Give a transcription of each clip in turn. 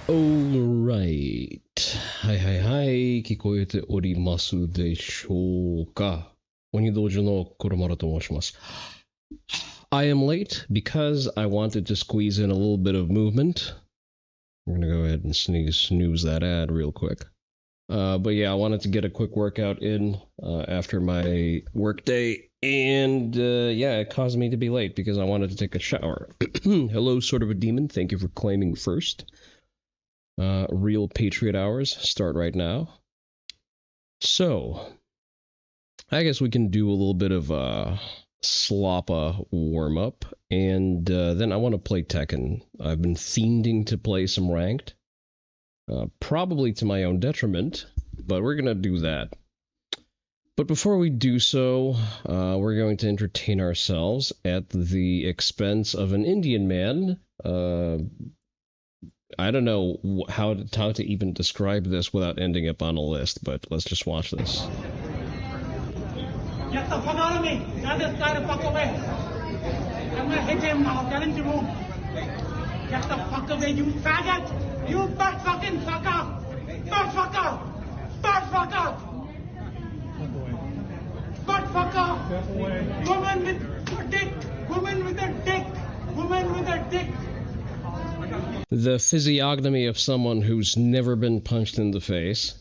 Alright. はいはいはい。聞こえておりますでしょうか。鬼道場の黒丸と申します。I am late because I wanted to squeeze in a little bit of movement. We're gonna go ahead and snooze that ad real quick. But yeah, I wanted to get a quick workout in after my workday, and yeah, it caused me to be late because I wanted to take a shower. Hello, sort of a demon. Thank you for claiming first. Real Patriot Hours start right now. So, I guess we can do a little bit of sloppa warm up, and then I want to play Tekken. I've been fiending to play some ranked. Probably to my own detriment, but we're gonna do that. But before we do so, we're going to entertain ourselves at the expense of an Indian man. I don't know how to even describe this without ending up on a list, but let's just watch this. Get the fuck out of me! Get this guy the fuck away! I'm gonna hit him now, tell him to move! Get the fuck away, you faggot! You butt fucking fucker! Butt fucker! Butt fucker! Butt fucker! Woman with a dick! Woman with a dick! Woman with a dick! The physiognomy of someone who's never been punched in the face.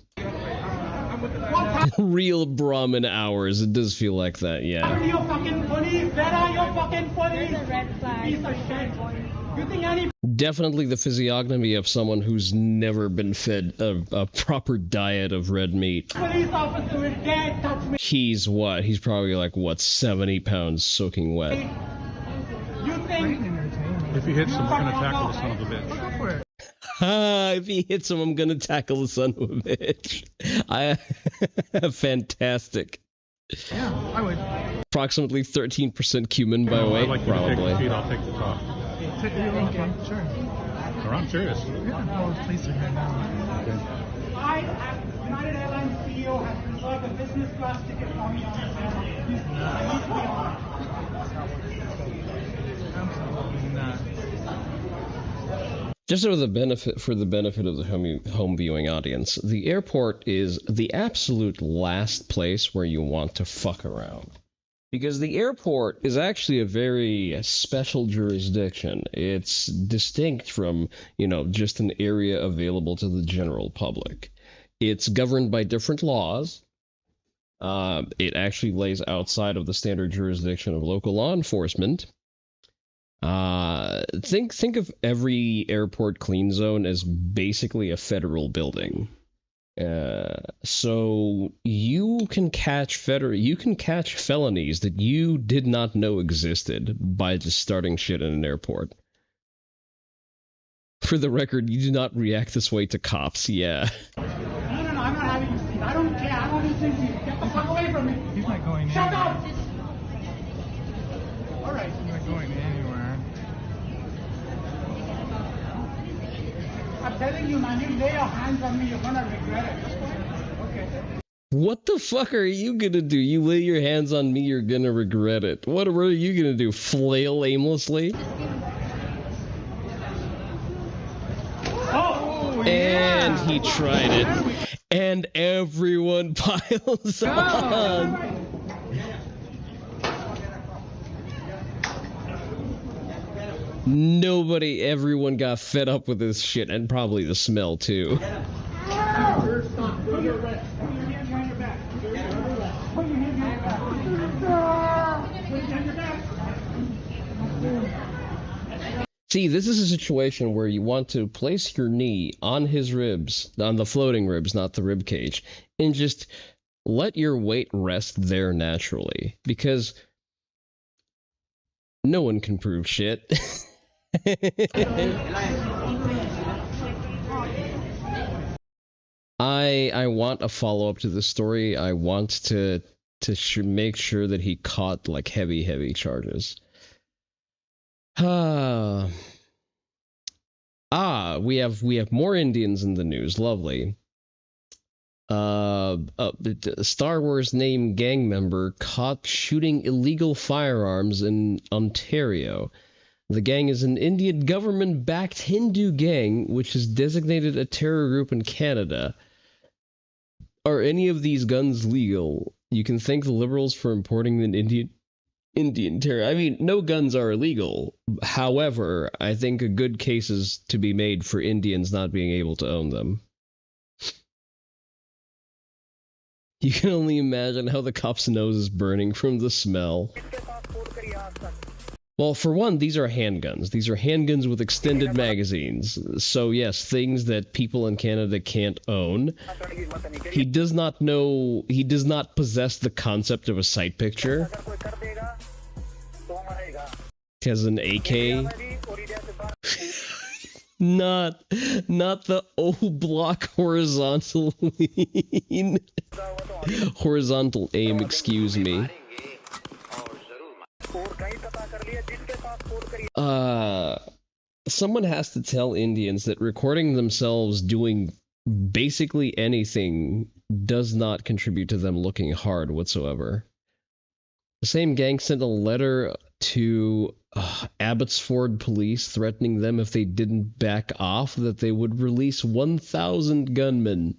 Real Brahmin hours. It does feel like that, yeah. Where are your fucking police? Where are your fucking police? Piece of shit. You think any... Definitely the physiognomy of someone who's never been fed a proper diet of red meat. Police officer is dead, touch me. He's what? He's probably like, what, 70 pounds soaking wet. You think... If he hits him, we're going to tackle the son of a bitch. If he hits him, I'm going to tackle the son of a bitch. Fantastic. Yeah, I would. Approximately 13% cumin by weight, I'd like you probably. to take the feet, I'll take the top. Okay, sure. Or I'm serious. Yeah, all the police are here now. I, as United Airlines CEO, has reserved a business class ticket for me on this airline. I need to be on. Absolutely not. Just for the benefit of the home viewing audience, the airport is the absolute last place where you want to fuck around. Because the airport is actually a very special jurisdiction. It's distinct from, just an area available to the general public. It's governed by different laws. It actually lays outside of the standard jurisdiction of local law enforcement. Think of every airport clean zone as basically a federal building. So you can catch felonies that you did not know existed by just starting shit in an airport. For the record, you do not react this way to cops, yeah. No, I'm not having you see. I don't care. I don't listen to you. Get the fuck away from me. He's not going Shut anywhere. up! All right. He's not going anywhere. I'm telling you, man, you lay your hands on me, you're gonna regret it. Okay. What the fuck are you gonna do? You lay your hands on me, you're gonna regret it. What are you gonna do? Flail aimlessly? Oh! And he tried it. And everyone piles on. Everyone got fed up with this shit, and probably the smell too. See, this is a situation where you want to place your knee on his ribs, on the floating ribs, not the rib cage, and just let your weight rest there naturally, because no one can prove shit. I want a follow-up to this story. I want to make sure that he caught like heavy charges. We have more Indians in the news. Lovely. Star Wars name gang member caught shooting illegal firearms in Ontario. The gang is an Indian government-backed Hindu gang which is designated a terror group in Canada. Are any of these guns legal? You can thank the liberals for importing an Indian terror. I mean, no guns are illegal. However, I think a good case is to be made for Indians not being able to own them. You can only imagine how the cop's nose is burning from the smell. Well, for one, these are handguns. These are handguns with extended magazines. So yes, things that people in Canada can't own. He does not possess the concept of a sight picture. He has an AK. Not the O-block horizontal lean. Horizontal aim, excuse me. Someone has to tell Indians that recording themselves doing basically anything does not contribute to them looking hard whatsoever. The same gang sent a letter to Abbotsford police threatening them if they didn't back off that they would release 1,000 gunmen.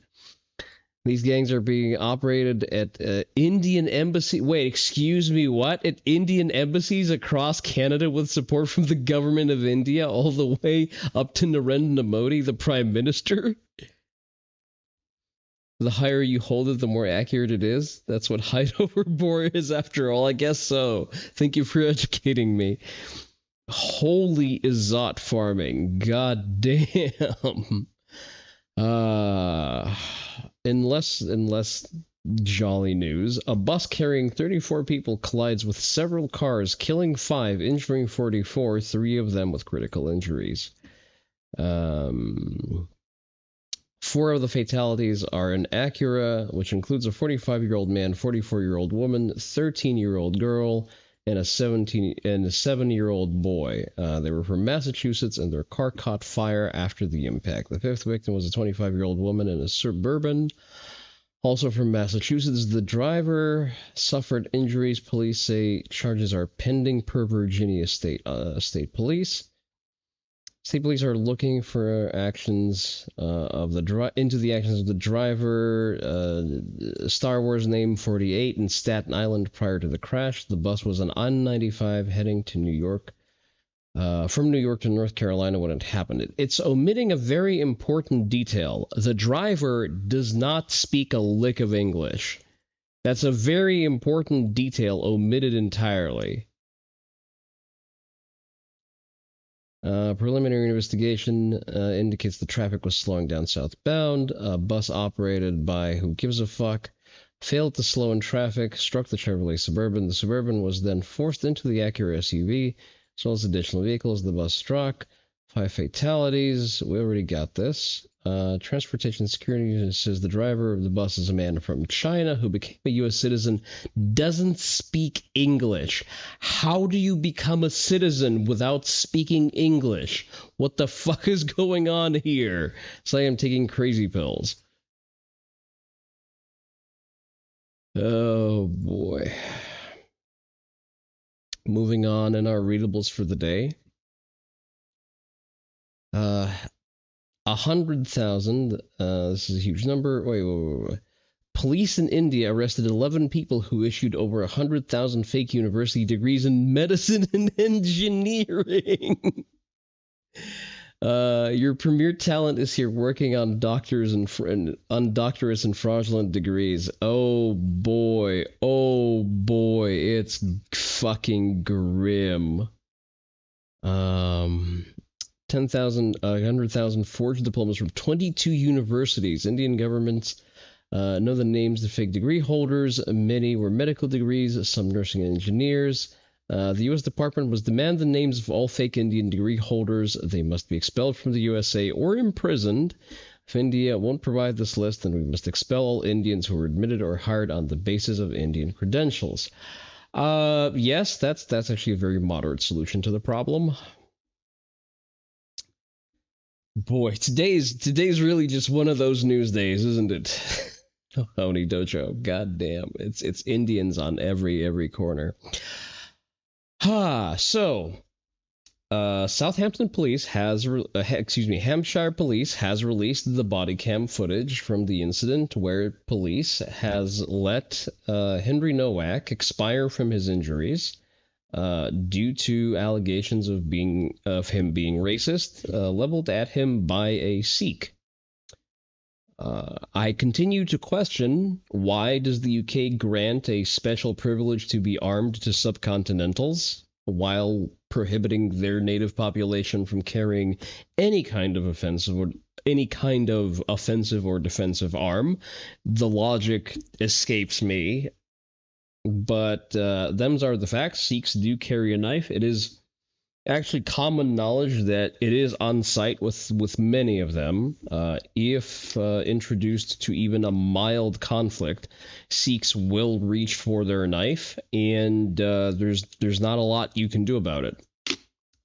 These gangs are being operated at Indian embassy. Wait, excuse me, what? At Indian embassies across Canada with support from the government of India all the way up to Narendra Modi, the Prime Minister? The higher you hold it, the more accurate it is? That's what hideover bore is after all, I guess so. Thank you for educating me. Holy Izot farming. God damn. In less jolly news, a bus carrying 34 people collides with several cars, killing 5, injuring 44, 3 of them with critical injuries. 4 of the fatalities are an Acura, which includes a 45-year-old man, 44-year-old woman, 13-year-old girl, and a 7-year-old boy. They were from Massachusetts, and their car caught fire after the impact. The 5th victim was a 25-year-old woman in a Suburban, also from Massachusetts. The driver suffered injuries. Police say charges are pending per Virginia State Police. State police are looking for actions into the actions of the driver. Star Wars name 48 in Staten Island prior to the crash. The bus was on I-95 heading to New York, from New York to North Carolina when it happened. It's omitting a very important detail. The driver does not speak a lick of English. That's a very important detail omitted entirely. Preliminary investigation indicates the traffic was slowing down southbound. A bus operated by who gives a fuck failed to slow in traffic, struck the Chevrolet Suburban. The Suburban was then forced into the Acura SUV, as well as additional vehicles the bus struck. 5 fatalities. We already got this. Transportation Security says the driver of the bus is a man from China who became a U.S. citizen, doesn't speak English. How do you become a citizen without speaking English? What the fuck is going on here? It's like I'm taking crazy pills. Oh, boy. Moving on in our readables for the day. 100,000. This is a huge number. Wait. Police in India arrested 11 people who issued over 100,000 fake university degrees in medicine and engineering. Your premier talent is here working on doctorate and fraudulent degrees. Oh boy, it's fucking grim. 100,000 forged diplomas from 22 universities. Indian governments know the names of fake degree holders. Many were medical degrees, some nursing and engineers. The U.S. Department must demand the names of all fake Indian degree holders. They must be expelled from the USA or imprisoned. If India won't provide this list, then we must expel all Indians who were admitted or hired on the basis of Indian credentials. Yes, that's actually a very moderate solution to the problem. Boy, today's really just one of those news days, isn't it? Oni Dojo, goddamn, it's Indians on every corner. So Southampton police has, Hampshire police has released the body cam footage from the incident where police has let Henry Nowak expire from his injuries due to allegations of him being racist leveled at him by a Sikh. I continue to question, why does the UK grant a special privilege to be armed to subcontinentals while prohibiting their native population from carrying any kind of offensive or defensive arm? The logic escapes me, but them's are the facts. Sikhs do carry a knife. It is actually common knowledge that it is on site with many of them. If introduced to even a mild conflict, Sikhs will reach for their knife, and there's not a lot you can do about it.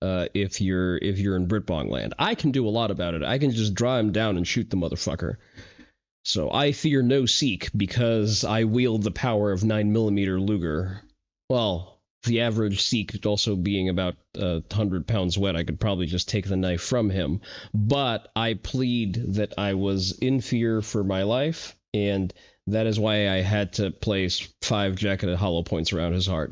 If you're in Britbong land, I can do a lot about it. I can just draw him down and shoot the motherfucker. So I fear no Sikh because I wield the power of 9mm Luger. Well, the average Sikh also being about 100 pounds wet, I could probably just take the knife from him. But I plead that I was in fear for my life, and that is why I had to place 5 jacketed hollow points around his heart.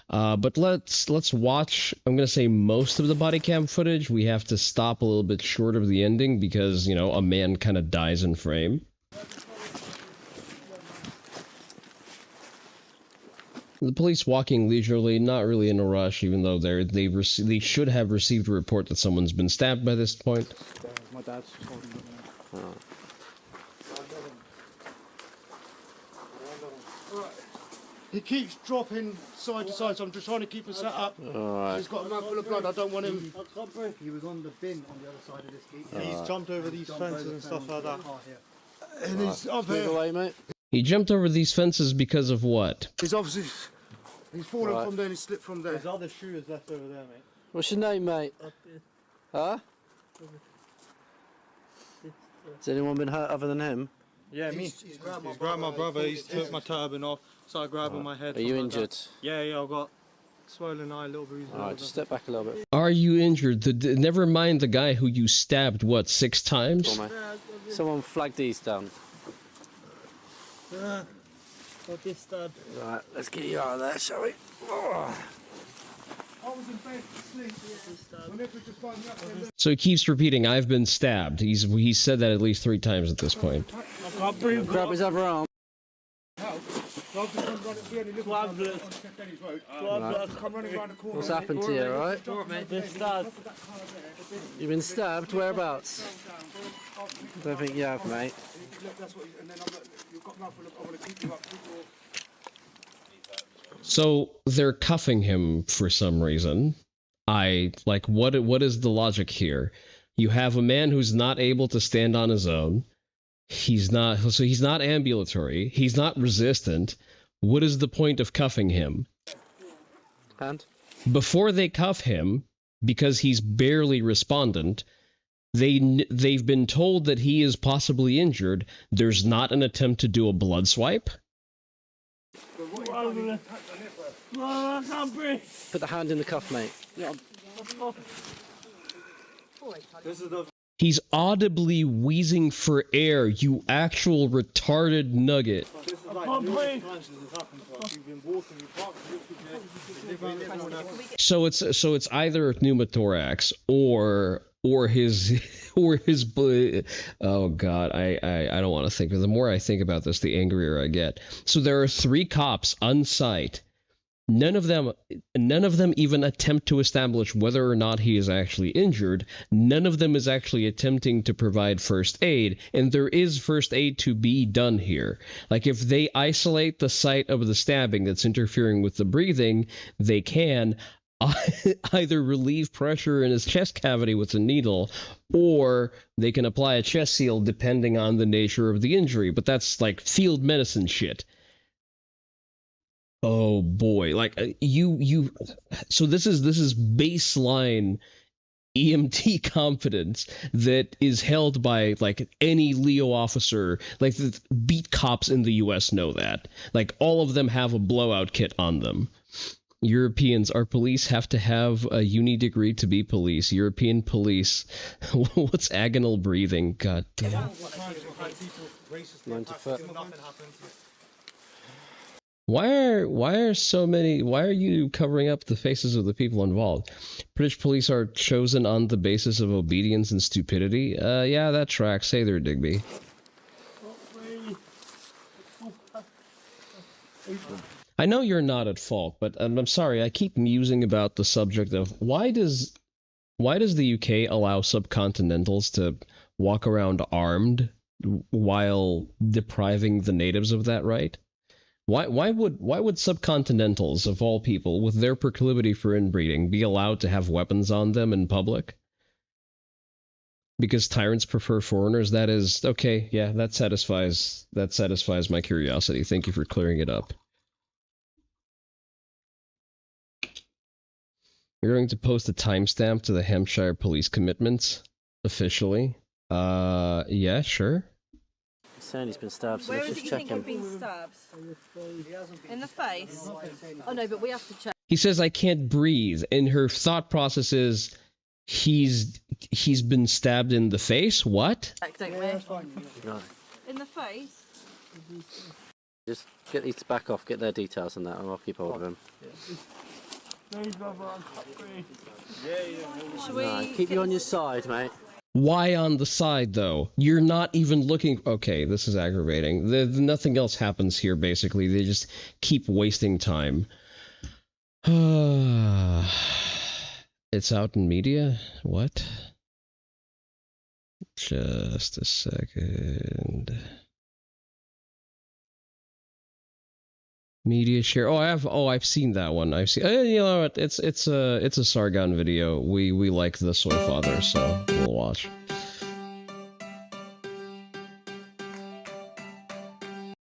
But let's watch, I'm going to say, most of the body cam footage. We have to stop a little bit short of the ending because, you know, a man kind of dies in frame. The police walking leisurely, not really in a rush, even though they should have received a report that someone's been stabbed by this point. My dad's just holding it now. Right. He keeps dropping side to side, so I'm just trying to keep him set up. Alright. He's got a mouthful of blood, I don't want him... He was on the bin on the other side of this gate. He's jumped over these fences and stuff like that. And he's up Move here. away, mate. He jumped over these fences because of what? He's obviously... He's fallen Right. from there and he slipped from there. There's other shoes left over there, mate. What's your name, mate? Huh? Has anyone been hurt other than him? Yeah, me. He's grabbed my brother, he's took my turban off, started grabbing my head. Are you stuff like injured? that. Yeah, I've got swollen eye, little bruises. Alright, just step back a little bit. Are you injured? Never mind the guy who you stabbed, what, 6 times? Come on, mate. Someone flag these down. Got this stab. Right, let's get you out of there, shall we? Oh. I was in bed asleep. Whenever just find me up there. So he keeps repeating,'ve been stabbed. He's said that at least 3 times at this point. I can't breathe. Grab his other arm. What's happened to you, alright? This stab. You've been stabbed? Whereabouts? I don't think you have, mate. So they're cuffing him for some reason. What is the logic here? You have a man who's not able to stand on his own. He's not ambulatory. He's not resistant. What is the point of cuffing him? Hand? Before they cuff him, because he's barely respondent, they've been told that he is possibly injured. There's not an attempt to do a blood swipe. I can't breathe. Put the hand in the cuff, mate. He's audibly wheezing for air, you actual retarded nugget. I can't breathe. So it's either pneumothorax or his oh god, I don't want to think. The more I think about this, the angrier I get. So there are 3 cops on site. None of them even attempt to establish whether or not he is actually injured. None of them is actually attempting to provide first aid, and there is first aid to be done here. Like, if they isolate the site of the stabbing that's interfering with the breathing, they can either relieve pressure in his chest cavity with a needle, or they can apply a chest seal depending on the nature of the injury. But that's like field medicine shit. Oh boy, like so this is baseline EMT confidence that is held by like any Leo officer. Like, the beat cops in the US know that. Like, all of them have a blowout kit on them. Europeans, our police have to have a uni degree to be police. European police. What's agonal breathing? God damn. 90 foot. Why are you covering up the faces of the people involved? British police are chosen on the basis of obedience and stupidity? Yeah, that tracks. Hey there, Digby. I know you're not at fault, but I'm sorry, I keep musing about the subject of why does the UK allow subcontinentals to walk around armed while depriving the natives of that right? Why would subcontinentals, of all people, with their proclivity for inbreeding, be allowed to have weapons on them in public? Because tyrants prefer foreigners? That is okay, yeah, that satisfies my curiosity. Thank you for clearing it up. You're going to post a timestamp to the Hampshire police commitments officially. Yeah, sure. Sandy's been stabbed, so Where let's is it just you check think you've him. been stabbed? In the face? Oh no, but we have to check. He says I can't breathe, and her thought process is he's been stabbed in the face. What? Don't we? No. In the face? Just get these back off, get their details on that, and I'll keep hold of him. Please, brother, I can't breathe. Should we? No, keep you on your side, mate. Why on the side, though? You're not even looking... Okay, this is aggravating. Nothing else happens here, basically. They just keep wasting time. It's out in media? What? Just a second. Media share. I've seen that one. I've seen. You know what? It's a Sargon video. We like the Soy Father, so we'll watch.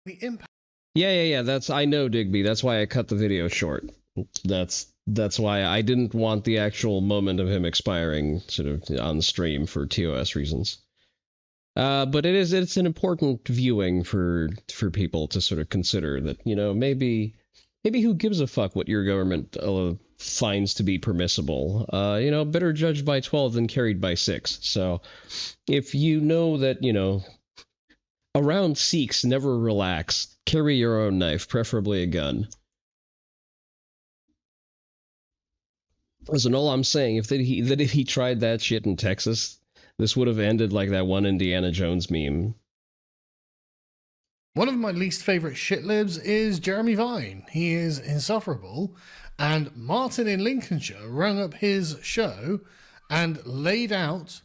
The impact. Yeah. I know, Digby. That's why I cut the video short. That's why I didn't want the actual moment of him expiring sort of on stream for TOS reasons. But it's an important viewing for people to sort of consider that, you know, maybe who gives a fuck what your government finds to be permissible? You know, better judged by 12 than carried by 6. So if you know that, you know, around Sikhs, never relax. Carry your own knife, preferably a gun. Listen, all I'm saying, if he tried that shit in Texas, this would have ended like that one Indiana Jones meme. One of my least favourite shitlibs is Jeremy Vine. He is insufferable. And Martin in Lincolnshire rang up his show and laid out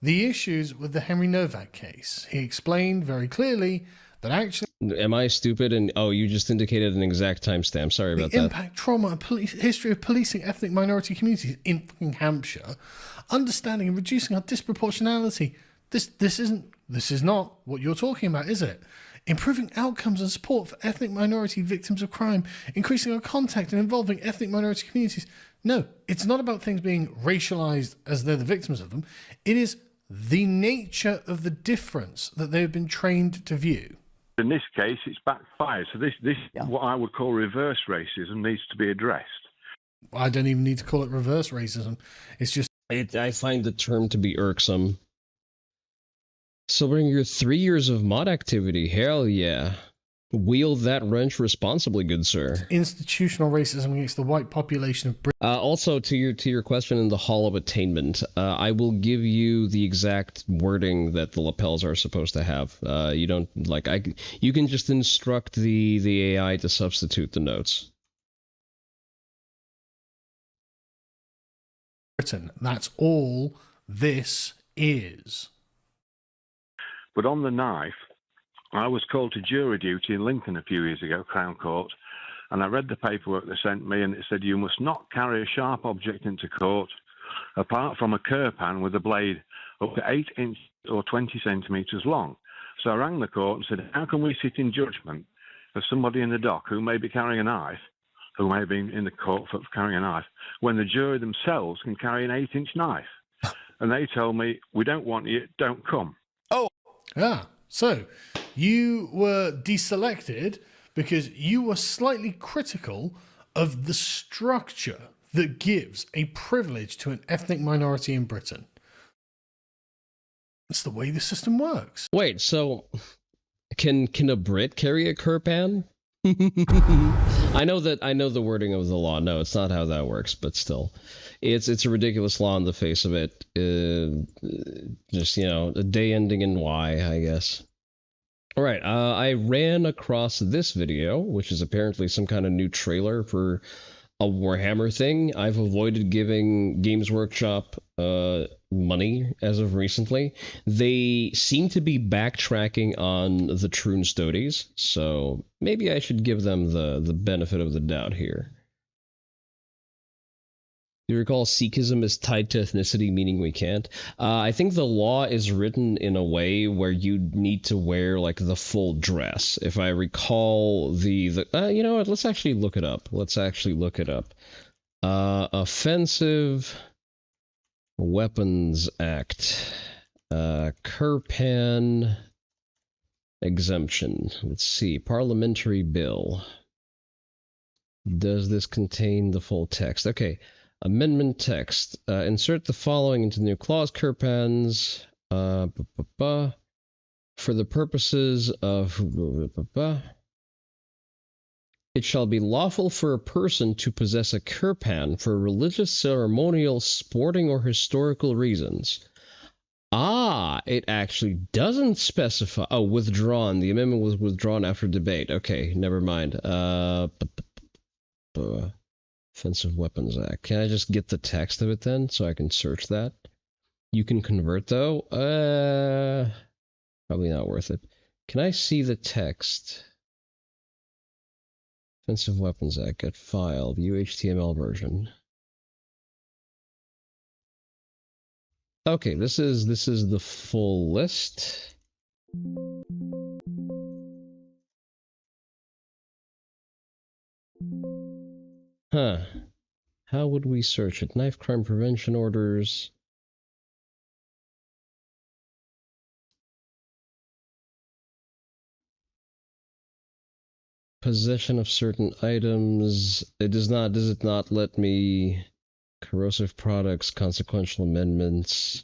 the issues with the Henry Novak case. He explained very clearly that actually... Am I stupid? And you just indicated an exact timestamp. Sorry about that. The impact, trauma, and history of policing ethnic minority communities in fucking Hampshire, understanding and reducing our disproportionality. This is not what you're talking about, is it? Improving outcomes and support for ethnic minority victims of crime, increasing our contact and involving ethnic minority communities. No, it's not about things being racialized as they're the victims of them. It is the nature of the difference that they've been trained to view. In this case, it's backfired. So this what I would call reverse racism needs to be addressed. I don't even need to call it reverse racism. It's just... I find the term to be irksome. Celebrating your 3 years of mod activity. Hell yeah. Wield that wrench responsibly, good sir. Institutional racism against the white population of Britain. Also, to your question in the Hall of Attainment, I will give you the exact wording that the lapels are supposed to have. You don't you can just instruct the AI to substitute the notes. Britain. That's all this is. But on the knife, I was called to jury duty in Lincoln a few years ago, Crown Court, and I read the paperwork they sent me, and it said you must not carry a sharp object into court apart from a kirpan with a blade up to 8 inches or 20 centimetres long. So I rang the court and said, how can we sit in judgment for somebody in the dock who may be carrying a knife, who may be in the court for carrying a knife, when the jury themselves can carry an 8-inch knife? And they told me, we don't want you, don't come. So you were deselected because you were slightly critical of the structure that gives a privilege to an ethnic minority in Britain. It's the way the system works. Wait, so can a Brit carry a Kirpan? I know the wording of the law. No, it's not how that works, but still, it's a ridiculous law on the face of it. Just, you know, a day ending in Y, I guess. All right, I ran across this video, which is apparently some kind of new trailer for a Warhammer thing. I've avoided giving Games Workshop money as of recently. They seem to be backtracking on the Troon Stoties, so maybe I should give them the benefit of the doubt here. You recall Sikhism is tied to ethnicity, meaning we can't? I think the law is written in a way where you need to wear like the full dress. If I recall you know what? Let's actually look it up. Offensive Weapons Act. Kirpan exemption. Let's see. Parliamentary bill. Does this contain the full text? Okay. Amendment text. Insert the following into the new clause. Kirpans. For the purposes of... It shall be lawful for a person to possess a kirpan for religious, ceremonial, sporting, or historical reasons. Ah, it actually doesn't specify. Oh, withdrawn. The amendment was withdrawn after debate. Okay, never mind. Offensive Weapons Act. Can I just get the text of it then, so I can search that? You can convert, though? Probably not worth it. Can I see the text? Offensive Weapons Act. Get file. View HTML version. Okay, this is the full list. Huh. How would we search it? Knife crime prevention orders. Possession of certain items. Does it not let me... Corrosive products, consequential amendments.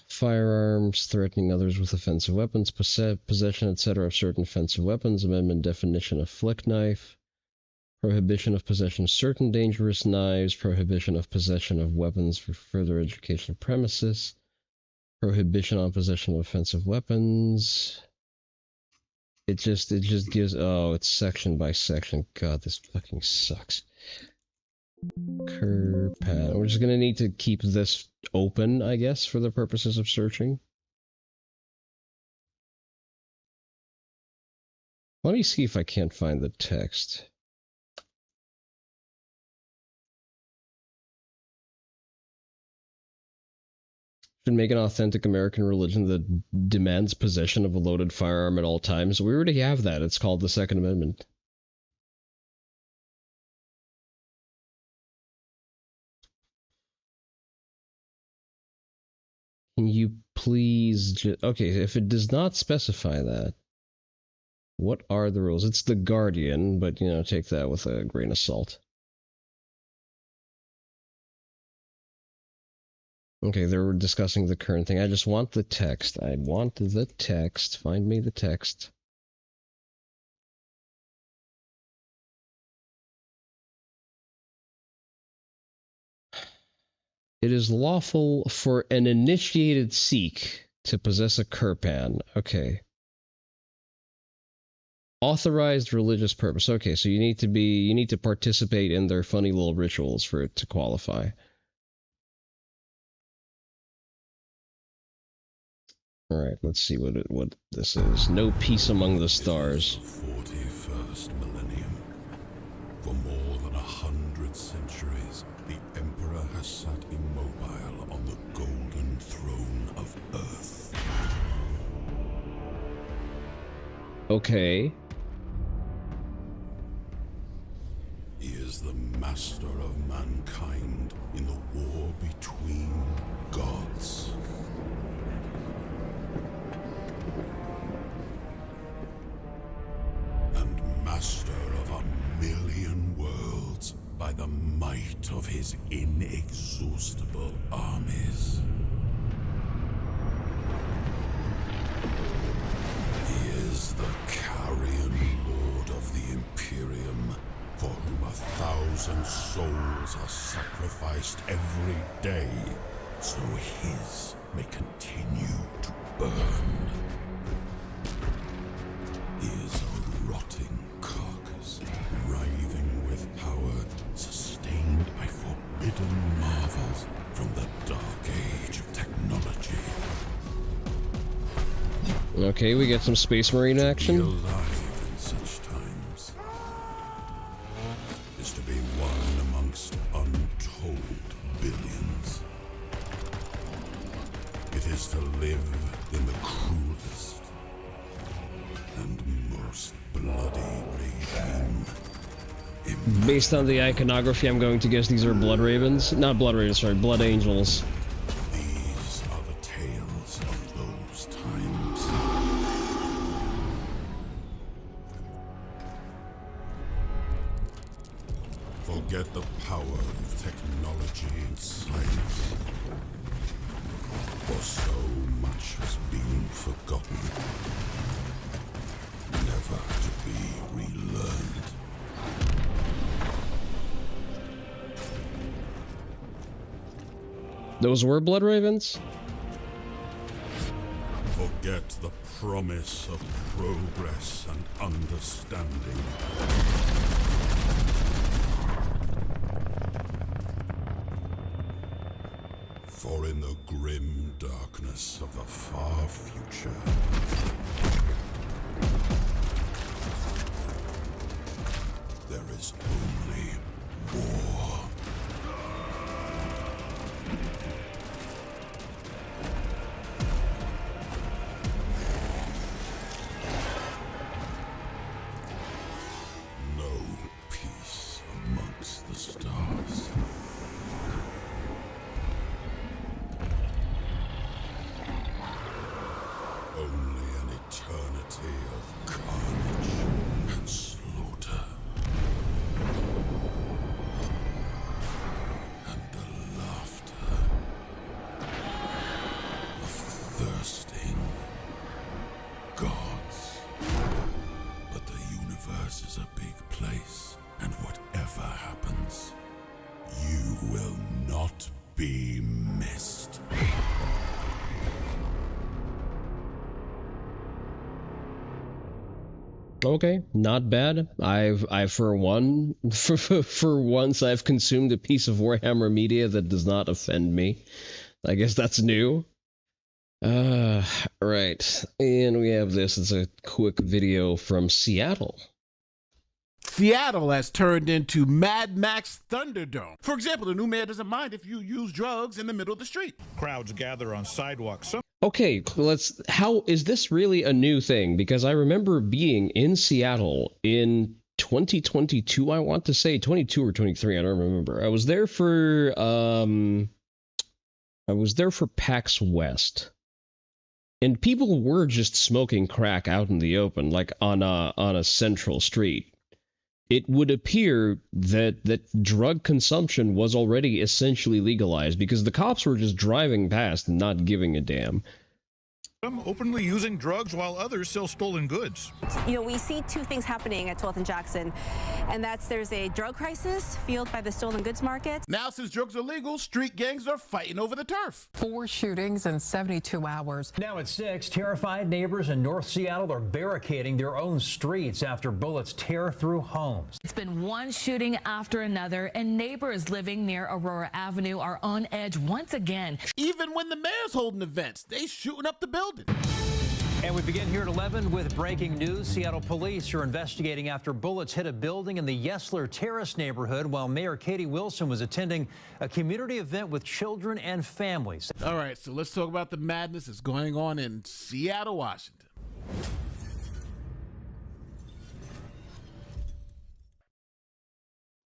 Firearms, threatening others with offensive weapons, possession, etc. of certain offensive weapons, amendment definition of flick knife. Prohibition of possession of certain dangerous knives, prohibition of possession of weapons for further educational premises, prohibition on possession of offensive weapons. It just gives, oh, it's section by section. God, this fucking sucks. Kirpan. We're just gonna need to keep this open, I guess, for the purposes of searching. Let me see if I can't find the text. Should make an authentic American religion that demands possession of a loaded firearm at all times. We already have that. It's called the Second Amendment. Can you please okay, if it does not specify that, what are the rules? It's the Guardian, but, you know, take that with a grain of salt. Okay, they're discussing the current thing. I just want the text. I want the text. Find me the text. It is lawful for an initiated Sikh to possess a kirpan. Okay. Authorized religious purpose. Okay, so you need to participate in their funny little rituals for it to qualify. Alright, let's see what this is. No peace among the stars. 41st millennium. For more than 100 centuries, the Emperor has sat immobile on the golden throne of Earth. Okay. He is the master of mankind in the war between gods. And master of 1,000,000 his inexhaustible armies. He is the carrion lord of the Imperium, for whom 1,000 souls are sacrificed every day, so his may continue to burn. He is a rotting carcass, writhing with power, sustained by forbidden marvels from the dark age of technology. Okay, we get some Space Marine action. To be alive in such times is to be one amongst untold billions. It is to live in the cruelest and most bloody regime. Based on the iconography, I'm going to guess these are Blood Ravens. Not Blood Ravens, sorry, Blood Angels. These are the tales of those times. Forget the power of technology and science, for so much has been forgotten, never to be relearned. Those were Blood Ravens? Forget the promise of progress and understanding. For in the grim darkness of the far future, there is only war. No peace amongst the stars. Only an eternity of carnage and slaughter. And the laughter of thirsting gods. But the universe is a big place, and whatever happens, you will not be missed. Okay, not bad. I've for once I've consumed a piece of Warhammer media that does not offend me. I guess that's new. Right. And we have this. It's a quick video from Seattle. Seattle has turned into Mad Max Thunderdome. For example, the new mayor doesn't mind if you use drugs in the middle of the street. Crowds gather on sidewalks. Okay, how is this really a new thing? Because I remember being in Seattle in 2022, I want to say 22 or 23, I don't remember. I was there for PAX West. And people were just smoking crack out in the open, like on a central street. It would appear that drug consumption was already essentially legalized because the cops were just driving past and not giving a damn. Some openly using drugs while others sell stolen goods. You know, we see two things happening at 12th and Jackson, and there's a drug crisis fueled by the stolen goods market. Now, since drugs are legal, street gangs are fighting over the turf. 4 shootings in 72 hours. Now at 6, terrified neighbors in North Seattle are barricading their own streets after bullets tear through homes. It's been one shooting after another, and neighbors living near Aurora Avenue are on edge once again. Even when the mayor's holding events, they shooting up the building. And we begin here at 11 with breaking news. Seattle police are investigating after bullets hit a building in the Yesler Terrace neighborhood while Mayor Katie Wilson was attending a community event with children and families. All right, so let's talk about the madness that's going on in Seattle, Washington.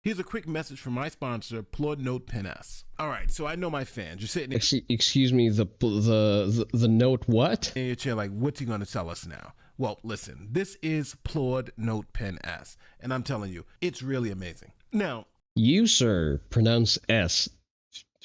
Here's a quick message from my sponsor, Plod Note Pen S. All right, so I know my fans. You're sitting there. Excuse me, the note what? In your chair, like, what's he gonna tell us now? Well, listen, this is Plod Note Pen S, and I'm telling you, it's really amazing. Now, You, sir, pronounce S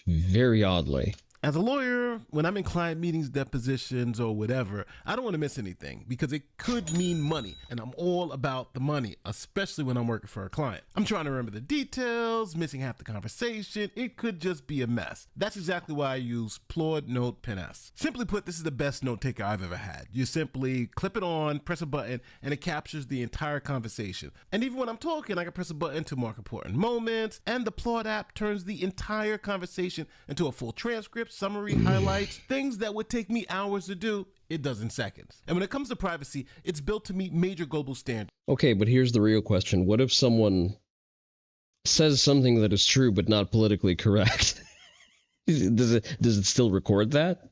very oddly. As a lawyer, when I'm in client meetings, depositions, or whatever, I don't want to miss anything because it could mean money, and I'm all about the money, especially when I'm working for a client. I'm trying to remember the details, missing half the conversation. It could just be a mess. That's exactly why I use Plod Note Pen S. Simply put, this is the best note taker I've ever had. You simply clip it on, press a button, and it captures the entire conversation. And even when I'm talking, I can press a button to mark important moments, and the Plod app turns the entire conversation into a full transcript, summary, highlights, things that would take me hours to do, it does in seconds. And when it comes to privacy, it's built to meet major global standards. Okay, but here's the real question. What if someone says something that is true but not politically correct? Does it still record that?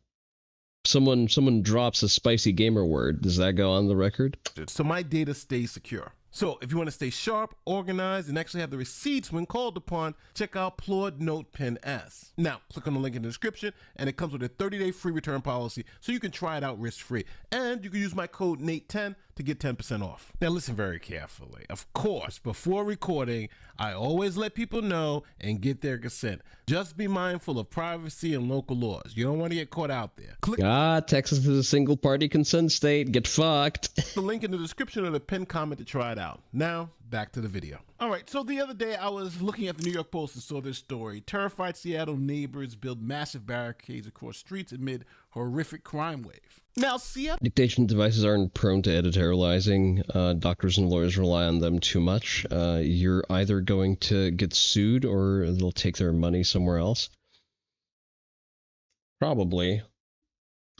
Someone drops a spicy gamer word. Does that go on the record? So my data stays secure. So if you want to stay sharp, organized, and actually have the receipts when called upon, check out Plod Note Pen S. Now, click on the link in the description, and it comes with a 30-day free return policy, so you can try it out risk-free. And you can use my code NATE10 to get 10% off. Now listen very carefully. Of course, before recording, I always let people know and get their consent. Just be mindful of privacy and local laws. You don't want to get caught out there. Texas is a single-party consent state. Get fucked. The link in the description or the pinned comment to try it out. Now, back to the video. All right, so the other day I was looking at the New York Post and saw this story. Terrified Seattle neighbors build massive barricades across streets amid horrific crime wave. Now, Seattle... Dictation devices aren't prone to editorializing. Doctors and lawyers rely on them too much. You're either going to get sued or they'll take their money somewhere else. Probably.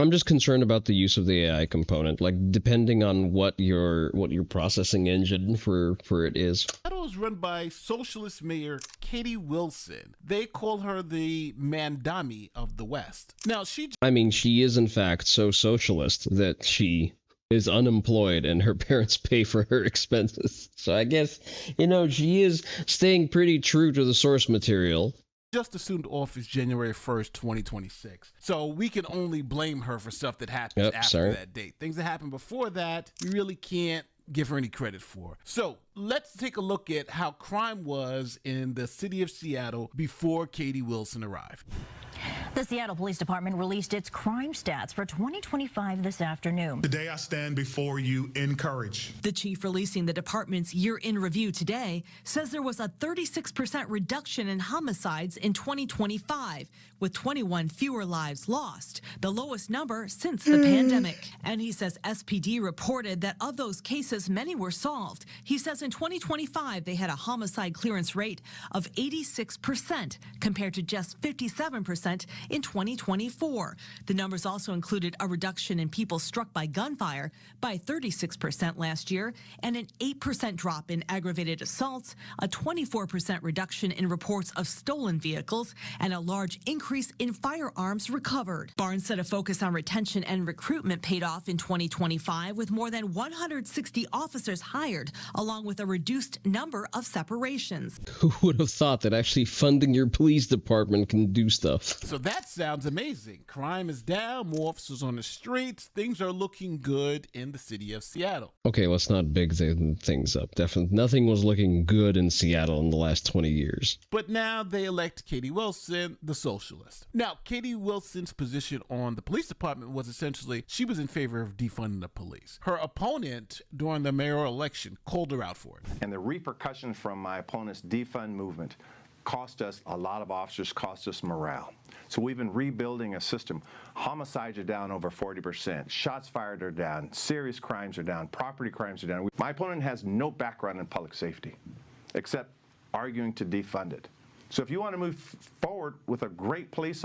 I'm just concerned about the use of the AI component, like depending on what your processing engine for it is. Seattle is run by socialist mayor Katie Wilson. They call her the Mandami of the West. Now she is in fact so socialist that she is unemployed and her parents pay for her expenses. So I guess, she is staying pretty true to the source material. Just assumed office January 1st, 2026. So we can only blame her for stuff that happened after that date. Things that happened before that, we really can't give her any credit for. So let's take a look at how crime was in the city of Seattle before Katie Wilson arrived. The Seattle Police Department released its crime stats for 2025 this afternoon. Today I stand before you encouraged. The chief releasing the department's year-in review today says there was a 36% reduction in homicides in 2025, with 21 fewer lives lost, the lowest number since the pandemic. And he says SPD reported that of those cases, many were solved. He says in 2025, they had a homicide clearance rate of 86% compared to just 57% in 2024. The numbers also included a reduction in people struck by gunfire by 36% last year and an 8% drop in aggravated assaults, a 24% reduction in reports of stolen vehicles, and a large increase in firearms recovered. Barnes said a focus on retention and recruitment paid off in 2025 with more than 160 officers hired, along with a reduced number of separations. Who would have thought that actually funding your police department can do stuff? So that sounds amazing. Crime is down, more officers on the streets. Things are looking good in the city of Seattle. Okay, let's not big things up. Definitely nothing was looking good in Seattle in the last 20 years. But now they elect Katie Wilson, the socialist. Now, Katie Wilson's position on the police department was essentially she was in favor of defunding the police. Her opponent during the mayoral election called her out for it. And the repercussions from my opponent's defund movement cost us a lot of officers, cost us morale. So we've been rebuilding a system. Homicides are down over 40%. Shots fired are down. Serious crimes are down. Property crimes are down. My opponent has no background in public safety, except arguing to defund it. So if you want to move forward with a great police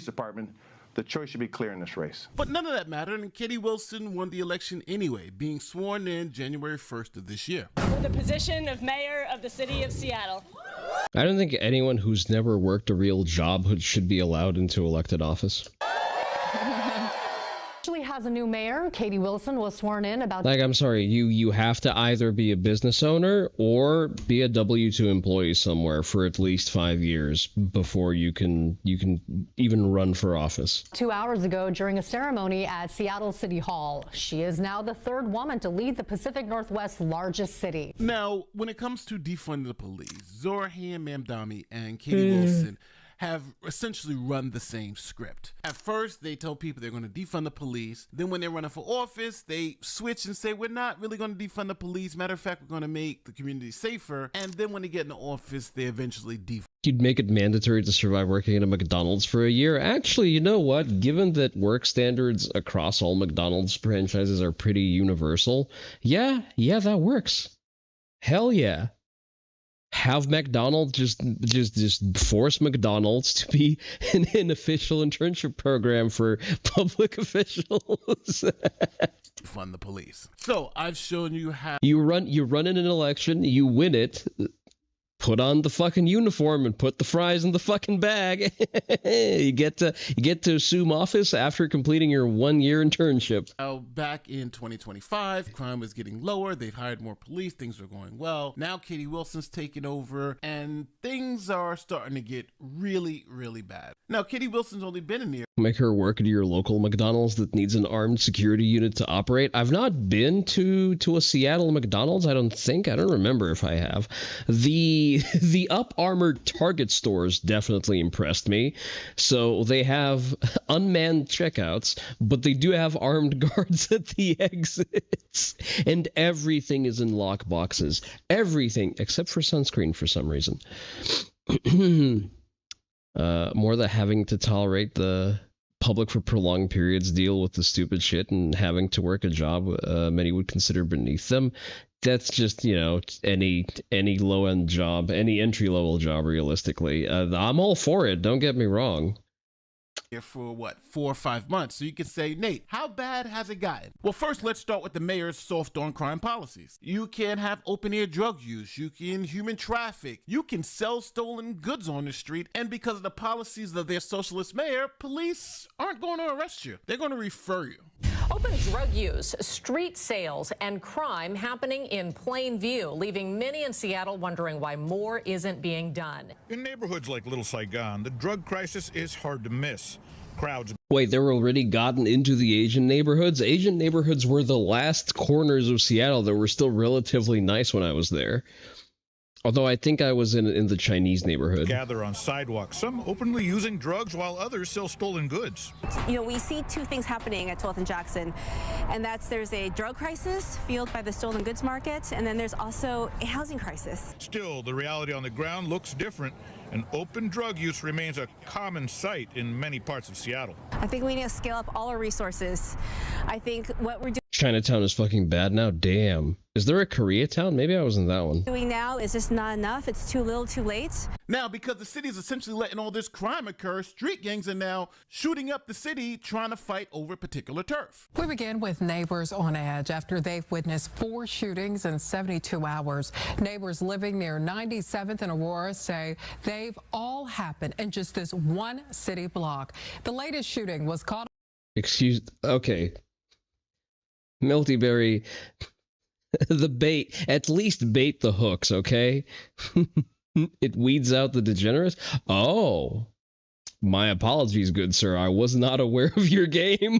department, the choice should be clear in this race. But none of that mattered, and Katie Wilson won the election anyway, being sworn in January 1st of this year. For the position of mayor of the city of Seattle. I don't think anyone who's never worked a real job should be allowed into elected office. Actually has a new mayor. Katie Wilson was sworn in about... Like, I'm sorry, you have to either be a business owner or be a W-2 employee somewhere for at least 5 years before you can even run for office. 2 hours ago during a ceremony at Seattle City Hall. She is now the third woman to lead the Pacific Northwest's largest city. Now, when it comes to defunding the police, Zorahan Mamdani and Katie Wilson have essentially run the same script. At first, they tell people they're going to defund the police. Then when they're running for office, they switch and say, we're not really going to defund the police. Matter of fact, we're going to make the community safer. And then when they get in the office, they eventually defund. You'd make it mandatory to survive working at a McDonald's for a year. Actually, you know what? Given that work standards across all McDonald's franchises are pretty universal, yeah, that works. Hell yeah. Have McDonald's just force McDonald's to be an official internship program for public officials. Fund the police. So I've shown you how you run in an election, you win it. Put on the fucking uniform and put the fries in the fucking bag. you get to assume office after completing your 1-year internship. Back in 2025, crime was getting lower. They've hired more police. Things are going well. Now Katie Wilson's taken over, and things are starting to get really, really bad. Now Katie Wilson's only been in the Make her work at your local McDonald's that needs an armed security unit to operate. I've not been to a Seattle McDonald's. I don't remember if I have. The up-armored Target stores definitely impressed me. So they have unmanned checkouts, but they do have armed guards at the exits. And everything is in lock boxes. Everything, except for sunscreen for some reason. More than having to tolerate the public for prolonged periods deal with the stupid shit and having to work a job many would consider beneath them. That's just, any low-end job, any entry-level job, realistically. I'm all for it, don't get me wrong. Here for 4 or 5 months. So you can say, Nate, how bad has it gotten? Well, first, let's start with the mayor's soft on crime policies. You can have open-air drug use. You can human traffic. You can sell stolen goods on the street. And because of the policies of their socialist mayor, police aren't going to arrest you. They're going to refer you. Open drug use, street sales, and crime happening in plain view, leaving many in Seattle wondering why more isn't being done. In neighborhoods like Little Saigon, the drug crisis is hard to miss. Crowds. Wait, they were already gotten into the Asian neighborhoods? Asian neighborhoods were the last corners of Seattle that were still relatively nice when I was there. Although I think I was in the Chinese neighborhood. Gather on sidewalks, some openly using drugs while others sell stolen goods. We see two things happening at 12th and Jackson, and that's there's a drug crisis fueled by the stolen goods market, and then there's also a housing crisis. Still, the reality on the ground looks different, and open drug use remains a common sight in many parts of Seattle. I think we need to scale up all our resources. I think what we're Chinatown is fucking bad now? Damn. Is there a Koreatown? Maybe I was in that one. doing now is just not enough. It's too little too late. Now, because the city is essentially letting all this crime occur, street gangs are now shooting up the city trying to fight over particular turf. We begin with neighbors on edge after they've witnessed 4 shootings in 72 hours. Neighbors living near 97th and Aurora say they've all happened in just this one city block. The latest shooting was caught. Okay. Miltyberry, the bait, at least bait the hooks, okay? It weeds out the degenerates. Oh, my apologies, good sir. I was not aware of your game.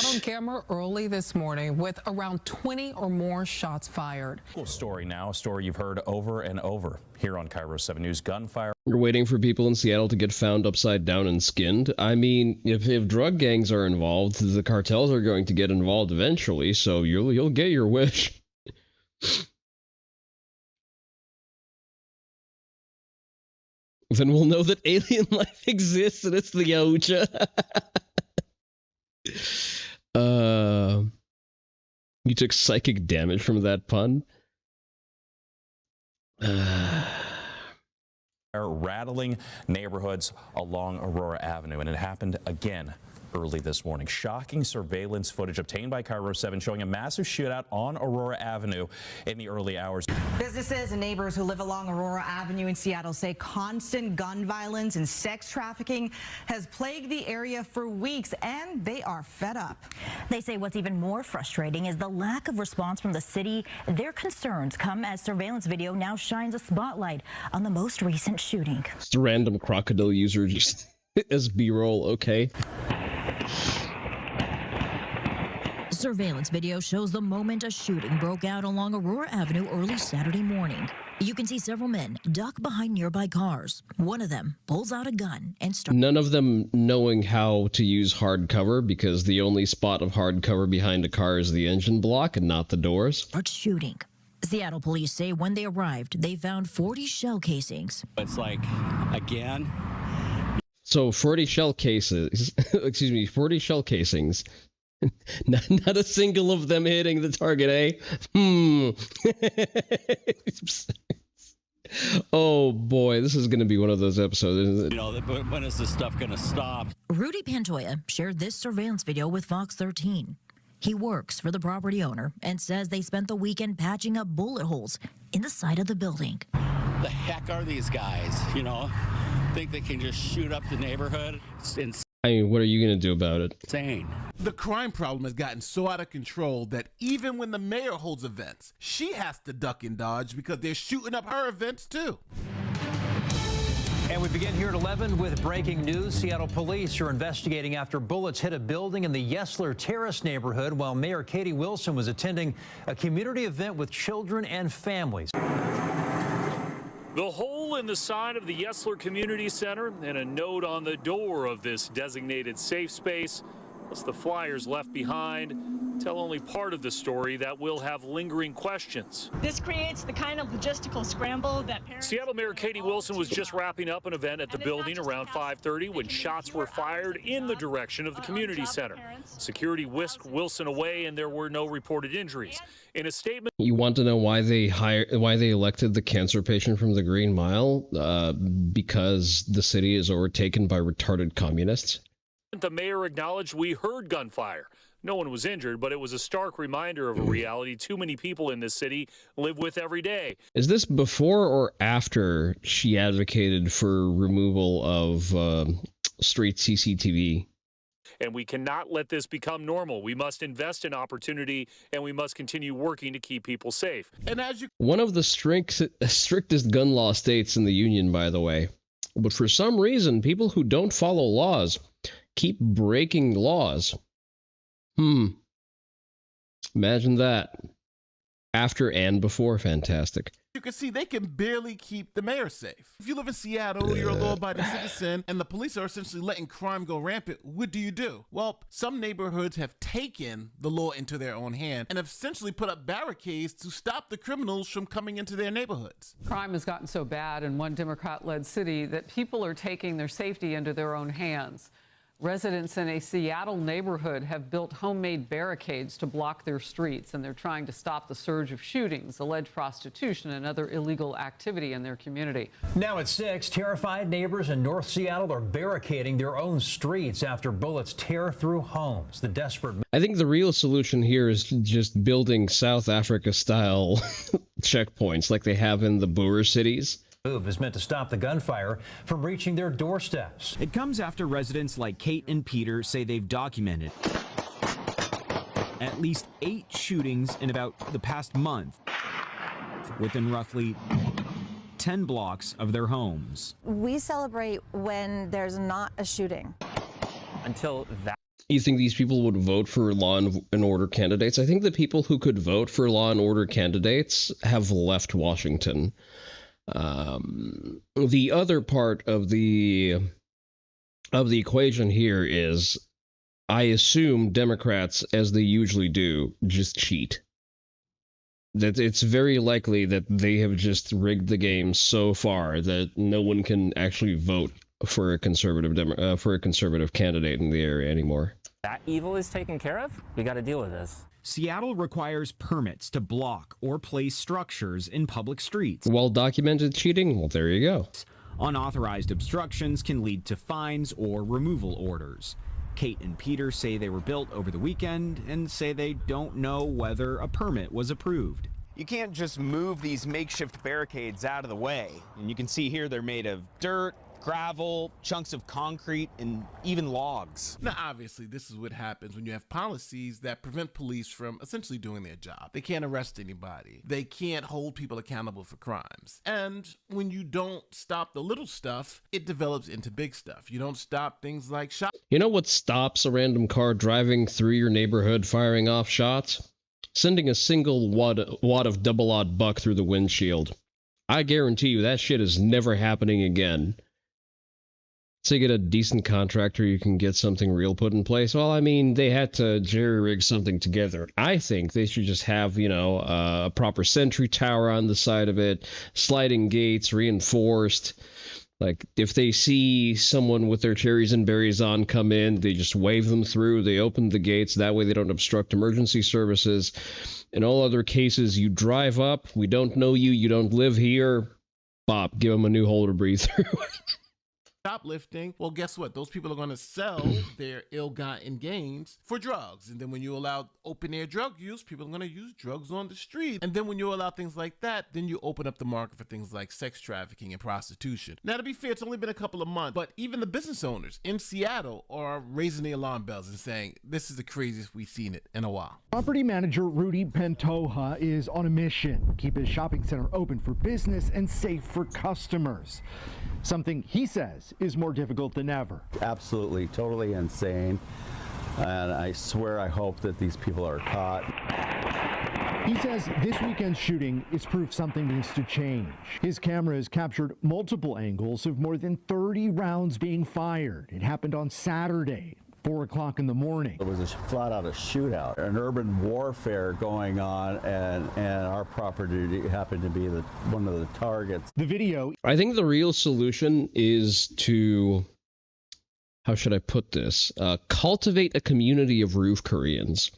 On camera early this morning with around 20 or more shots fired. Cool story now, a story you've heard over and over here on Cairo 7 News. Gunfire. You're waiting for people in Seattle to get found upside down and skinned. I mean, if drug gangs are involved, the cartels are going to get involved eventually, so you'll get your wish. Then we'll know that alien life exists and it's the Yautja. You took psychic damage from that pun? Rattling neighborhoods along Aurora Avenue, and it happened again early this morning. Shocking surveillance footage obtained by Cairo 7 showing a massive shootout on Aurora Avenue in the early hours. Businesses and neighbors who live along Aurora Avenue in Seattle say constant gun violence and sex trafficking has plagued the area for weeks, and they are fed up. They say what's even more frustrating is the lack of response from the city. Their concerns come as surveillance video now shines a spotlight on the most recent shooting. Just a random crocodile user just as B-roll, okay. Surveillance video shows the moment a shooting broke out along Aurora Avenue early Saturday morning. You can see several men duck behind nearby cars. One of them pulls out a gun and starts. None of them knowing how to use hard cover, because the only spot of hard cover behind a car is the engine block and not the doors. Shooting. Seattle police say when they arrived, they found 40 shell casings. It's like, again. So 40 shell cases, 40 shell casings. Not a single of them hitting the target, eh? Oh boy, this is going to be one of those episodes, isn't it? You know, when is this stuff going to stop? Rudy Pantoja shared this surveillance video with Fox 13. He works for the property owner and says they spent the weekend patching up bullet holes in the side of the building. The heck are these guys? You know, think they can just shoot up the neighborhood? It's insane. I mean, what are you going to do about it? Insane. The crime problem has gotten so out of control that even when the mayor holds events, she has to duck and dodge because they're shooting up her events too. And we begin here at 11 with breaking news. Seattle police are investigating after bullets hit a building in the Yesler Terrace neighborhood while Mayor Katie Wilson was attending a community event with children and families. The hole in the side of the Yesler Community Center and a note on the door of this designated safe space, plus the flyers left behind, tell only part of the story that will have lingering questions. This creates the kind of logistical scramble that parents... Seattle Mayor Katie Wilson was just wrapping up an event at the building around 5:30 when shots were fired in the direction of the community center. Security whisked Wilson away and there were no reported injuries. In a statement... You want to know why they elected the cancer patient from the Green Mile? Because the city is overtaken by retarded communists. The mayor acknowledged we heard gunfire. No one was injured, but it was a stark reminder of a reality too many people in this city live with every day. Is this before or after she advocated for removal of street CCTV? And we cannot let this become normal. We must invest in opportunity, and we must continue working to keep people safe. And as you... One of the strictest gun law states in the union, by the way. But for some reason, people who don't follow laws keep breaking laws. Imagine that. After and before, fantastic. You can see they can barely keep the mayor safe. If you live in Seattle, you're a law-abiding citizen, and the police are essentially letting crime go rampant, what do? Well, some neighborhoods have taken the law into their own hand and have essentially put up barricades to stop the criminals from coming into their neighborhoods. Crime has gotten so bad in one Democrat-led city that people are taking their safety into their own hands. Residents in a Seattle neighborhood have built homemade barricades to block their streets, and they're trying to stop the surge of shootings, alleged prostitution, and other illegal activity in their community. Now at 6, terrified neighbors in North Seattle are barricading their own streets after bullets tear through homes. The desperate... I think the real solution here is just building South Africa-style checkpoints like they have in the Boer cities. Move is meant to stop the gunfire from reaching their doorsteps. It comes after residents like Kate and Peter say they've documented at least 8 shootings in about the past month within roughly 10 blocks of their homes. We celebrate when there's not a shooting. Until that. You think these people would vote for law and order candidates? I think the people who could vote for law and order candidates have left Washington. The other part of the equation here is, I assume Democrats, as they usually do, just cheat. That it's very likely that they have just rigged the game so far that no one can actually vote for a conservative candidate in the area anymore. That evil is taken care of. We got to deal with this. Seattle requires permits to block or place structures in public streets. Well-documented cheating? Well, there you go. Unauthorized obstructions can lead to fines or removal orders. Kate and Peter say they were built over the weekend and say they don't know whether a permit was approved. You can't just move these makeshift barricades out of the way. And you can see here they're made of dirt, gravel, chunks of concrete, and even logs. Now, obviously, this is what happens when you have policies that prevent police from essentially doing their job. They can't arrest anybody. They can't hold people accountable for crimes. And when you don't stop the little stuff, it develops into big stuff. You don't stop things like shots. You know what stops a random car driving through your neighborhood firing off shots? Sending a single wad of double-aught buck through the windshield. I guarantee you that shit is never happening again. To get a decent contractor, you can get something real put in place. Well, I mean, they had to jerry-rig something together. I think they should just have, you know, a proper sentry tower on the side of it, sliding gates, reinforced. Like, if they see someone with their cherries and berries on come in, they just wave them through. They open the gates. That way they don't obstruct emergency services. In all other cases, you drive up. We don't know you. You don't live here. Bop, give them a new hole to breathe through. Shoplifting, well, guess what? Those people are going to sell their ill-gotten gains for drugs. And then when you allow open-air drug use, people are going to use drugs on the street. And then when you allow things like that, then you open up the market for things like sex trafficking and prostitution. Now, to be fair, it's only been a couple of months, but even the business owners in Seattle are raising the alarm bells and saying, this is the craziest we've seen it in a while. Property manager Rudy Pantoja is on a mission. Keep his shopping center open for business and safe for customers. Something he says is more difficult than ever. Absolutely, totally insane. And I swear I hope that these people are caught. He says this weekend's shooting is proof something needs to change. His camera has captured multiple angles of more than 30 rounds being fired. It happened on Saturday. 4 o'clock in the morning. It was a flat out a shootout, an urban warfare going on, and our property happened to be one of the targets. The video. I think the real solution is to, how should I put this? Cultivate a community of roof Koreans.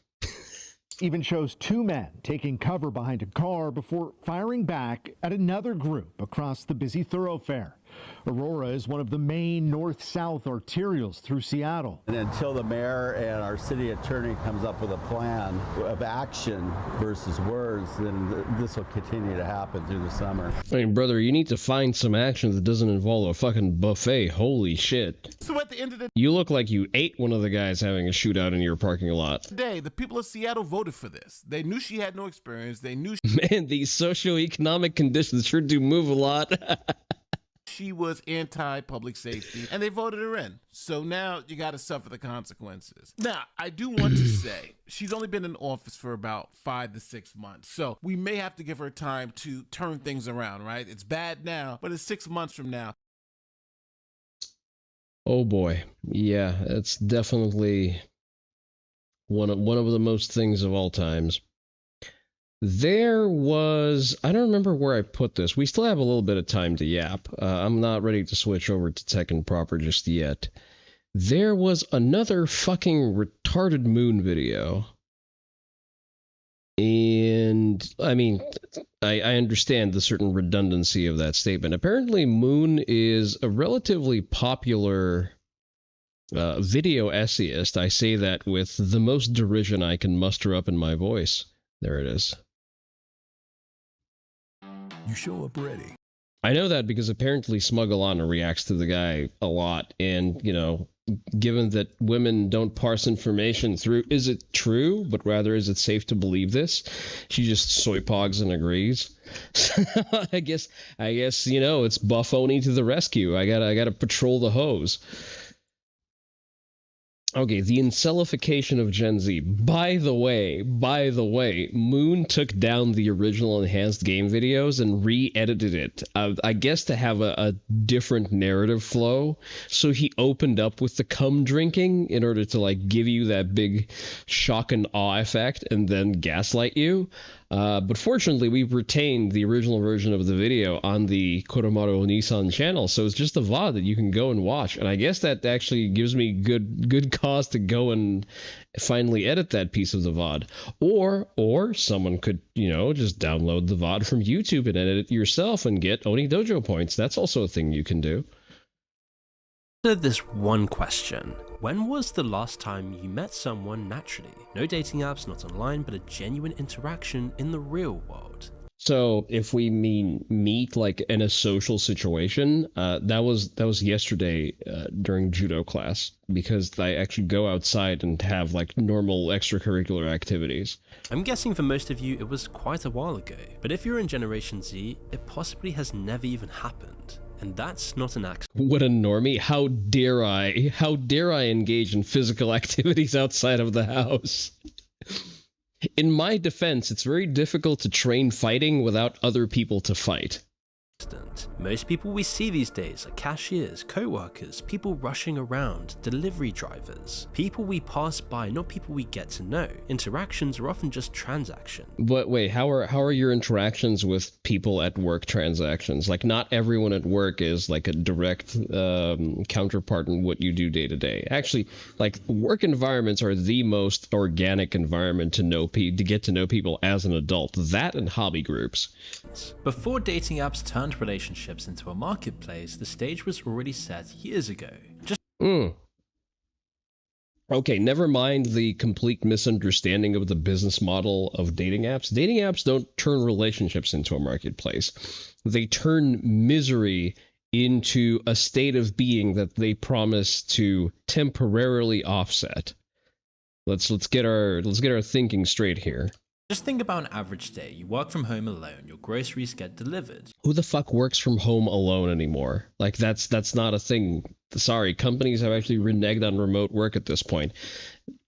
Even shows two men taking cover behind a car before firing back at another group across the busy thoroughfare. Aurora is one of the main north-south arterials through Seattle. And until the mayor and our city attorney comes up with a plan of action versus words, then this will continue to happen through the summer. I mean, brother, you need to find some action that doesn't involve a fucking buffet. Holy shit. So at the end of the You look like you ate one of the guys having a shootout in your parking lot. day, the people of Seattle voted for this. They knew she had no experience. They knew Man, these socioeconomic conditions sure do move a lot. she was anti-public safety, and they voted her in. So now you got to suffer the consequences. Now, I do want to say, she's only been in office for about 5 to 6 months. So we may have to give her time to turn things around, right? It's bad now, but it's 6 months from now. Oh boy. Yeah, it's definitely one of the most things of all times. There was, I don't remember where I put this. We still have a little bit of time to yap. I'm not ready to switch over to Tekken proper just yet. There was another fucking retarded moon video. And, I mean, I understand the certain redundancy of that statement. Apparently, Moon is a relatively popular video essayist. I say that with the most derision I can muster up in my voice. There it is. You show up ready. I know that because apparently Smuggle reacts to the guy a lot. And, you know, given that women don't parse information through, is it true? But rather, is it safe to believe this? She just soy pogs and agrees. I guess, you know, it's Buff Oni to the rescue. I gotta patrol the hose. Okay, the incelification of Gen Z. By the way, Moon took down the original enhanced game videos and re-edited it. I guess to have a different narrative flow. So he opened up with the cum drinking in order to like give you that big shock and awe effect and then gaslight you. But fortunately, we retained the original version of the video on the Koromaru Onii-san channel, so it's just a VOD that you can go and watch. And I guess that actually gives me good cause to go and finally edit that piece of the VOD. Or someone could, you know, just download the VOD from YouTube and edit it yourself and get Oni Dojo points. That's also a thing you can do. This one question. When was the last time you met someone naturally? No dating apps, not online, but a genuine interaction in the real world. So if we mean meet like in a social situation, that was yesterday during judo class, because I actually go outside and have like normal extracurricular activities. I'm guessing for most of you it was quite a while ago, but if you're in Generation Z, it possibly has never even happened. And that's not an accident. What a normie. How dare I engage in physical activities outside of the house? In my defense, it's very difficult to train fighting without other people to fight. Most people we see these days are cashiers, co-workers, people rushing around, delivery drivers, people we pass by, not people we get to know. Interactions are often just transactions. But wait, how are your interactions with people at work transactions? Like, not everyone at work is like a direct counterpart in what you do day to day. Actually, like, work environments are the most organic environment to get to know people as an adult. That and hobby groups. Before dating apps turned relationships into a marketplace, the stage was already set years ago. Okay, never mind the complete misunderstanding of the business model of dating apps. Dating apps don't turn relationships into a marketplace. They turn misery into a state of being that they promise to temporarily offset. Let's get our thinking straight here. Just think about an average day. You work from home alone, your groceries get delivered. Who the fuck works from home alone anymore? Like, that's not a thing. Sorry, companies have actually reneged on remote work at this point.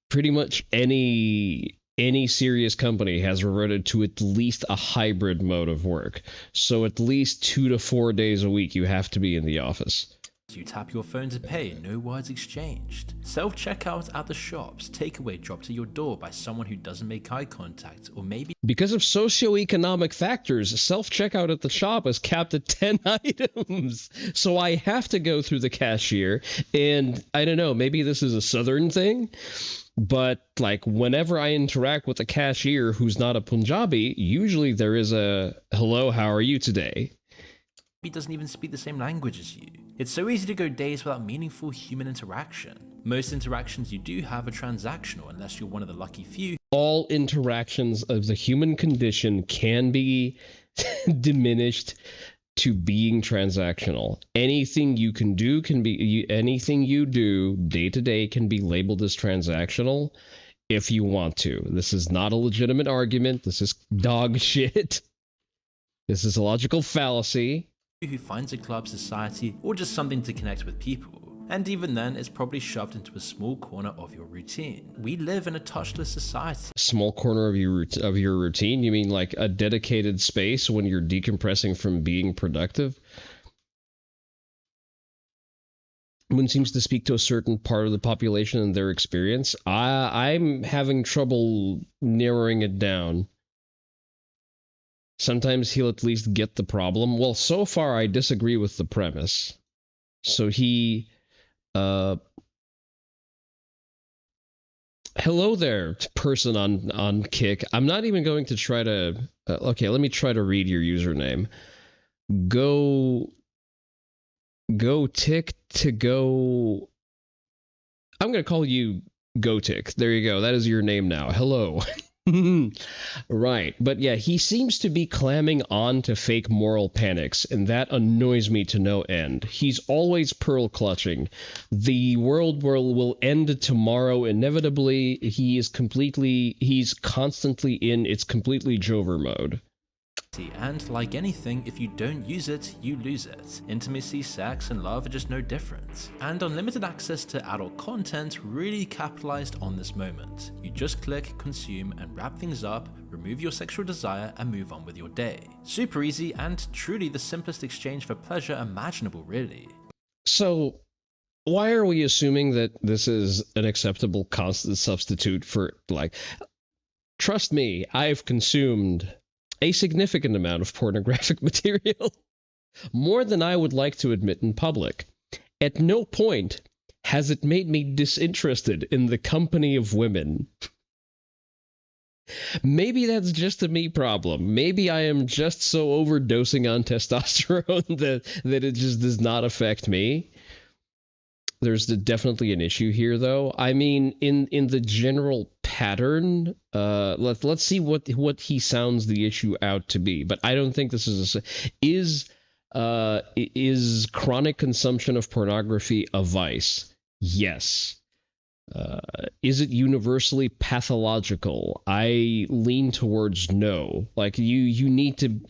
Pretty much any serious company has reverted to at least a hybrid mode of work. So at least 2 to 4 days a week you have to be in the office. You tap your phone to pay, no words exchanged. Self-checkout at the shops, takeaway dropped to your door by someone who doesn't make eye contact, or maybe... Because of socioeconomic factors, self-checkout at the shop is capped at 10 items. So I have to go through the cashier, and I don't know, maybe this is a southern thing, but like whenever I interact with a cashier who's not a Punjabi, usually there is a, hello, how are you today? He doesn't even speak the same language as you. It's so easy to go days without meaningful human interaction. Most interactions you do have are transactional unless you're one of the lucky few. All interactions of the human condition can be diminished to being transactional. Anything you can do anything you do day to day can be labeled as transactional if you want to. This is not a legitimate argument. This is dog shit. This is a logical fallacy. Who finds a club, society, or just something to connect with people. And even then, it's probably shoved into a small corner of your routine. We live in a touchless society. Small corner of your routine? You mean like a dedicated space when you're decompressing from being productive? One seems to speak to a certain part of the population and their experience. I'm having trouble narrowing it down. Sometimes he'll at least get the problem. Well, so far I disagree with the premise. So he... hello there, person on Kick. I'm not even going to try to... okay, let me try to read your username. Go tick to go... I'm going to call you Go Tick. There you go. That is your name now. Hello. Right, but yeah, he seems to be clamming on to fake moral panics, and that annoys me to no end. He's always pearl clutching. The world will end tomorrow inevitably. He's constantly in its completely Jover mode. And like anything, if you don't use it, you lose it. Intimacy, sex, and love are just no different. And unlimited access to adult content really capitalized on this moment. You just click, consume, and wrap things up, remove your sexual desire, and move on with your day. Super easy and truly the simplest exchange for pleasure imaginable, really. So, why are we assuming that this is an acceptable constant substitute for, like... Trust me, I've consumed a significant amount of pornographic material, more than I would like to admit in public. At no point has it made me disinterested in the company of women. Maybe that's just a me problem. Maybe I am just so overdosing on testosterone that it just does not affect me. there's definitely an issue here, though. I mean, in the general pattern, let's see what he sounds the issue out to be. But I don't think this is chronic consumption of pornography a vice? Yes. Is it universally pathological? I lean towards no. Like you need to,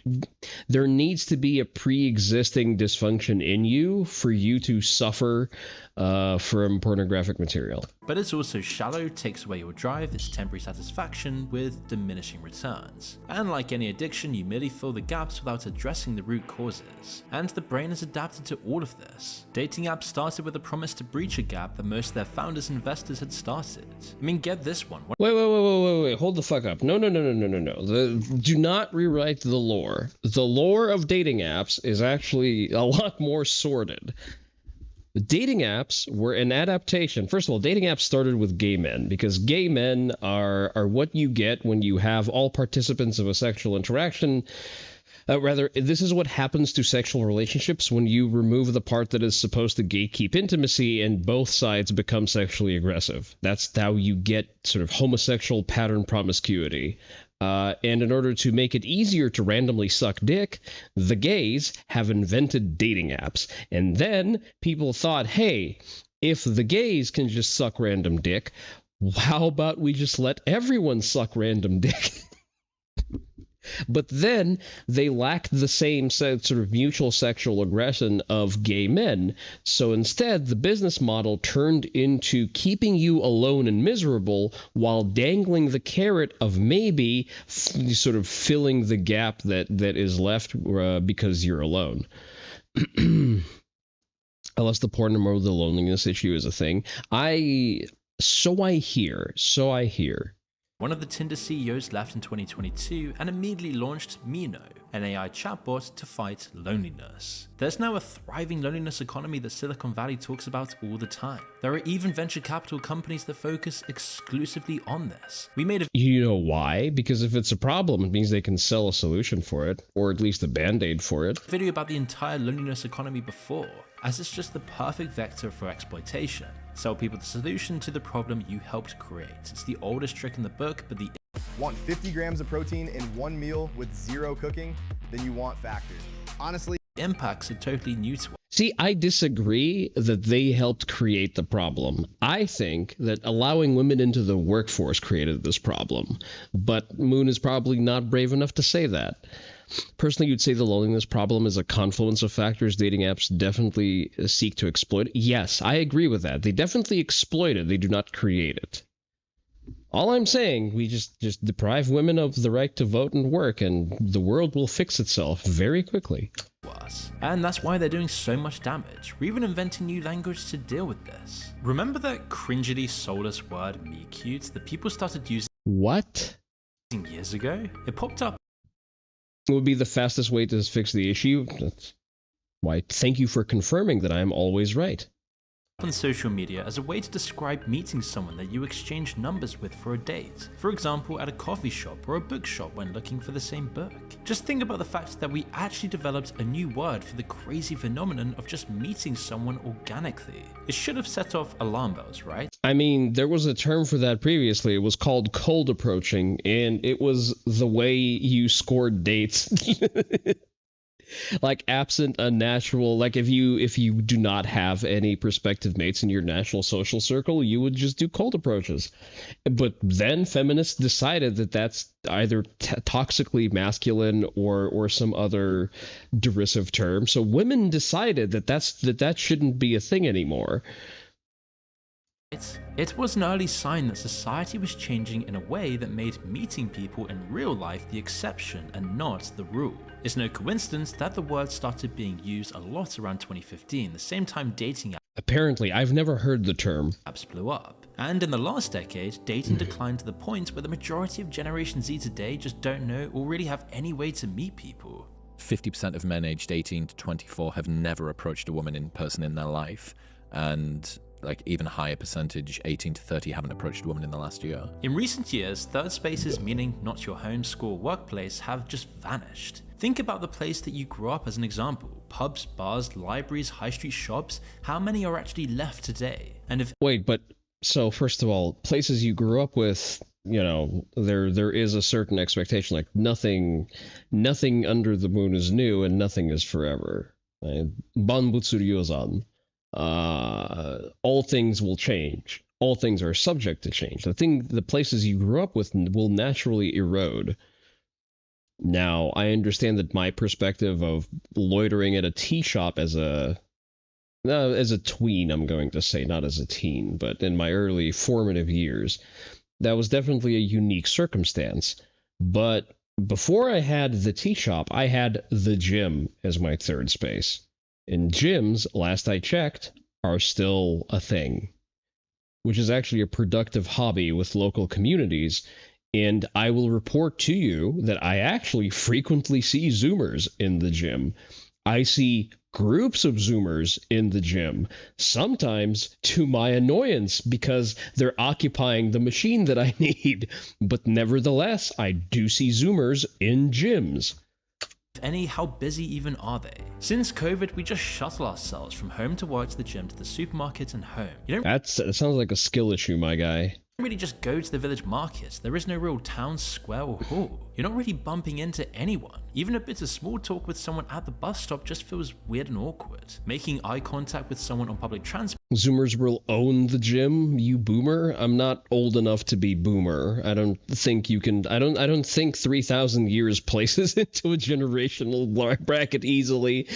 there needs to be a pre-existing dysfunction in you for you to suffer from pornographic material. But it's also shallow, takes away your drive, it's temporary satisfaction with diminishing returns. And like any addiction, you merely fill the gaps without addressing the root causes. And the brain has adapted to all of this. Dating apps started with a promise to breach a gap that most of their founders and investors had started. I mean, get this one. Wait, hold the fuck up. No. Do not rewrite the lore. The lore of dating apps is actually a lot more sordid. Dating apps were an adaptation. First of all, dating apps started with gay men because gay men are what you get when you have all participants of a sexual interaction. Rather, this is what happens to sexual relationships when you remove the part that is supposed to gatekeep intimacy and both sides become sexually aggressive. That's how you get sort of homosexual pattern promiscuity. And in order to make it easier to randomly suck dick, the gays have invented dating apps. And then people thought, hey, if the gays can just suck random dick, how about we just let everyone suck random dick? But then they lacked the same sort of mutual sexual aggression of gay men. So instead, the business model turned into keeping you alone and miserable while dangling the carrot of maybe sort of filling the gap that is left because you're alone. Unless the porn or the loneliness issue is a thing. So I hear. One of the Tinder CEOs left in 2022 and immediately launched Mino, an AI chatbot to fight loneliness. There's now a thriving loneliness economy that Silicon Valley talks about all the time. There are even venture capital companies that focus exclusively on this. You know why? Because if it's a problem, it means they can sell a solution for it, or at least a band-aid for it. Video about the entire loneliness economy before, as it's just the perfect vector for exploitation. Sell people the solution to the problem you helped create. It's the oldest trick in the book, but the Want 50 grams of protein in one meal with zero cooking? Then you want Factor. Honestly, impacts are totally new to us. See, I disagree that they helped create the problem. I think that allowing women into the workforce created this problem. But Moon is probably not brave enough to say that. Personally, you'd say the loneliness problem is a confluence of factors dating apps definitely seek to exploit. Yes, I agree with that. They definitely exploit it. They do not create it. All I'm saying, we just deprive women of the right to vote and work, and the world will fix itself very quickly. And that's why they're doing so much damage. We're even inventing new language to deal with this. Remember that cringily soulless word "me cute" that people started using years ago? It popped up. It would be the fastest way to fix the issue. That's why thank you for confirming that I am always right. On social media as a way to describe meeting someone that you exchange numbers with for a date. For example, at a coffee shop or a bookshop when looking for the same book. Just think about the fact that we actually developed a new word for the crazy phenomenon of just meeting someone organically. It should have set off alarm bells, right? I mean, there was a term for that previously. It was called cold approaching, and it was the way you scored dates. Like absent a natural, like if you do not have any prospective mates in your national social circle, you would just do cold approaches. But then feminists decided that that's either toxically masculine or some other derisive term. So women decided that shouldn't be a thing anymore. It was an early sign that society was changing in a way that made meeting people in real life the exception and not the rule. It's no coincidence that the word started being used a lot around 2015, the same time dating apps. Apparently, I've never heard the term. Apps blew up. And in the last decade, dating declined to the point where the majority of Generation Z today just don't know or really have any way to meet people. 50% of men aged 18 to 24 have never approached a woman in person in their life. And like even higher percentage, 18 to 30, haven't approached a woman in the last year. In recent years, third spaces, meaning not your home, school, workplace, have just vanished. Think about the place that you grew up as an example. Pubs, bars, libraries, high street shops, how many are actually left today? And if Wait, but so first of all, places you grew up with, you know, there is a certain expectation, like nothing under the moon is new and nothing is forever. Banbutsu Ryozan. All things will change. All things are subject to change. The places you grew up with will naturally erode. Now, I understand that my perspective of loitering at a tea shop as a tween, I'm going to say, not as a teen, but in my early formative years, that was definitely a unique circumstance. But before I had the tea shop, I had the gym as my third space. And gyms, last I checked, are still a thing, which is actually a productive hobby with local communities. And I will report to you that I actually frequently see Zoomers in the gym. I see groups of Zoomers in the gym, sometimes to my annoyance because they're occupying the machine that I need. But nevertheless, I do see Zoomers in gyms. any, how busy even are they? Since COVID, we just shuttle ourselves from home to work, to the gym, to the supermarket and home. That sounds like a skill issue, my guy. You don't really just go to the village market. There is no real town, square, or hall. You're not really bumping into anyone. Even a bit of small talk with someone at the bus stop just feels weird and awkward. Making eye contact with someone on public transport. Zoomers will own the gym, you boomer. I'm not old enough to be boomer. I don't think you can. I don't think 3,000 years places into a generational bracket easily.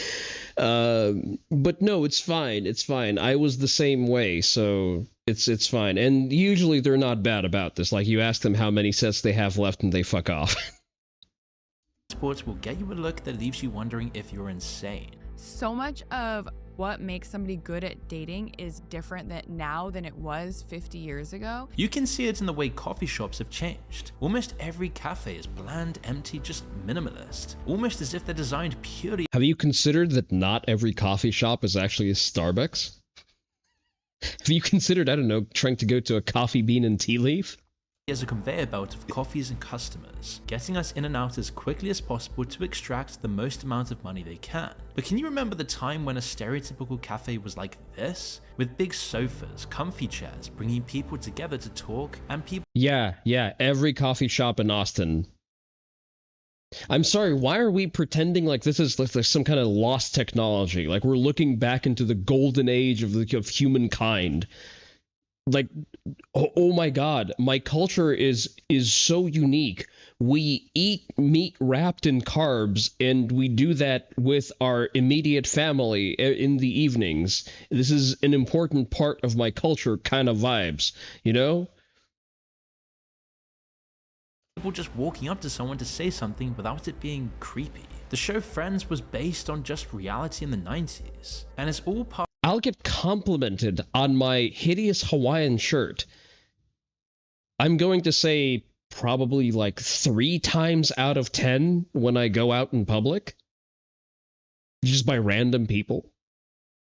But no, it's fine. It's fine. I was the same way, so it's fine. And usually they're not bad about this. Like, you ask them how many sets they have left and they fuck off. Sports will get you a look that leaves you wondering if you're insane. So much of what makes somebody good at dating is different now than it was 50 years ago. You can see it in the way coffee shops have changed. Almost every cafe is bland, empty, just minimalist. Almost as if they're designed purely. Have you considered that not every coffee shop is actually a Starbucks? Have you considered, I don't know, trying to go to a Coffee Bean and Tea Leaf? As a conveyor belt of coffees and customers, getting us in and out as quickly as possible to extract the most amount of money they can. But can you remember the time when a stereotypical cafe was like this? With big sofas, comfy chairs, bringing people together to talk, and people— Yeah, every coffee shop in Austin. I'm sorry, why are we pretending like this is like some kind of lost technology? Like we're looking back into the golden age of humankind. Like, oh my god, my culture is so unique. We eat meat wrapped in carbs, and we do that with our immediate family in the evenings. This is an important part of my culture kind of vibes, you know? People just walking up to someone to say something without it being creepy. The show Friends was based on just reality in the 90s, and it's all part— I'll get complimented on my hideous Hawaiian shirt. I'm going to say probably like 3 times out of 10 when I go out in public. Just by random people.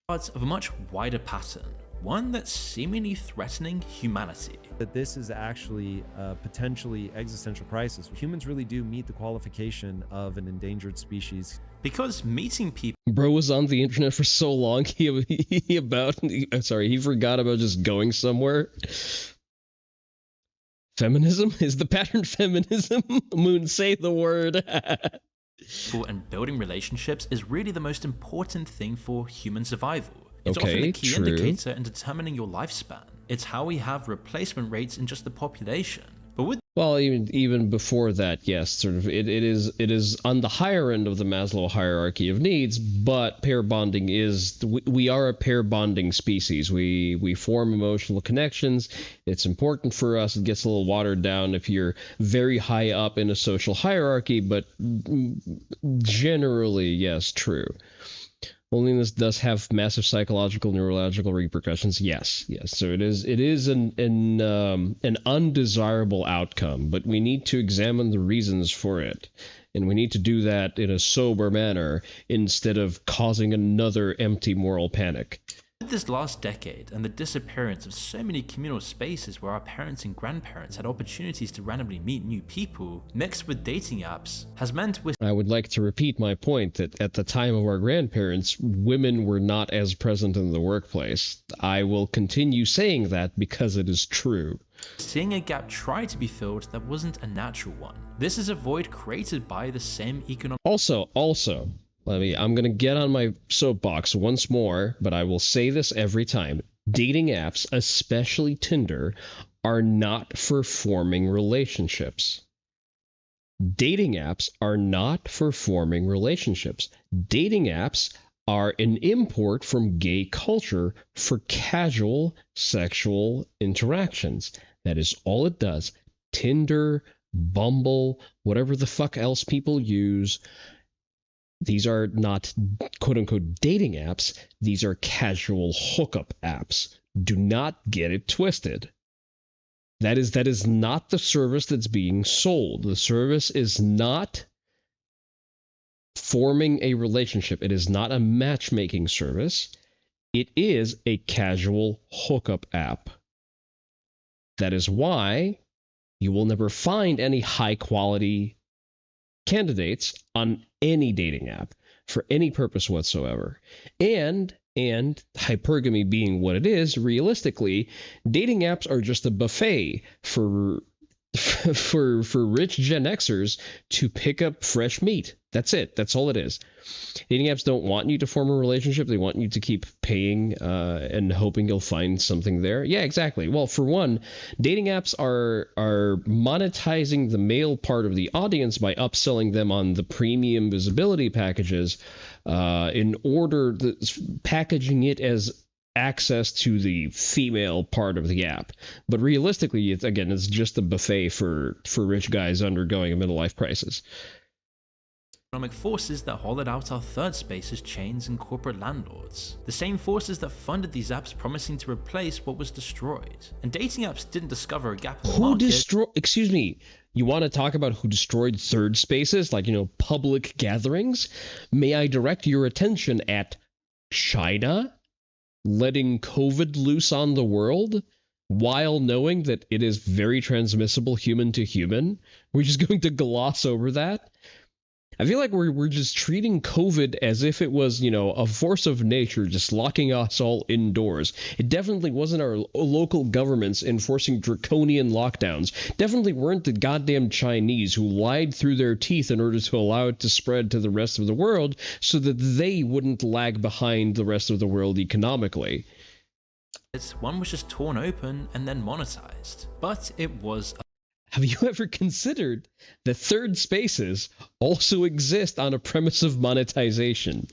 Parts of a much wider pattern. One that's seemingly threatening humanity. That this is actually a potentially existential crisis. Humans really do meet the qualification of an endangered species. Because meeting people— Bro was on the internet for so long, he forgot about just going somewhere. Feminism? Is the pattern feminism? Moon, say the word. And building relationships is really the most important thing for human survival. It's often Okay, the key true. indicator in determining your lifespan. It's how we have replacement rates in just the population. But with— Well, even before that, yes, sort of it is on the higher end of the Maslow hierarchy of needs, but pair bonding is— we are a pair bonding species. We form emotional connections. It's important for us. It gets a little watered down if you're very high up in a social hierarchy, but generally, yes, true. Loneliness does have massive psychological, neurological repercussions. Yes. So it is an undesirable outcome, but we need to examine the reasons for it, and we need to do that in a sober manner instead of causing another empty moral panic. With this last decade and the disappearance of so many communal spaces where our parents and grandparents had opportunities to randomly meet new people, mixed with dating apps, has meant I would like to repeat my point that at the time of our grandparents, women were not as present in the workplace. I will continue saying that because it is true. Seeing a gap try to be filled that wasn't a natural one. This is a void created by the same economic... Also, I'm going to get on my soapbox once more, but I will say this every time. Dating apps, especially Tinder, are not for forming relationships. Dating apps are not for forming relationships. Dating apps are an import from gay culture for casual sexual interactions. That is all it does. Tinder, Bumble, whatever the fuck else people use. These are not quote-unquote dating apps. These are casual hookup apps. Do not get it twisted. That is not the service that's being sold. The service is not forming a relationship. It is not a matchmaking service. It is a casual hookup app. That is why you will never find any high-quality candidates on any dating app for any purpose whatsoever. And hypergamy being what it is, realistically, dating apps are just a buffet for rich Gen Xers to pick up fresh meat. That's it. That's all it is. Dating apps don't want you to form a relationship. They want you to keep paying and hoping you'll find something there. Yeah, exactly. Well, for one, dating apps are monetizing the male part of the audience by upselling them on the premium visibility packages in order packaging it as access to the female part of the app. But realistically, it's just a buffet for rich guys undergoing a midlife crisis. Economic forces that hollowed out our third space as chains and corporate landlords. The same forces that funded these apps promising to replace what was destroyed. And dating apps didn't discover a gap in the market. Excuse me, you want to talk about who destroyed third spaces, like, public gatherings? May I direct your attention at China letting COVID loose on the world while knowing that it is very transmissible human to human? We're just going to gloss over that? I feel like we're just treating COVID as if it was, a force of nature just locking us all indoors. It definitely wasn't our local governments enforcing draconian lockdowns. Definitely weren't the goddamn Chinese who lied through their teeth in order to allow it to spread to the rest of the world so that they wouldn't lag behind the rest of the world economically. One was just torn open and then monetized. But it was... Have you ever considered that third spaces also exist on a premise of monetization?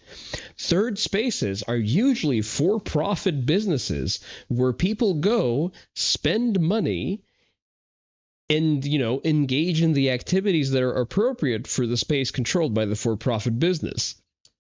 Third spaces are usually for-profit businesses where people go, spend money, and, engage in the activities that are appropriate for the space controlled by the for-profit business.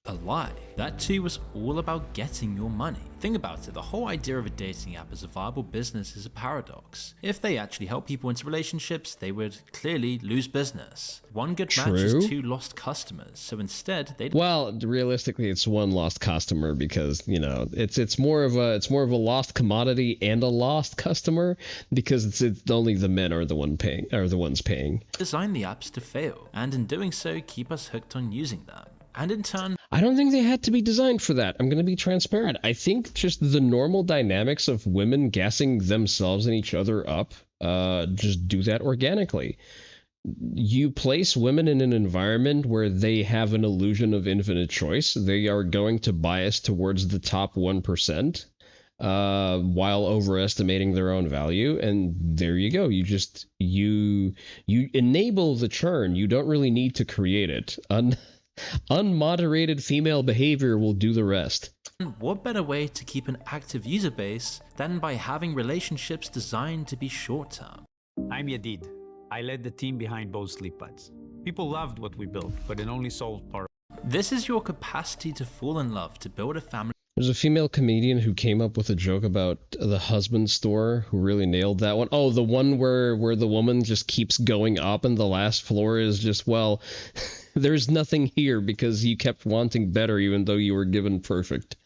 A lie. That too was all about getting your money. Think about it, the whole idea of a dating app as a viable business is a paradox. If they actually help people into relationships, they would clearly lose business. One good match is 2 lost customers, so instead they... Well, realistically, it's 1 lost customer because, it's more of a lost commodity and a lost customer because it's only the men are the ones paying. Design the apps to fail, and in doing so, keep us hooked on using them. And in turn... I don't think they had to be designed for that. I'm going to be transparent. I think just the normal dynamics of women gassing themselves and each other up just do that organically. You place women in an environment where they have an illusion of infinite choice. They are going to bias towards the top 1% while overestimating their own value. And there you go. You enable the churn. You don't really need to create it. Unmoderated female behavior will do the rest. What better way to keep an active user base than by having relationships designed to be short-term? I'm Yadid. I led the team behind both sleep pads. People loved what we built, but it only solved part. This is your capacity to fall in love, to build a family. There's a female comedian who came up with a joke about the husband store who really nailed that one. Oh, the one where the woman just keeps going up and the last floor is just, well, there's nothing here because you kept wanting better even though you were given perfect.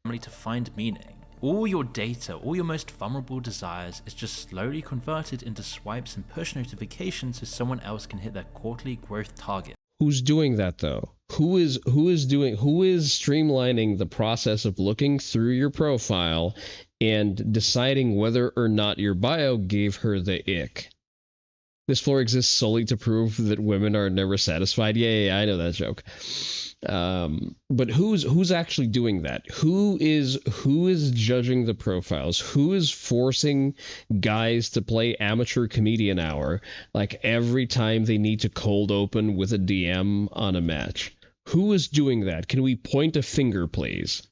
To find meaning. All your data, all your most vulnerable desires is just slowly converted into swipes and push notifications so someone else can hit their quarterly growth target. Who's doing that though? Who is streamlining the process of looking through your profile and deciding whether or not your bio gave her the ick? This floor exists solely to prove that women are never satisfied. Yeah, I know that joke. But who's actually doing that? Who is judging the profiles? Who is forcing guys to play amateur comedian hour like every time they need to cold open with a DM on a match? Who is doing that? Can we point a finger, please?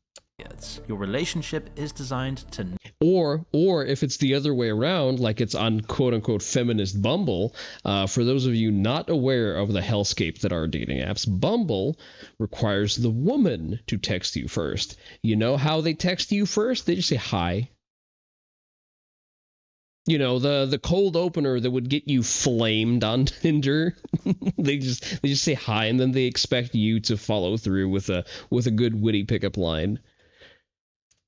Your relationship is designed to... Or if it's the other way around, like it's on quote-unquote feminist Bumble, for those of you not aware of the hellscape that are dating apps, Bumble requires the woman to text you first. You know how they text you first? They just say hi. You know, the cold opener that would get you flamed on Tinder. they just say hi, and then they expect you to follow through with a good witty pickup line.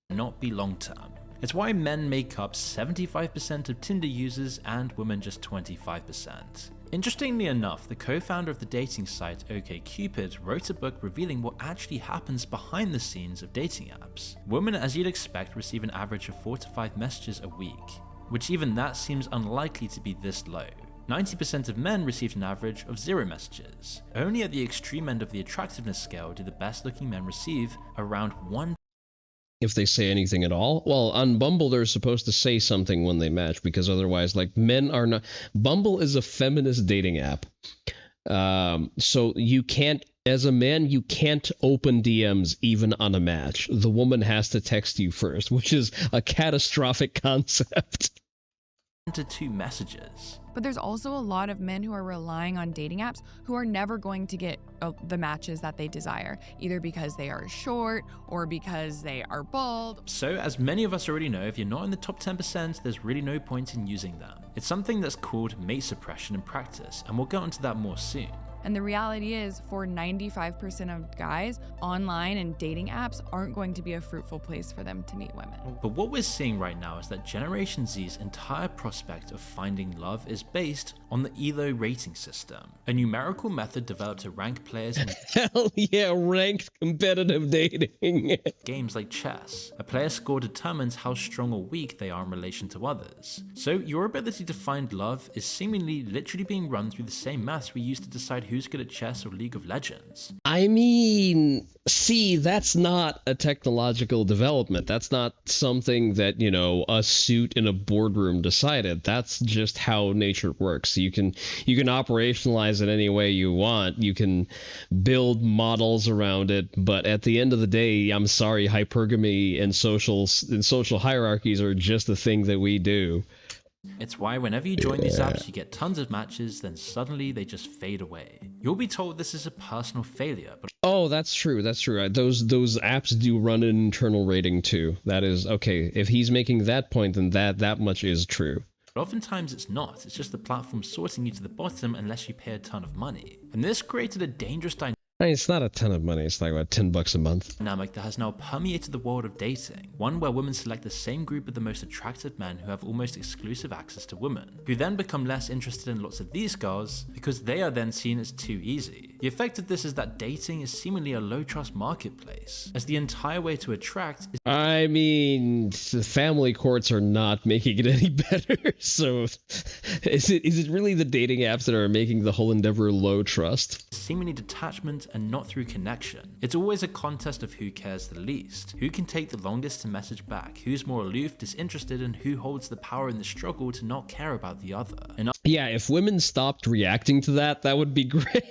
Not be long-term. It's why men make up 75% of Tinder users and women just 25%. Interestingly enough, the co-founder of the dating site OkCupid wrote a book revealing what actually happens behind the scenes of dating apps. Women, as you'd expect, receive an average of 4 to 5 messages a week, which even that seems unlikely to be this low. 90% of men received an average of 0 messages. Only at the extreme end of the attractiveness scale do the best looking men receive around 1. If they say anything at all. Well, on Bumble, they're supposed to say something when they match, because otherwise, like, men are not... Bumble is a feminist dating app. So you can't, as a man, you can't open DMs even on a match. The woman has to text you first, which is a catastrophic concept. To 2 messages. But there's also a lot of men who are relying on dating apps who are never going to get the matches that they desire, either because they are short or because they are bald. So, as many of us already know, if you're not in the top 10%, there's really no point in using them. It's something that's called mate suppression in practice, and we'll get onto that more soon. And the reality is, for 95% of guys, online and dating apps aren't going to be a fruitful place for them to meet women. But what we're seeing right now is that Generation Z's entire prospect of finding love is based on the ELO rating system, a numerical method developed to rank players in Hell yeah, ranked competitive dating. games like chess. A player's score determines how strong or weak they are in relation to others. So your ability to find love is seemingly literally being run through the same maths we use to decide who's good at chess or League of Legends. I mean, see, that's not a technological development. That's not something that, you know, a suit in a boardroom decided. That's just how nature works. You can operationalize it any way you want. You can build models around it, but at the end of the day, I'm sorry, hypergamy and social hierarchies are just the thing that we do. It's why whenever you join these apps, you get tons of matches, then suddenly they just fade away. You'll be told this is a personal failure, but... Oh, that's true. That's true. Those apps do run an internal rating too. That is, okay, if he's making that point, then that much is true. But oftentimes it's not. It's just the platform sorting you to the bottom unless you pay a ton of money. And this created a dangerous dynamic. I mean, it's not a ton of money. It's like, what, $10 a month? Dynamic that has now permeated the world of dating. One where women select the same group of the most attractive men who have almost exclusive access to women, who then become less interested in lots of these girls because they are then seen as too easy. The effect of this is that dating is seemingly a low trust marketplace, as the entire way to attract is... I mean, the family courts are not making it any better, so is it really the dating apps that are making the whole endeavor low trust? Seemingly detachment and not through connection. It's always a contest of who cares the least, who can take the longest to message back, who's more aloof, disinterested, and who holds the power in the struggle to not care about the other. And yeah, if women stopped reacting to that, that would be great.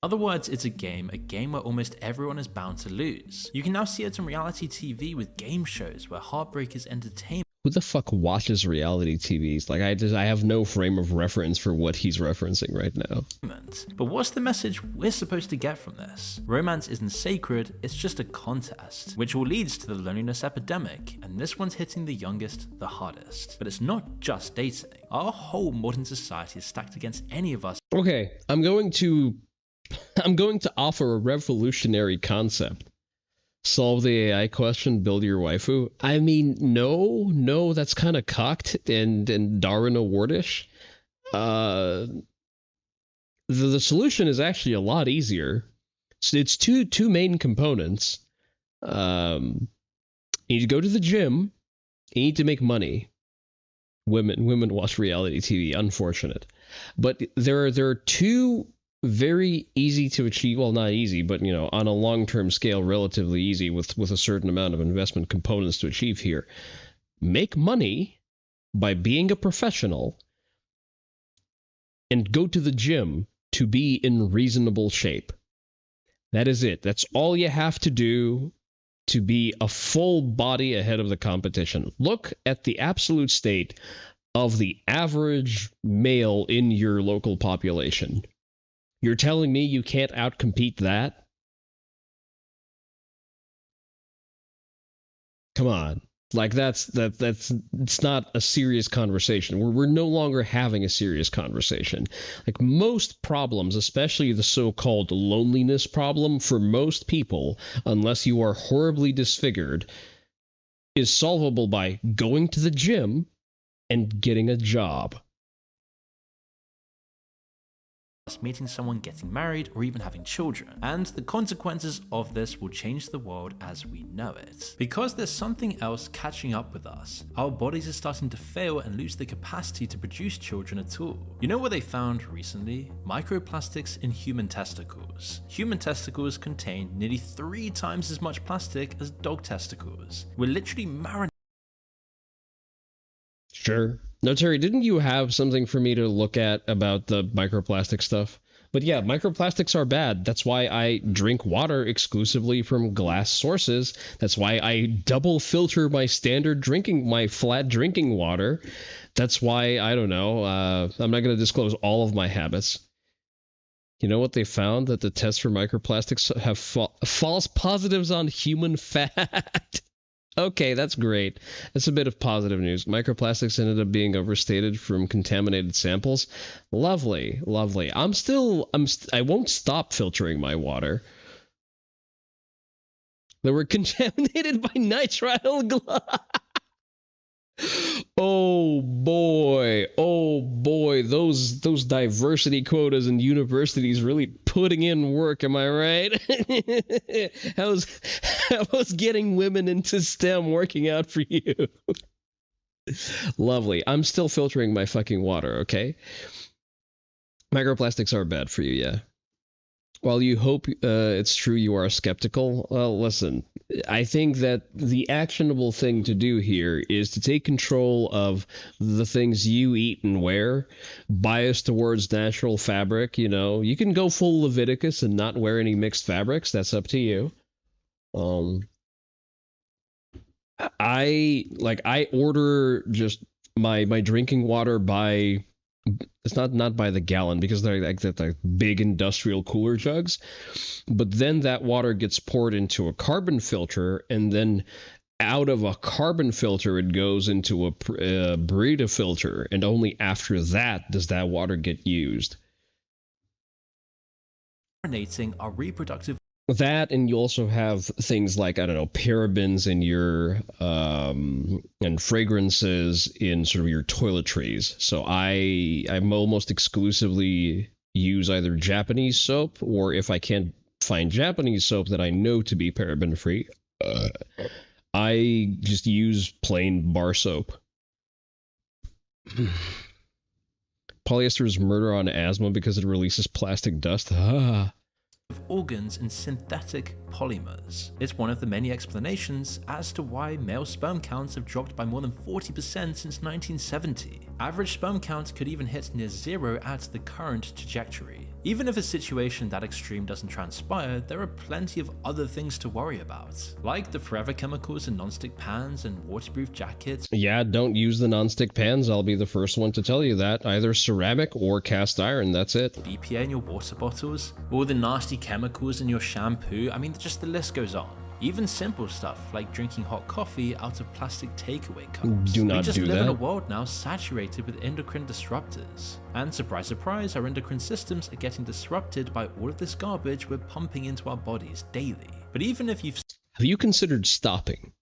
In other words, it's a game where almost everyone is bound to lose. You can now see it on reality TV with game shows where heartbreak is entertainment. Who the fuck watches reality TVs? Like, I have no frame of reference for what he's referencing right now. But what's the message we're supposed to get from this? Romance isn't sacred, it's just a contest, which all leads to the loneliness epidemic, and this one's hitting the youngest the hardest. But it's not just dating. Our whole modern society is stacked against any of us. Okay, I'm going to offer a revolutionary concept. Solve the AI question, build your waifu. I mean, no, that's kind of cocked and Darwin Awardish. The solution is actually a lot easier. So it's two main components. You need to go to the gym. You need to make money. Women watch reality TV. Unfortunate, but there are two very easy to achieve. Well, not easy, but on a long-term scale, relatively easy with a certain amount of investment components to achieve here. Make money by being a professional, and go to the gym to be in reasonable shape. That is it. That's all you have to do to be a full body ahead of the competition. Look at the absolute state of the average male in your local population. You're telling me you can't outcompete that? Come on. Like that's it's not a serious conversation. We're no longer having a serious conversation. Like most problems, especially the so-called loneliness problem for most people, unless you are horribly disfigured, is solvable by going to the gym and getting a job. Meeting someone, getting married, or even having children. And the consequences of this will change the world as we know it. Because there's something else catching up with us. Our bodies are starting to fail and lose the capacity to produce children at all. You know what they found recently? Microplastics in human testicles. Human testicles contain nearly 3 times as much plastic as dog testicles. We're literally marinating. Sure. No, Terry, didn't you have something for me to look at about the microplastic stuff? But yeah, microplastics are bad. That's why I drink water exclusively from glass sources. That's why I double filter my flat drinking water. That's why, I don't know, I'm not going to disclose all of my habits. You know what they found? That the tests for microplastics have false positives on human fat. Okay, that's great. That's a bit of positive news. Microplastics ended up being overstated from contaminated samples. Lovely, lovely. I won't stop filtering my water. They were contaminated by nitrile glove. Oh boy, those diversity quotas in universities really putting in work, am I right? How's getting women into STEM working out for you? Lovely. I'm still filtering my fucking water, okay? Microplastics are bad for you, yeah. While you hope it's true, you are skeptical. Well, listen, I think that the actionable thing to do here is to take control of the things you eat and wear, bias towards natural fabric. You can go full Leviticus and not wear any mixed fabrics. That's up to you. I order just my drinking water by. It's not by the gallon because they're like big industrial cooler jugs, but then that water gets poured into a carbon filter, and then out of a carbon filter it goes into a Brita filter, and only after that does that water get used. Our reproductive. That, and you also have things like, I don't know, parabens in your and fragrances in sort of your toiletries. So I'm almost exclusively use either Japanese soap, or if I can't find Japanese soap that I know to be paraben free, I just use plain bar soap. Polyester is murder on asthma because it releases plastic dust. Organs and synthetic polymers. It's one of the many explanations as to why male sperm counts have dropped by more than 40% since 1970. Average sperm count could even hit near zero at the current trajectory. Even if a situation that extreme doesn't transpire, there are plenty of other things to worry about, like the forever chemicals in non-stick pans and waterproof jackets. Yeah, don't use the non-stick pans. I'll be the first one to tell you that. Either ceramic or cast iron, that's it. BPA in your water bottles, all the nasty chemicals in your shampoo. I mean, just the list goes on. Even simple stuff like drinking hot coffee out of plastic takeaway cups. Do not do that. We just live in a world now saturated with endocrine disruptors. And surprise, surprise, our endocrine systems are getting disrupted by all of this garbage we're pumping into our bodies daily. But even if you've... Have you considered stopping?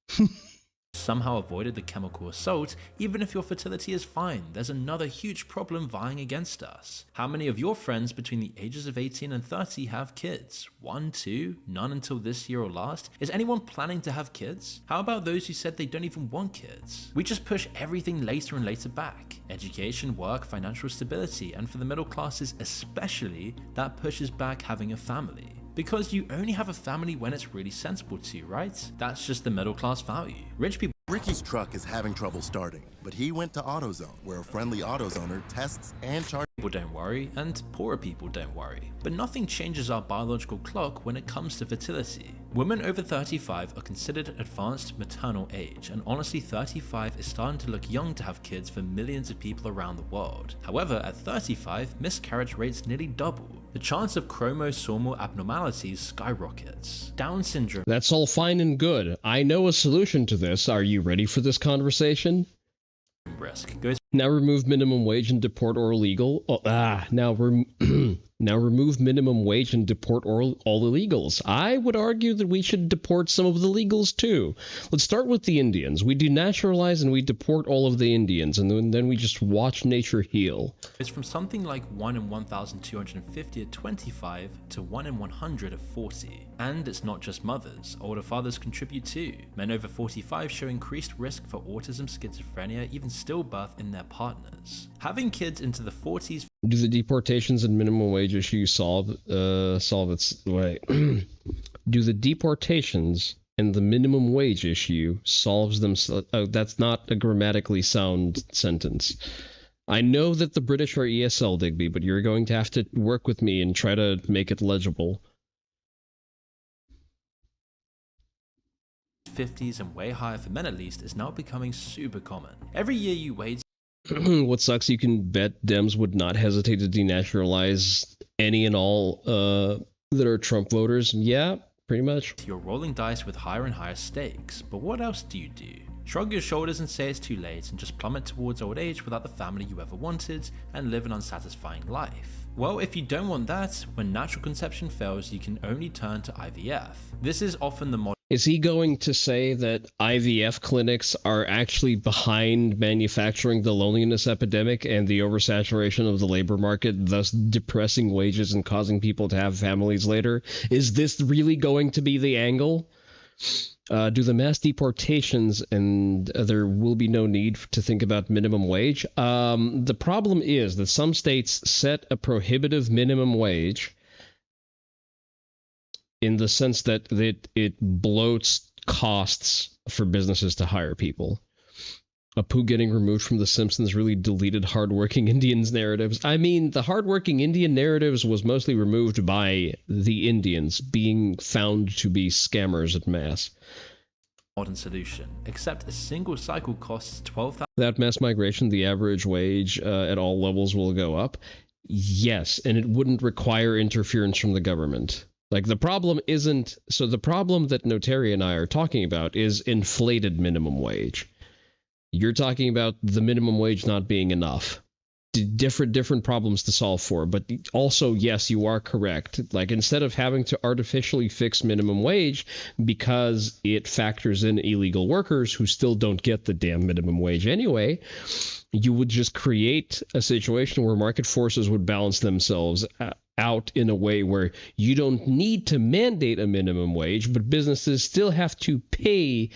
Somehow avoided the chemical assault, even if your fertility is fine, there's another huge problem vying against us. How many of your friends between the ages of 18 and 30 have kids? 1, 2, none until this year or last? Is anyone planning to have kids? How about those who said they don't even want kids? We just push everything later and later back. Education, work, financial stability, and for the middle classes especially, that pushes back having a family. Because you only have a family when it's really sensible to you, right? That's just the middle class value. Rich people. Ricky's truck is having trouble starting, but he went to AutoZone, where a friendly AutoZoner tests and charges. People don't worry, and poorer people don't worry. But nothing changes our biological clock when it comes to fertility. Women over 35 are considered advanced maternal age, and honestly 35 is starting to look young to have kids for millions of people around the world. However, at 35, miscarriage rates nearly double. The chance of chromosomal abnormalities skyrockets. Down syndrome. That's all fine and good. I know a solution to this. Are you ready for this conversation? Risk goes. Now remove minimum wage and deport all illegal. Now remove minimum wage and deport all illegals. I would argue that we should deport some of the legals too. Let's start with the Indians. We denaturalize and we deport all of the Indians, and then we just watch nature heal. It's from something like 1 in 1,250 at 25 to 1 in 100 at 40. And it's not just mothers. Older fathers contribute too. Men over 45 show increased risk for autism, schizophrenia, even stillbirth in their partners. Having kids into the 40s. Do the deportations and minimum wage issue solve its way? Do the deportations and the minimum wage issue solves them? That's not a grammatically sound sentence. I know that the British are ESL, Digby, but you're going to have to work with me and try to make it legible. 50s and way higher for men at least is now becoming super common. Every year you wait. What sucks, you can bet Dems would not hesitate to denaturalize any and all that are Trump voters. Yeah, pretty much. You're rolling dice with higher and higher stakes, but what else do you do? Shrug your shoulders and say it's too late and just plummet towards old age without the family you ever wanted and live an unsatisfying life. Well, if you don't want that, when natural conception fails, you can only turn to IVF. This is often the model. Is he going to say that IVF clinics are actually behind manufacturing the loneliness epidemic and the oversaturation of the labor market, thus depressing wages and causing people to have families later? Is this really going to be the angle? Do the mass deportations and there will be no need to think about minimum wage? The problem is that some states set a prohibitive minimum wage in the sense that it bloats costs for businesses to hire people. Apu getting removed from The Simpsons really deleted hardworking Indians narratives. I mean, the hardworking Indian narratives was mostly removed by the Indians being found to be scammers at mass. Modern solution, except a single cycle costs $12,000. Without mass migration, the average wage at all levels will go up. Yes, and it wouldn't require interference from the government. Like, the problem isn't... So the problem that Notary and I are talking about is inflated minimum wage. You're talking about the minimum wage not being enough. Different problems to solve for. But also, yes, you are correct. Like, instead of having to artificially fix minimum wage because it factors in illegal workers who still don't get the damn minimum wage anyway, you would just create a situation where market forces would balance themselves out in a way where you don't need to mandate a minimum wage, but businesses still have to pay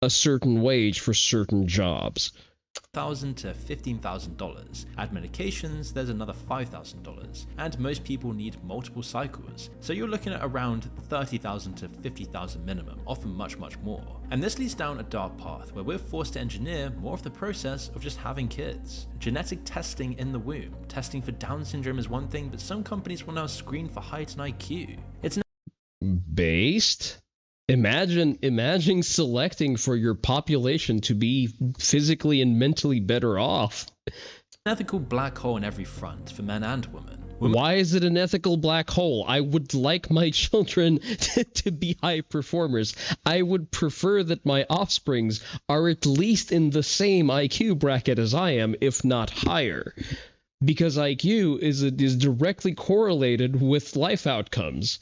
a certain wage for certain jobs. $1,000 to $15,000. Add medications, there's another $5,000, and most people need multiple cycles, so you're looking at around $30,000 to $50,000 minimum, often much more. And this leads down a dark path where we're forced to engineer more of the process of just having kids. Genetic testing in the womb. Testing for Down syndrome is one thing, but some companies will now screen for height and IQ. It's based? Imagine selecting for your population to be physically and mentally better off. an ethical black hole on every front for men and women. Why is it an ethical black hole? I would like my children to be high performers. I would prefer that my offsprings are at least in the same IQ bracket as I am, if not higher. Because IQ is directly correlated with life outcomes.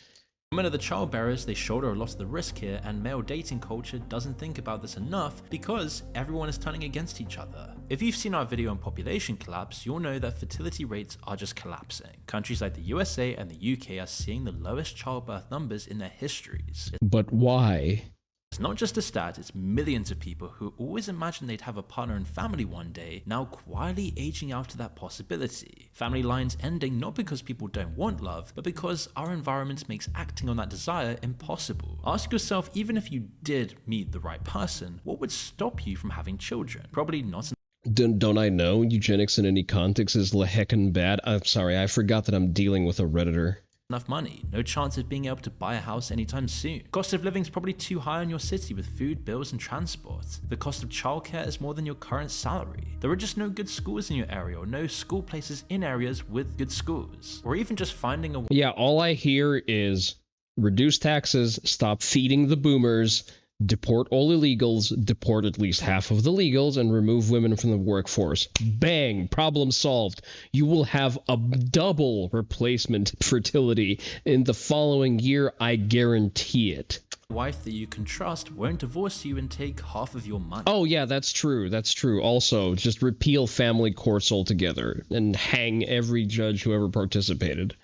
Women are the child bearers, they shoulder a lot of the risk here, and male dating culture doesn't think about this enough because everyone is turning against each other. If you've seen our video on population collapse, you'll know that fertility rates are just collapsing. Countries like the USA and the UK are seeing the lowest childbirth numbers in their histories. But why? It's not just a stat, it's millions of people who always imagined they'd have a partner and family one day, now quietly aging out to that possibility. Family lines ending not because people don't want love, but because our environment makes acting on that desire impossible. Ask yourself, even if you did meet the right person, what would stop you from having children? Probably not. Don't I know? Eugenics in any context is heckin' bad. I'm sorry, I forgot that I'm dealing with a Redditor. Enough money, no chance of being able to buy a house anytime soon. Cost of living is probably too high in your city with food, bills and transport. The cost of childcare is more than your current salary. There are just no good schools in your area or no school places in areas with good schools. Or even just finding a... Yeah, all I hear is reduce taxes, stop feeding the boomers, deport all illegals, deport at least half of the legals, and remove women from the workforce. Bang! Problem solved. You will have a double replacement fertility in the following year, I guarantee it. Wife that you can trust won't divorce you and take half of your money. Oh yeah, that's true. That's true. Also, just repeal family courts altogether and hang every judge who ever participated.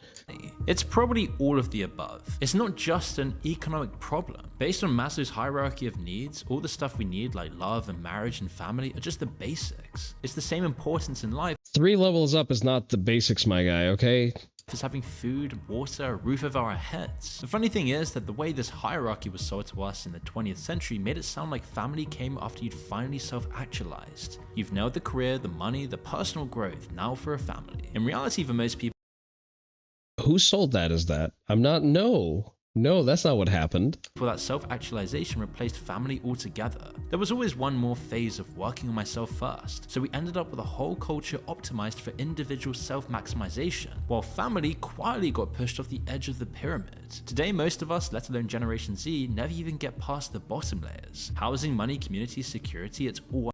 It's probably all of the above. It's not just an economic problem. Based on Maslow's hierarchy of needs, all the stuff we need like love and marriage and family are just the basics. It's the same importance in life. 3 levels up is not the basics, my guy, okay? As having food, water, a roof over our heads. The funny thing is that the way this hierarchy was sold to us in the 20th century made it sound like family came after you'd finally self-actualized. You've nailed the career, the money, the personal growth, now for a family. In reality, for most people, who sold that as that? I'm not, no, that's not what happened. For that self-actualization replaced family altogether. There was always one more phase of working on myself first, so we ended up with a whole culture optimized for individual self-maximization, while family quietly got pushed off the edge of the pyramid. Today, most of us, let alone Generation Z, never even get past the bottom layers. Housing, money, community, security, it's all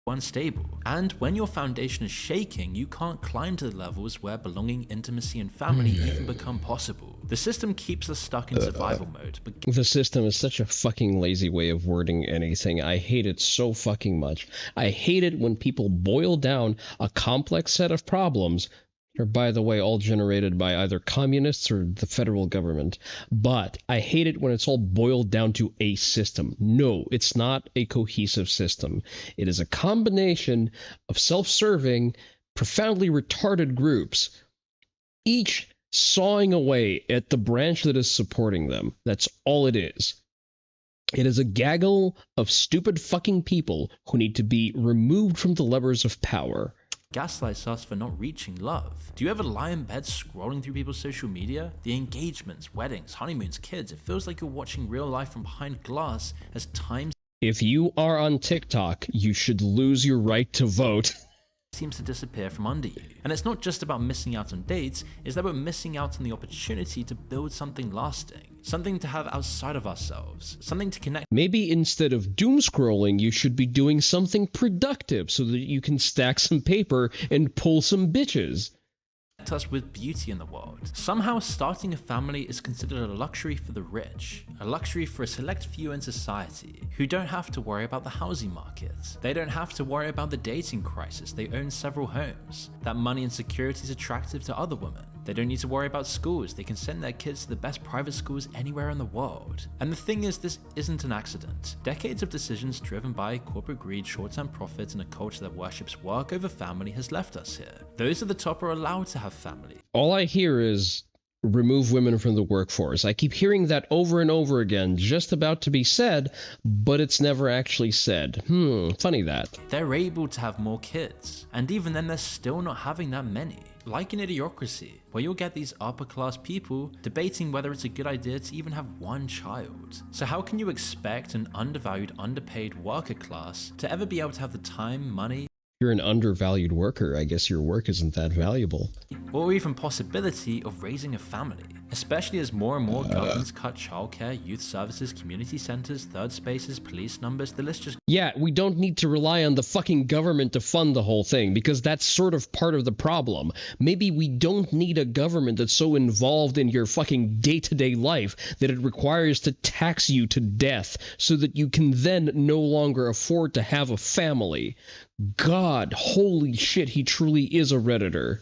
unstable. And when your foundation is shaking, you can't climb to the levels where belonging, intimacy, and family even become possible. The system keeps us stuck in survival mode. But the system is such a fucking lazy way of wording anything. I hate it so fucking much. I hate it when people boil down a complex set of problems, or by the way, all generated by either communists or the federal government. But I hate it when it's all boiled down to a system. No, it's not a cohesive system. It is a combination of self-serving, profoundly retarded groups, each sawing away at the branch that is supporting them. That's all it is. It is a gaggle of stupid fucking people who need to be removed from the levers of power. Gaslights us for not reaching love. Do you ever lie in bed scrolling through people's social media? The engagements, weddings, honeymoons, kids, it feels like you're watching real life from behind glass as time. If you are on TikTok, you should lose your right to vote. Seems to disappear from under you. And it's not just about missing out on dates, it's about missing out on the opportunity to build something lasting, something to have outside of ourselves, something to connect. Maybe instead of doom scrolling, you should be doing something productive so that you can stack some paper and pull some bitches. Us with beauty in the world. Somehow starting a family is considered a luxury for the rich, a luxury for a select few in society who don't have to worry about the housing market. They don't have to worry about the dating crisis. They own several homes. That money and security is attractive to other women. They don't need to worry about schools. They can send their kids to the best private schools anywhere in the world. And the thing is, this isn't an accident. Decades of decisions driven by corporate greed, short-term profits, and a culture that worships work over family has left us here. Those at the top are allowed to have family. All I hear is remove women from the workforce. I keep hearing that over and over again, just about to be said, but it's never actually said. Funny that. They're able to have more kids, and even then they're still not having that many. Like an idiocracy, where you'll get these upper class people debating whether it's a good idea to even have one child. So how can you expect an undervalued, underpaid worker class to ever be able to have the time, money, you're an undervalued worker. I guess your work isn't that valuable. or even possibility of raising a family? especially as more and more governments cut childcare, youth services, community centers, third spaces, police numbers, the list just... Yeah, we don't need to rely on the fucking government to fund the whole thing, because that's sort of part of the problem. Maybe we don't need a government that's so involved in your fucking day-to-day life that it requires to tax you to death so that you can then no longer afford to have a family. God, holy shit, he truly is a Redditor.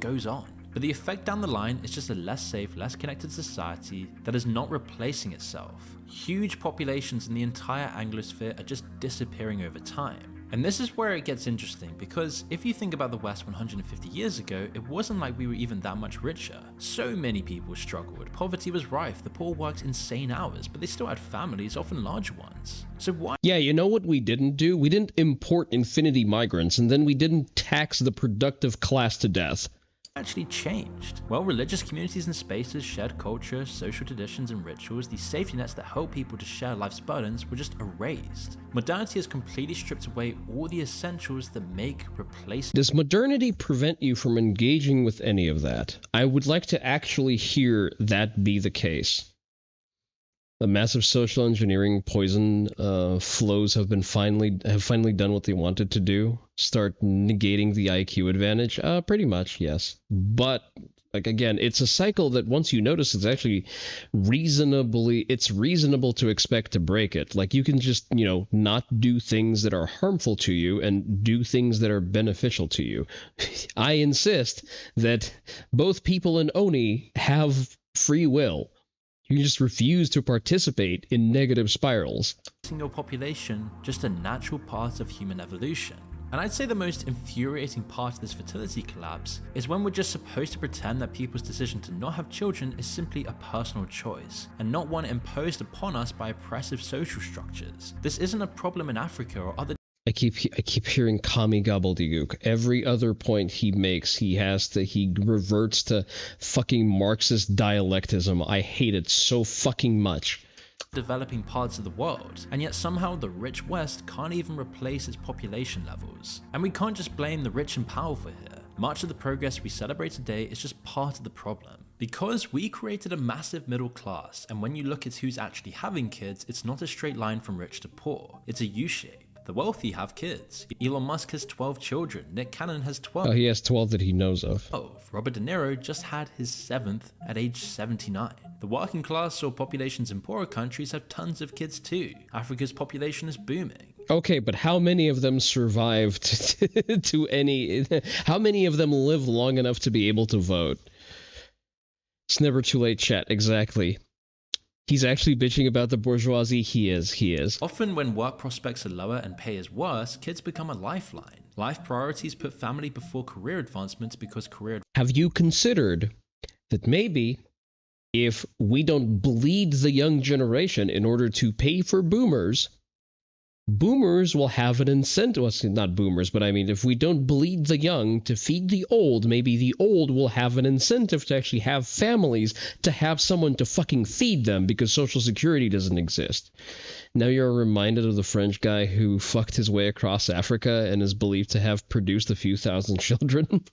Goes on. But the effect down the line is just a less safe, less connected society that is not replacing itself. Huge populations in the entire Anglosphere are just disappearing over time. And this is where it gets interesting, because if you think about the West 150 years ago, it wasn't like we were even that much richer. So many people struggled, poverty was rife, the poor worked insane hours, but they still had families, often large ones. So why— Yeah, you know what we didn't do? We didn't import infinity migrants, and then we didn't tax the productive class to death. Actually changed? Well, religious communities and spaces, shared culture, social traditions and rituals, these safety nets that help people to share life's burdens, were just erased. Modernity has completely stripped away all the essentials that make replacement. Does modernity prevent you from engaging with any of that? I would like to actually hear that be the case. The massive social engineering poison flows have finally done what they wanted to do. Start negating the IQ advantage. Pretty much, yes. But like again, it's a cycle that once you notice, it's actually reasonable to expect to break it. Like you can just, you know, not do things that are harmful to you and do things that are beneficial to you. I insist that both people in Oni have free will. You just refuse to participate in negative spirals. Your population, just a natural part of human evolution. And I'd say the most infuriating part of this fertility collapse is when we're just supposed to pretend that people's decision to not have children is simply a personal choice, and not one imposed upon us by oppressive social structures. This isn't a problem in Africa or other— I keep hearing commie gobbledygook. Every other point he makes, he reverts to fucking Marxist dialectism. I hate it so fucking much. Developing parts of the world, and yet somehow the rich West can't even replace its population levels. And we can't just blame the rich and powerful here. Much of the progress we celebrate today is just part of the problem. Because we created a massive middle class, and when you look at who's actually having kids, it's not a straight line from rich to poor. It's a U-shape. The wealthy have kids. Elon Musk has 12 children. Nick Cannon has 12. Oh, he has 12 that he knows of. Robert De Niro just had his 7th at age 79. The working class or populations in poorer countries have tons of kids too. Africa's population is booming. Okay, but how many of them survived to any... How many of them live long enough to be able to vote? It's never too late, chat. Exactly. He's actually bitching about the bourgeoisie. He is. Often when work prospects are lower and pay is worse, kids become a lifeline. Life priorities put family before career advancements because career... Have you considered that maybe if we don't bleed the young generation in order to pay for boomers, boomers will have an incentive. Well, not boomers, but I mean, if we don't bleed the young to feed the old, maybe the old will have an incentive to actually have families, to have someone to fucking feed them because Social Security doesn't exist. Now you're reminded of the French guy who fucked his way across Africa and is believed to have produced a few thousand children.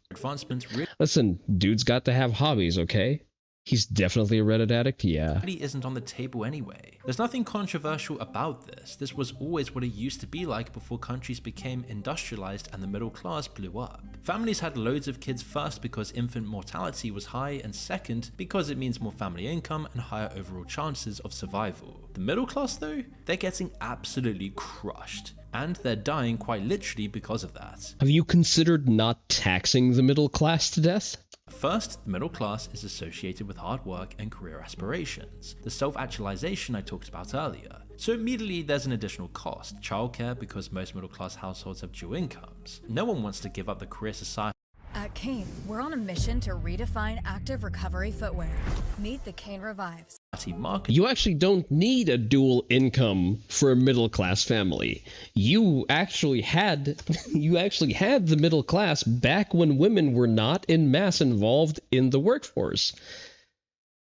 Listen, dude's got to have hobbies, okay? He's definitely a Reddit addict, yeah. Really isn't on the table anyway. There's nothing controversial about this. This was always what it used to be like before countries became industrialized and the middle class blew up. Families had loads of kids first because infant mortality was high, and second because it means more family income and higher overall chances of survival. The middle class though, they're getting absolutely crushed. And they're dying quite literally because of that. Have you considered not taxing the middle class to death? First, the middle class is associated with hard work and career aspirations, the self-actualization I talked about earlier. So immediately there's an additional cost, childcare, because most middle class households have dual incomes. No one wants to give up the career society. At Kane, we're on a mission to redefine active recovery footwear. Meet the Kane Revives. You actually don't need a dual income for a middle class family. You actually had the middle class back when women were not in mass involved in the workforce.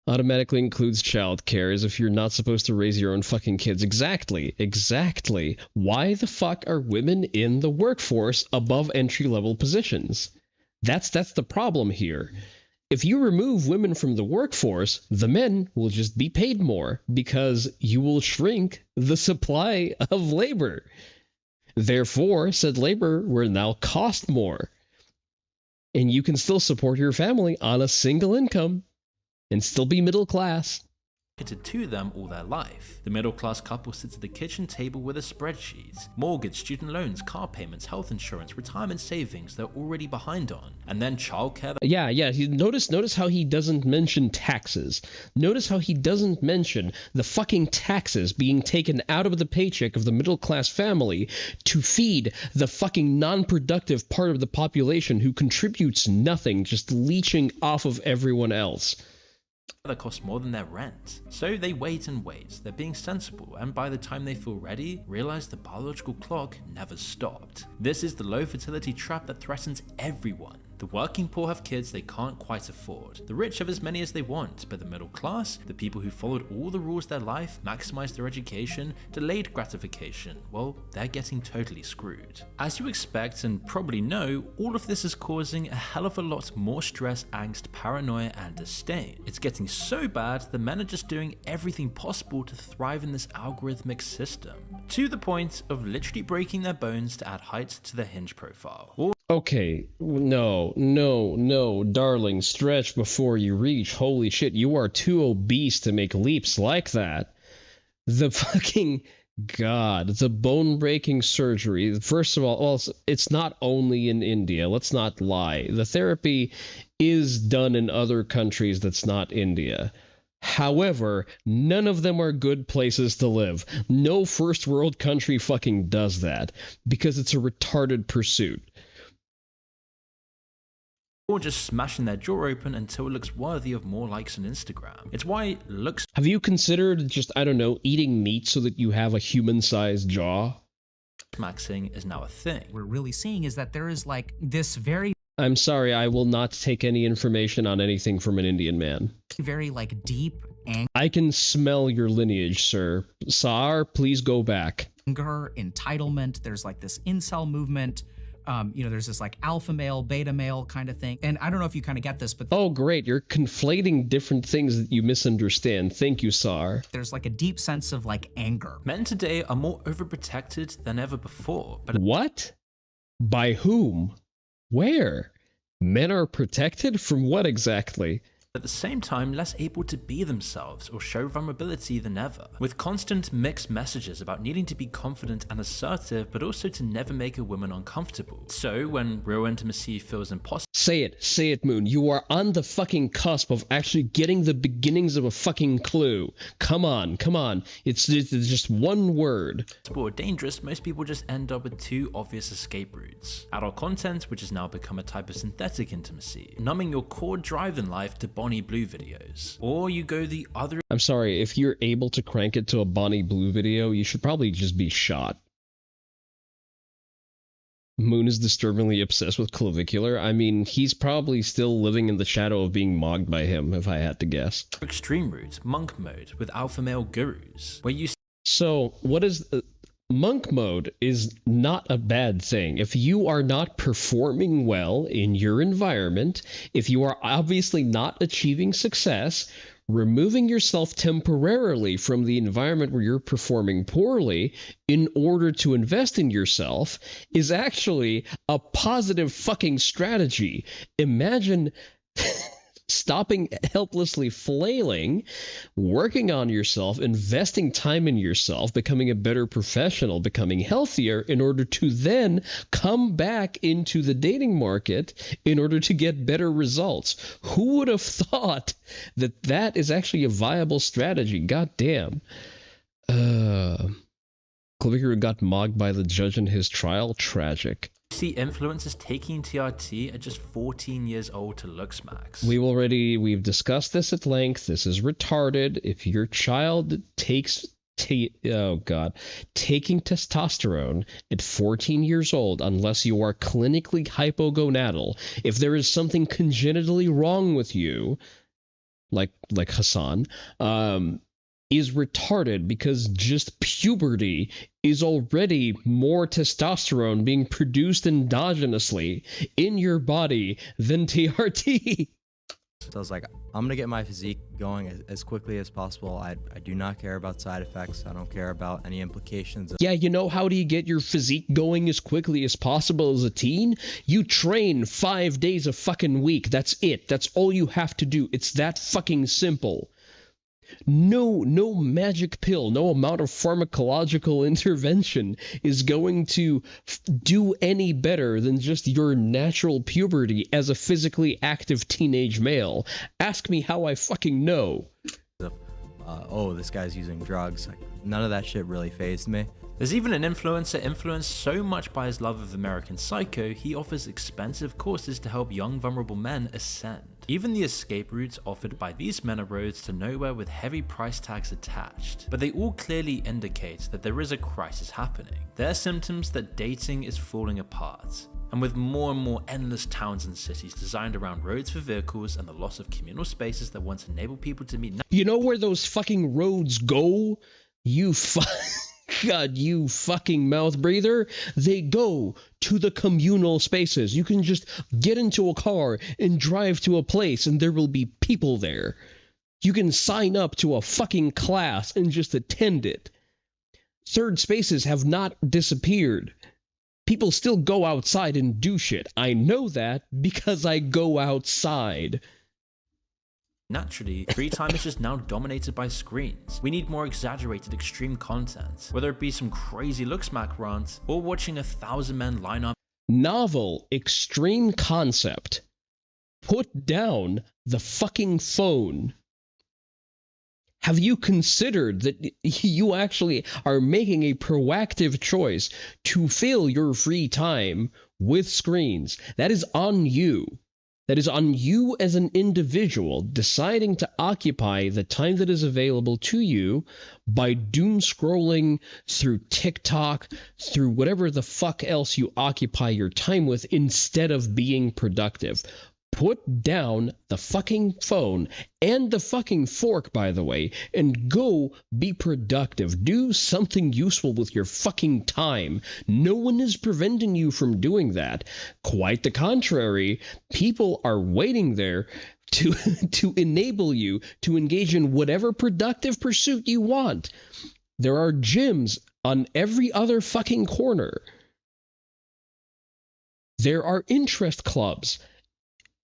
Automatically includes childcare as if you're not supposed to raise your own fucking kids. Exactly. Why the fuck are women in the workforce above entry-level positions? That's the problem here. If you remove women from the workforce, the men will just be paid more because you will shrink the supply of labor. Therefore, said labor will now cost more. And you can still support your family on a single income and still be middle class. To them all their life. The middle class couple sits at the kitchen table with a spreadsheet. Mortgage, student loans, car payments, health insurance, retirement savings they're already behind on. And then childcare. Yeah. Notice how he doesn't mention taxes. Notice how he doesn't mention the fucking taxes being taken out of the paycheck of the middle class family to feed the fucking non-productive part of the population who contributes nothing, just leeching off of everyone else. That costs more than their rent. So they wait and wait, they're being sensible, and by the time they feel ready, realize the biological clock never stopped. This is the low fertility trap that threatens everyone. The working poor have kids they can't quite afford. The rich have as many as they want, but the middle class, the people who followed all the rules of their life, maximized their education, delayed gratification, well, they're getting totally screwed. As you expect and probably know, all of this is causing a hell of a lot more stress, angst, paranoia, and disdain. It's getting so bad the men are just doing everything possible to thrive in this algorithmic system, to the point of literally breaking their bones to add height to their Hinge profile. Okay, no, darling, stretch before you reach. Holy shit, you are too obese to make leaps like that. The fucking God, the bone-breaking surgery. First of all, well, it's not only in India, let's not lie. The therapy is done in other countries that's not India. However, none of them are good places to live. No first world country fucking does that, because it's a retarded pursuit. Or just smashing their jaw open until it looks worthy of more likes on Instagram. It's why it looks... Have you considered just, I don't know, eating meat so that you have a human-sized jaw? Maxing is now a thing. We're really seeing is that there is like this very... I'm sorry, I will not take any information on anything from an Indian man. Very like deep I can smell your lineage, sir. Saar, please go back. Anger, entitlement, there's like this incel movement. There's this like alpha male, beta male kind of thing. And I don't know if you kind of get this, but... Oh, great. You're conflating different things that you misunderstand. Thank you, Saar. There's like a deep sense of like anger. Men today are more overprotected than ever before. But what? By whom? Where? Men are protected from what exactly? At the same time, less able to be themselves or show vulnerability than ever, with constant mixed messages about needing to be confident and assertive, but also to never make a woman uncomfortable. So when real intimacy feels impossible... Say it, Moon. You are on the fucking cusp of actually getting the beginnings of a fucking clue. Come on. It's just one word. Or dangerous, most people just end up with two obvious escape routes. Adult content, which has now become a type of synthetic intimacy, numbing your core drive in life to Bonnie Blue videos. Or you go the other... I'm sorry, if you're able to crank it to a Bonnie Blue video, you should probably just be shot. Moon is disturbingly obsessed with clavicular. I mean, he's probably still living in the shadow of being mogged by him, if I had to guess. Extreme route, monk mode, with alpha male gurus, where you... So, what is... monk mode is not a bad thing. If you are not performing well in your environment, if you are obviously not achieving success, removing yourself temporarily from the environment where you're performing poorly in order to invest in yourself is actually a positive fucking strategy. Imagine stopping helplessly flailing, working on yourself, investing time in yourself, becoming a better professional, becoming healthier in order to then come back into the dating market in order to get better results. Who would have thought that that is actually a viable strategy? God damn. Clavicular got mocked by the judge in his trial. Tragic. See influencers taking TRT at just 14 years old to looks max. We've discussed this at length. This is retarded. If your child takes taking testosterone at 14 years old, unless you are clinically hypogonadal, if there is something congenitally wrong with you, like Hassan, is retarded, because just puberty is already more testosterone being produced endogenously in your body than TRT. So I was like, I'm gonna get my physique going as quickly as possible. I do not care about side effects. I don't care about any implications. Yeah, you know how do you get your physique going as quickly as possible as a teen? You train 5 days a fucking week. That's it. That's all you have to do. It's that fucking simple. No magic pill, no amount of pharmacological intervention is going to do any better than just your natural puberty as a physically active teenage male. Ask me how I fucking know. Oh, this guy's using drugs. Like, none of that shit really fazed me. There's even an influencer influenced so much by his love of American Psycho, he offers expensive courses to help young vulnerable men ascend. Even the escape routes offered by these men are roads to nowhere with heavy price tags attached, but they all clearly indicate that there is a crisis happening. There are symptoms that dating is falling apart. And with more and more endless towns and cities designed around roads for vehicles and the loss of communal spaces that once enabled people to meet— You know where those fucking roads go? God, you fucking mouth breather. They go to the communal spaces. You can just get into a car and drive to a place and there will be people there. You can sign up to a fucking class and just attend it. Third spaces have not disappeared. People still go outside and do shit. I know that because I go outside. Naturally, free time is just now dominated by screens. We need more exaggerated extreme content, whether it be some crazy look-smack rant or watching 1,000 men line up. Novel, extreme concept. Put down the fucking phone. Have you considered that you actually are making a proactive choice to fill your free time with screens? That is on you. That is on you as an individual deciding to occupy the time that is available to you by doom scrolling through TikTok, through whatever the fuck else you occupy your time with instead of being productive. Put down the fucking phone and the fucking fork, by the way, and go be productive. Do something useful with your fucking time. No one is preventing you from doing that. Quite the contrary, people are waiting there to enable you to engage in whatever productive pursuit you want. There are gyms on every other fucking corner. There are interest clubs.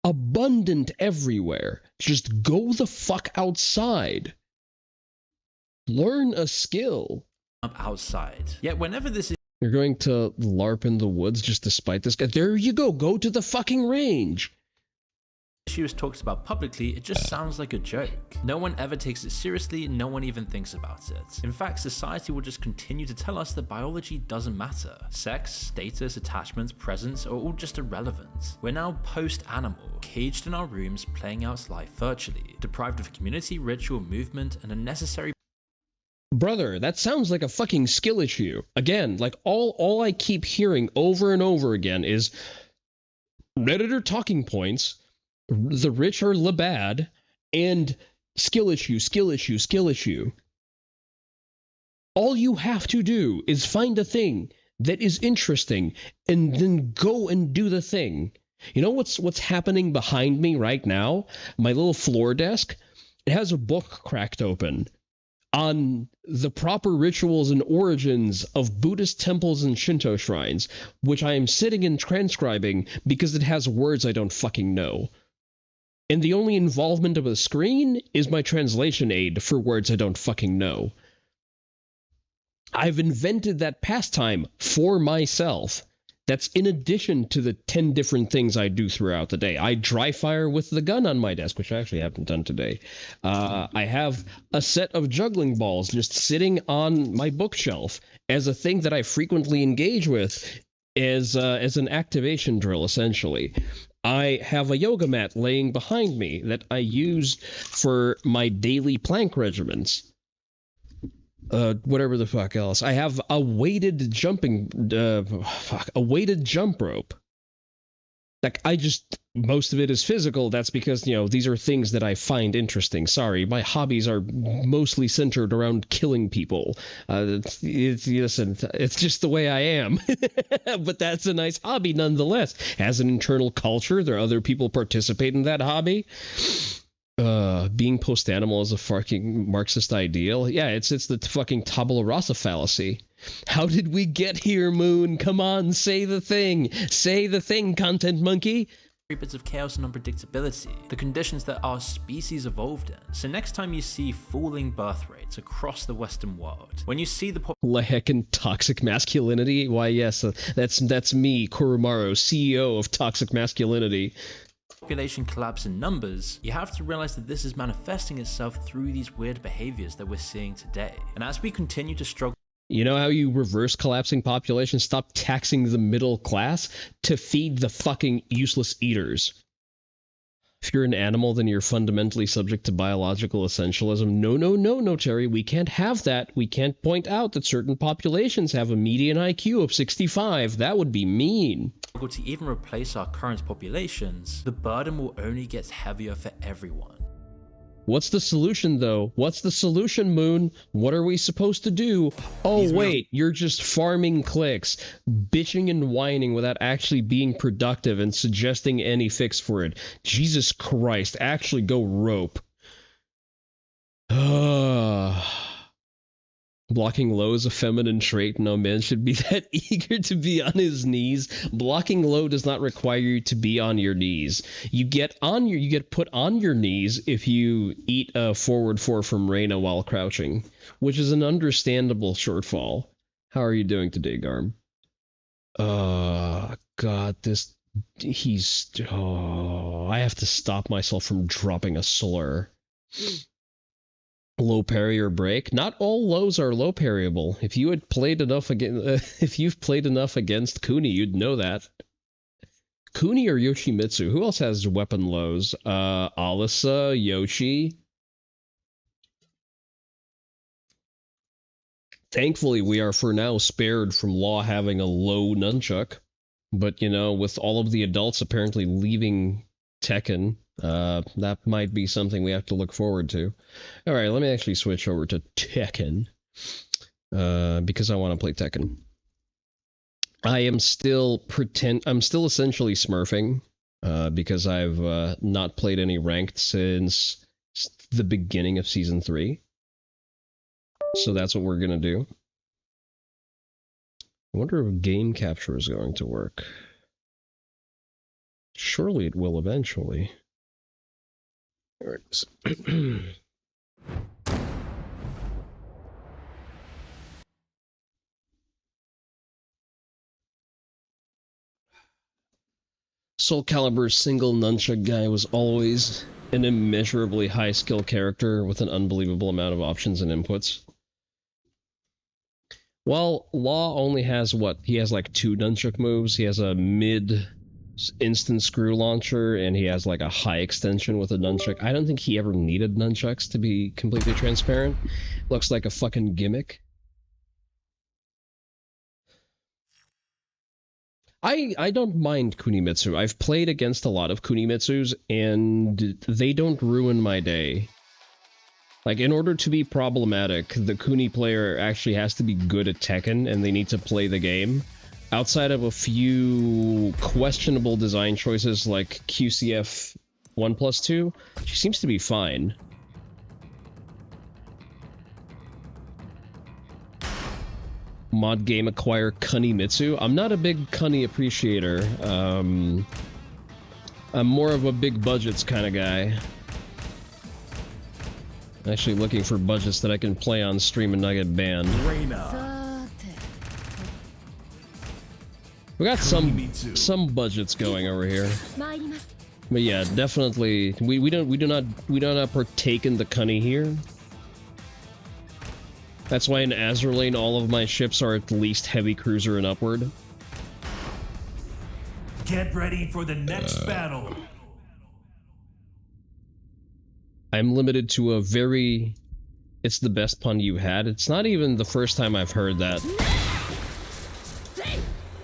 Abundant everywhere. Just go the fuck outside. Learn a skill. Outside. Yet whenever this is— You're going to LARP in the woods just to spite this guy? There you go. Go to the fucking range. issue is talked about publicly, it just sounds like a joke. No one ever takes it seriously, no one even thinks about it. In fact, society will just continue to tell us that biology doesn't matter. Sex, status, attachments, presence are all just irrelevant. We're now post-animal, caged in our rooms, playing out life virtually, deprived of community, ritual, movement, and a necessary— Brother, that sounds like a fucking skill issue. Again, like all I keep hearing over and over again is Redditor talking points, the rich are the bad, and skill issue, skill issue, skill issue. All you have to do is find a thing that is interesting and then go and do the thing. You know what's happening behind me right now? My little floor desk, it has a book cracked open on the proper rituals and origins of Buddhist temples and Shinto shrines, which I am sitting and transcribing because it has words I don't fucking know. And the only involvement of a screen is my translation aid for words I don't fucking know. I've invented that pastime for myself. That's in addition to the 10 different things I do throughout the day. I dry fire with the gun on my desk, which I actually haven't done today. I have a set of juggling balls just sitting on my bookshelf as a thing that I frequently engage with as an activation drill, essentially. I have a yoga mat laying behind me that I use for my daily plank regimens. Whatever the fuck else. I have a weighted jump rope Like, most of it is physical. That's because, you know, these are things that I find interesting. Sorry, my hobbies are mostly centered around killing people. Listen, it's just the way I am. But that's a nice hobby nonetheless. Has an internal culture. There are other people participate in that hobby. Being post-animal is a fucking Marxist ideal. Yeah, it's the fucking tabula rasa fallacy. How did we get here, Moon? Come on, say the thing. Say the thing, content monkey. Bits of chaos and unpredictability, the conditions that our species evolved in. So next time you see falling birth rates across the Western world, when you see the heckin' toxic masculinity, why yes, that's me, Kurumaru, CEO of Toxic Masculinity. Population collapse in numbers, you have to realize that this is manifesting itself through these weird behaviors that we're seeing today. And as we continue to struggle, you know how you reverse collapsing population? Stop taxing the middle class to feed the fucking useless eaters. If you're an animal, then you're fundamentally subject to biological essentialism. No, Terry, we can't have that. We can't point out that certain populations have a median IQ of 65. That would be mean. To even replace our current populations, the burden will only get heavier for everyone. What's the solution, though? What's the solution, Moon? What are we supposed to do? Oh, wait, you're just farming clicks, bitching and whining without actually being productive and suggesting any fix for it. Jesus Christ, actually go rope. Blocking low is a feminine trait. No man should be that eager to be on his knees. Blocking low does not require you to be on your knees. You get put on your knees if you eat a forward 4 from Reyna while crouching, which is an understandable shortfall. How are you doing today, Garm? God, I have to stop myself from dropping a slur. Low parry or break. Not all lows are low parryable. If you had played enough if you've played enough against Kuni, you'd know that. Kuni or Yoshimitsu? Who else has weapon lows? Alisa, Yoshi. Thankfully, we are for now spared from Law having a low nunchuck. But, you know, with all of the adults apparently leaving Tekken, that might be something we have to look forward to. All right, let me actually switch over to Tekken, because I want to play Tekken. I'm still essentially smurfing, because I've not played any ranked since the beginning of Season 3. So that's what we're going to do. I wonder if game capture is going to work. Surely it will eventually. All right. Soul Calibur's single nunchuck guy was always an immeasurably high skill character with an unbelievable amount of options and inputs. Well, Law only has what? He has like 2 nunchuck moves. He has a mid instant screw launcher, and he has like a high extension with a nunchuck. I don't think he ever needed nunchucks, to be completely transparent. Looks like a fucking gimmick. I don't mind Kunimitsu. I've played against a lot of Kunimitsus, and they don't ruin my day. Like, in order to be problematic, the Kuni player actually has to be good at Tekken, and they need to play the game. Outside of a few questionable design choices like QCF 1+2, she seems to be fine. Mod game acquire Kunimitsu. I'm not a big Kuni appreciator. I'm more of a big budgets kind of guy. Actually looking for budgets that I can play on stream and not get banned. We got some budgets going over here. But yeah, definitely we do not partake in the Kuni here. That's why in Azur Lane all of my ships are at least heavy cruiser and upward. Get ready for the next battle. I'm limited to a very... It's the best pun you had. It's not even the first time I've heard that.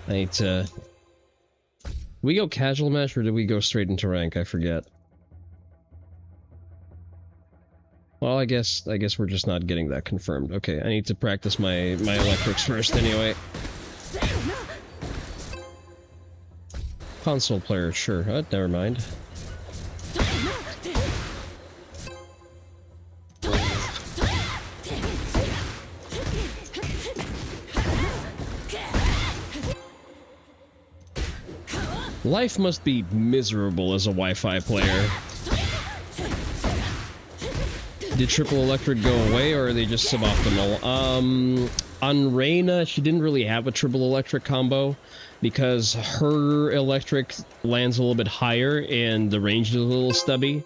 I need to We go casual match or did we go straight into rank? I forget. Well, I guess we're just not getting that confirmed. Okay, I need to practice my electrics first anyway. Console player, sure. Never mind. Life must be miserable as a Wi-Fi player. Did triple electric go away, or are they just suboptimal? On Reyna, she didn't really have a triple electric combo because her electric lands a little bit higher and the range is a little stubby.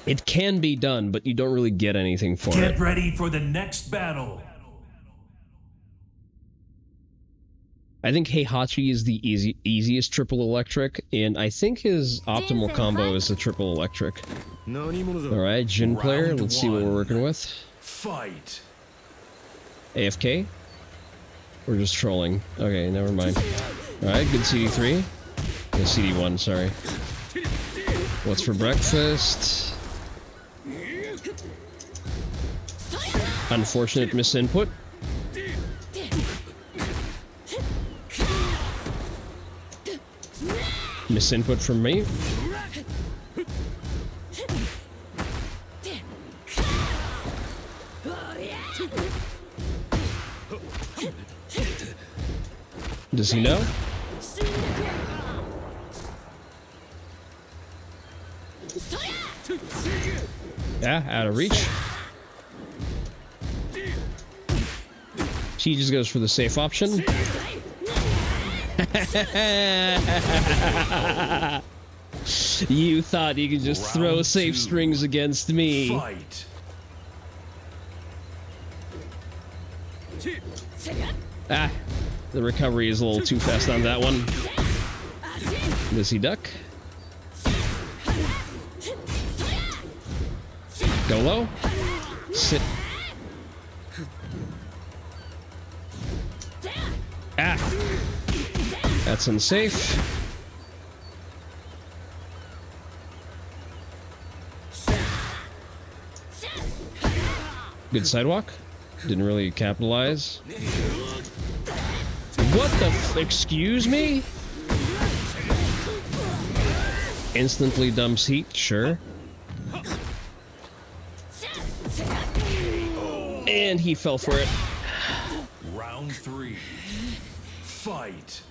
It can be done, but you don't really get anything for it. Get ready for the next battle. I think Heihachi is the easiest triple electric, and I think his optimal combo is the triple electric. Alright, Jin player, let's see what we're working with. Fight. AFK? We're just trolling. Okay, never mind. Alright, good CD3. No, CD1, sorry. What's for breakfast? Unfortunate misinput. Misinput from me. Does he know? Yeah, out of reach. She just goes for the safe option. You thought you could just throw safe strings against me. Fight. Ah, the recovery is a little too fast on that one. Does he duck? Go low. Sit. Ah. That's unsafe. Good sidewalk. Didn't really capitalize. What the excuse me? Instantly dumps heat, sure. And he fell for it. Round 3. Fight.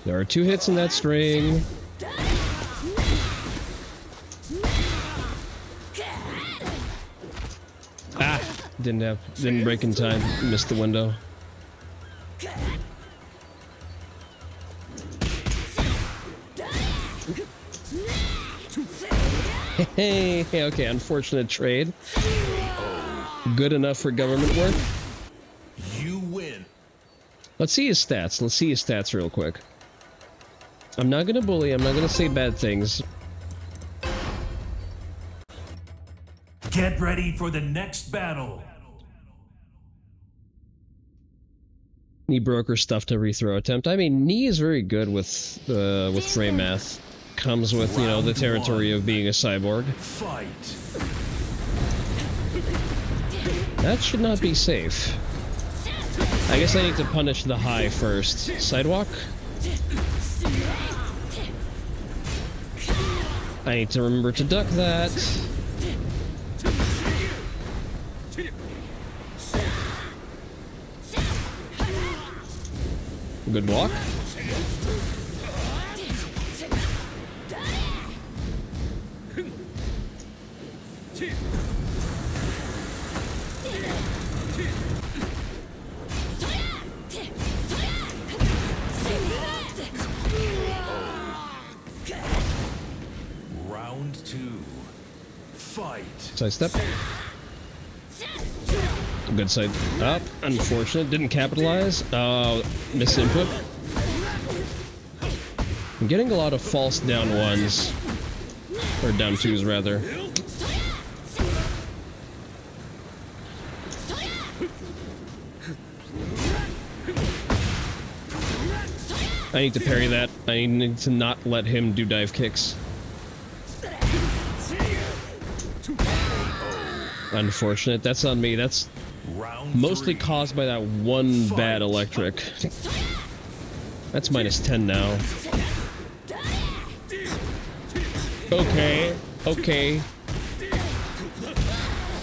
There are 2 hits in that string. Ah, didn't break in time. Missed the window. Hey, okay, unfortunate trade. Good enough for government work. You win. Let's see his stats. Let's see his stats real quick. I'm not gonna bully. I'm not gonna say bad things. Get ready for the next battle. Knee broker stuff to rethrow attempt. I mean, knee is very good with frame math. Comes with, you know, the territory of being a cyborg. Fight. That should not be safe. I guess I need to punish the high first. Sidewalk? I need to remember to duck that. Good block. Round 2. Fight. Side step. Good side up. Unfortunate. Didn't capitalize. Misinput. I'm getting a lot of false down ones. Or down 2s, rather. I need to parry that. I need to not let him do dive kicks. Unfortunate. That's on me. That's mostly caused by that one bad electric. That's -10 now. Okay. Okay.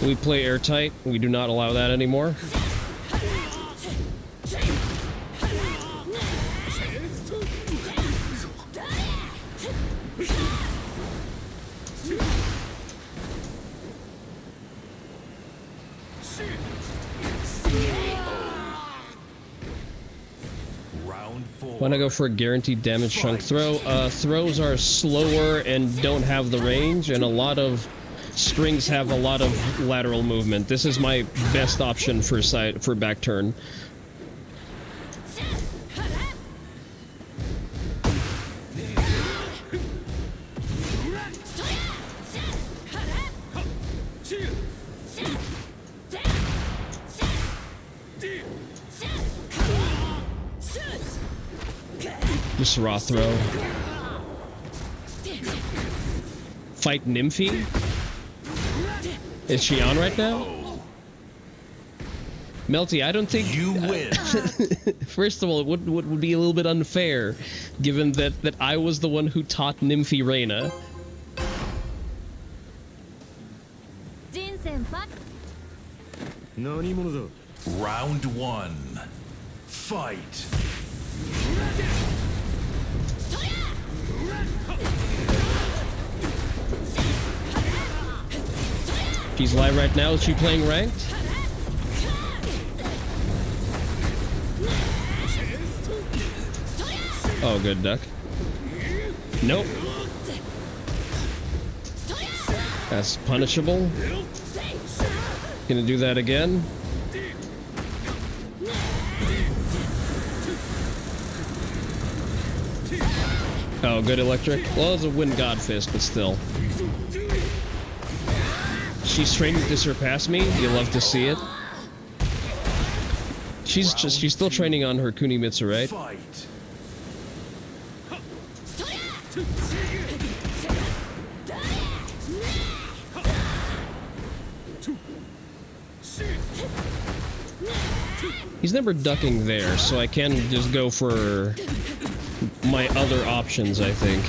We play airtight. We do not allow that anymore. Want to go for a guaranteed damage chunk throw? Throws are slower and don't have the range, and a lot of strings have a lot of lateral movement. This is my best option for back turn. Just raw throw. Fight Nymphy? Is she on right now? Melty, I don't think you win. First of all, it would be a little bit unfair, given that I was the one who taught Nymphy Reina. Round 1. Fight. She's live right now. Is she playing ranked? Oh, good duck. Nope. That's punishable. Gonna do that again. Oh, good electric. Well, it's a wind god fist, but still. She's training to surpass me. You love to see it. She's still training on her Kunimitsu, right? He's never ducking there, so I can just go for my other options, I think.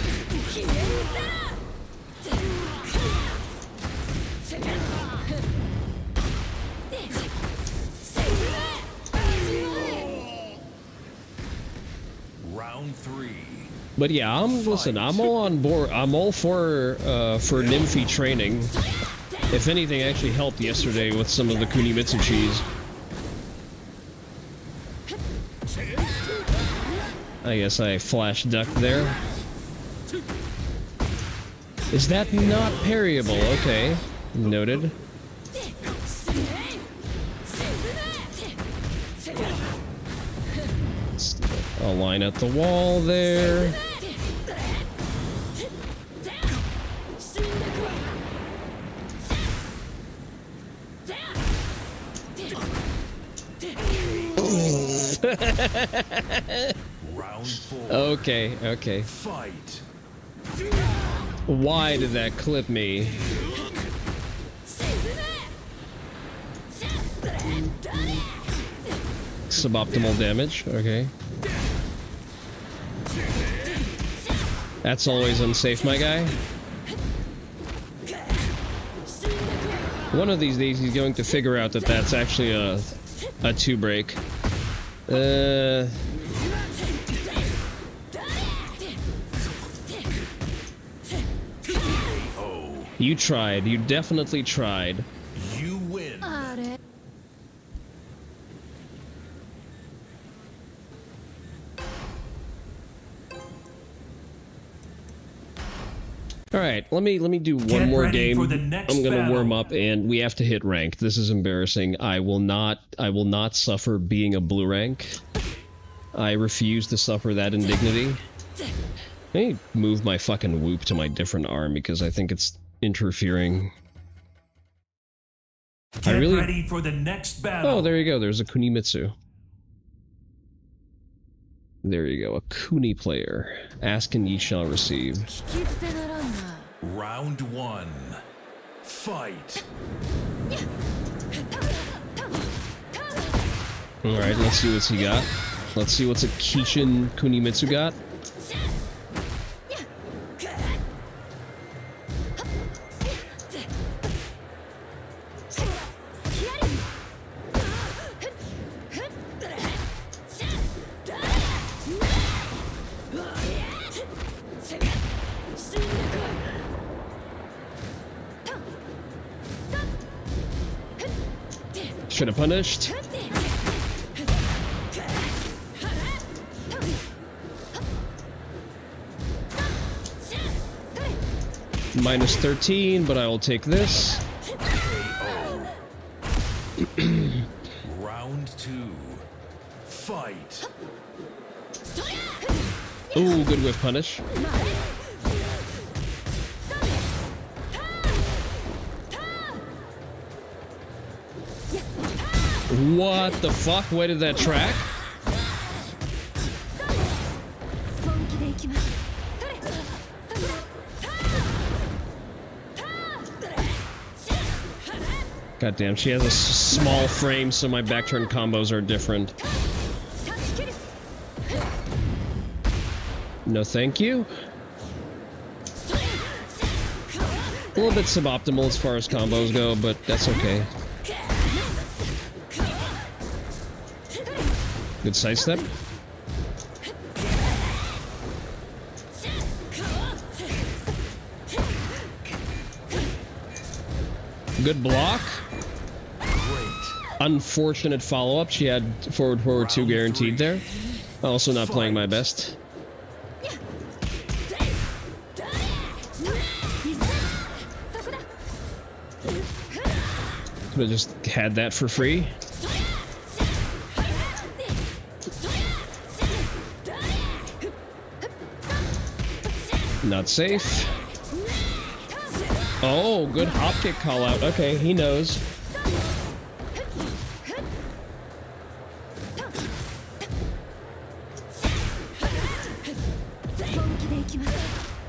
Round 3. But yeah, listen, I'm all on board. I'm all for Nymphy training. If anything, actually helped yesterday with some of the Kunimitsu cheese. I guess I flash ducked there. Is that not parryable? Okay, noted. I'll line at the wall there. Round 4. Okay, okay. Fight. Why did that clip me? Suboptimal damage, okay. That's always unsafe, my guy. One of these days he's going to figure out that that's actually a 2 break. You tried. You definitely tried. You win. All right, let me do one more game. I'm gonna warm up, and we have to hit ranked. This is embarrassing. I will not suffer being a blue rank. I refuse to suffer that indignity. Let me move my fucking whoop to my different arm because I think it's interfering. Get ready for the next battle. Oh, there you go. There's a Kunimitsu. There you go. A Kuni player. Ask and ye shall receive. Round 1. Fight. Alright, let's see what's he got. Let's see what's a Kishin Kunimitsu got. Should have punished. Minus 13, but I will take this. Round 2. Fight. Ooh, good whiff punish. What the fuck? Where did that track? Goddamn, she has a small frame, so my back turn combos are different. No thank you. A little bit suboptimal as far as combos go, but that's okay. Good sidestep. Good block. Unfortunate follow-up. She had forward 2 guaranteed there. Also not playing my best. Could have just had that for free. Not safe. Oh, good hop kick call out. Okay, he knows.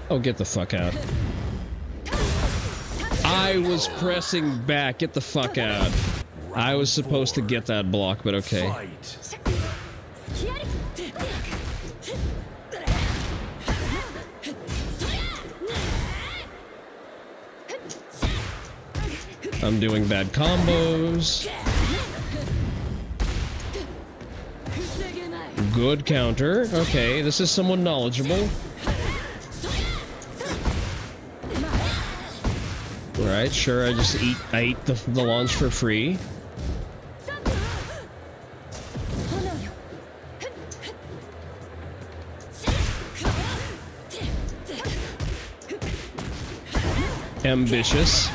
Oh, get the fuck out. I was pressing back. Get the fuck out. I was supposed to get that block, but okay. I'm doing bad combos. Good counter. Okay, this is someone knowledgeable. Right, sure, I ate the launch for free. Ambitious.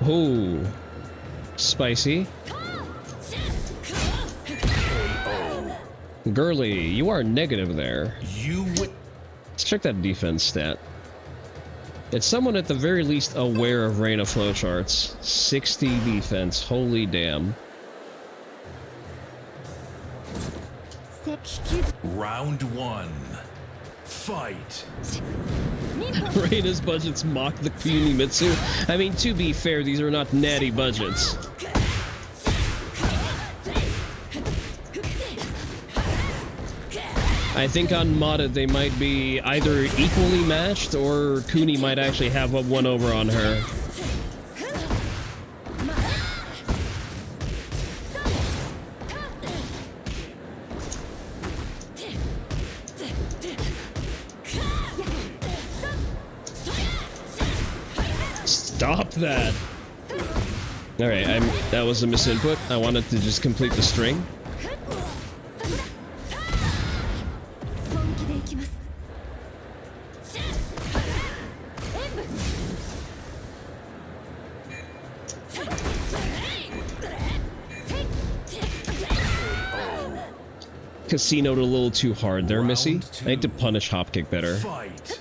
Ooh. Spicy. Girly, you are negative there. Let's check that defense stat. It's someone at the very least aware of Reina flowcharts. 60 defense, holy damn. Round 1. Fight. Reina's budgets mock the Kunimitsu. I mean, to be fair, these are not natty budgets. I think on modded they might be either equally matched or Kuni might actually have one over on her. Stop that! Alright, that was a misinput. I wanted to just complete the string. casinoed a little too hard there, Missy. I need to punish Hopkick better. Fight.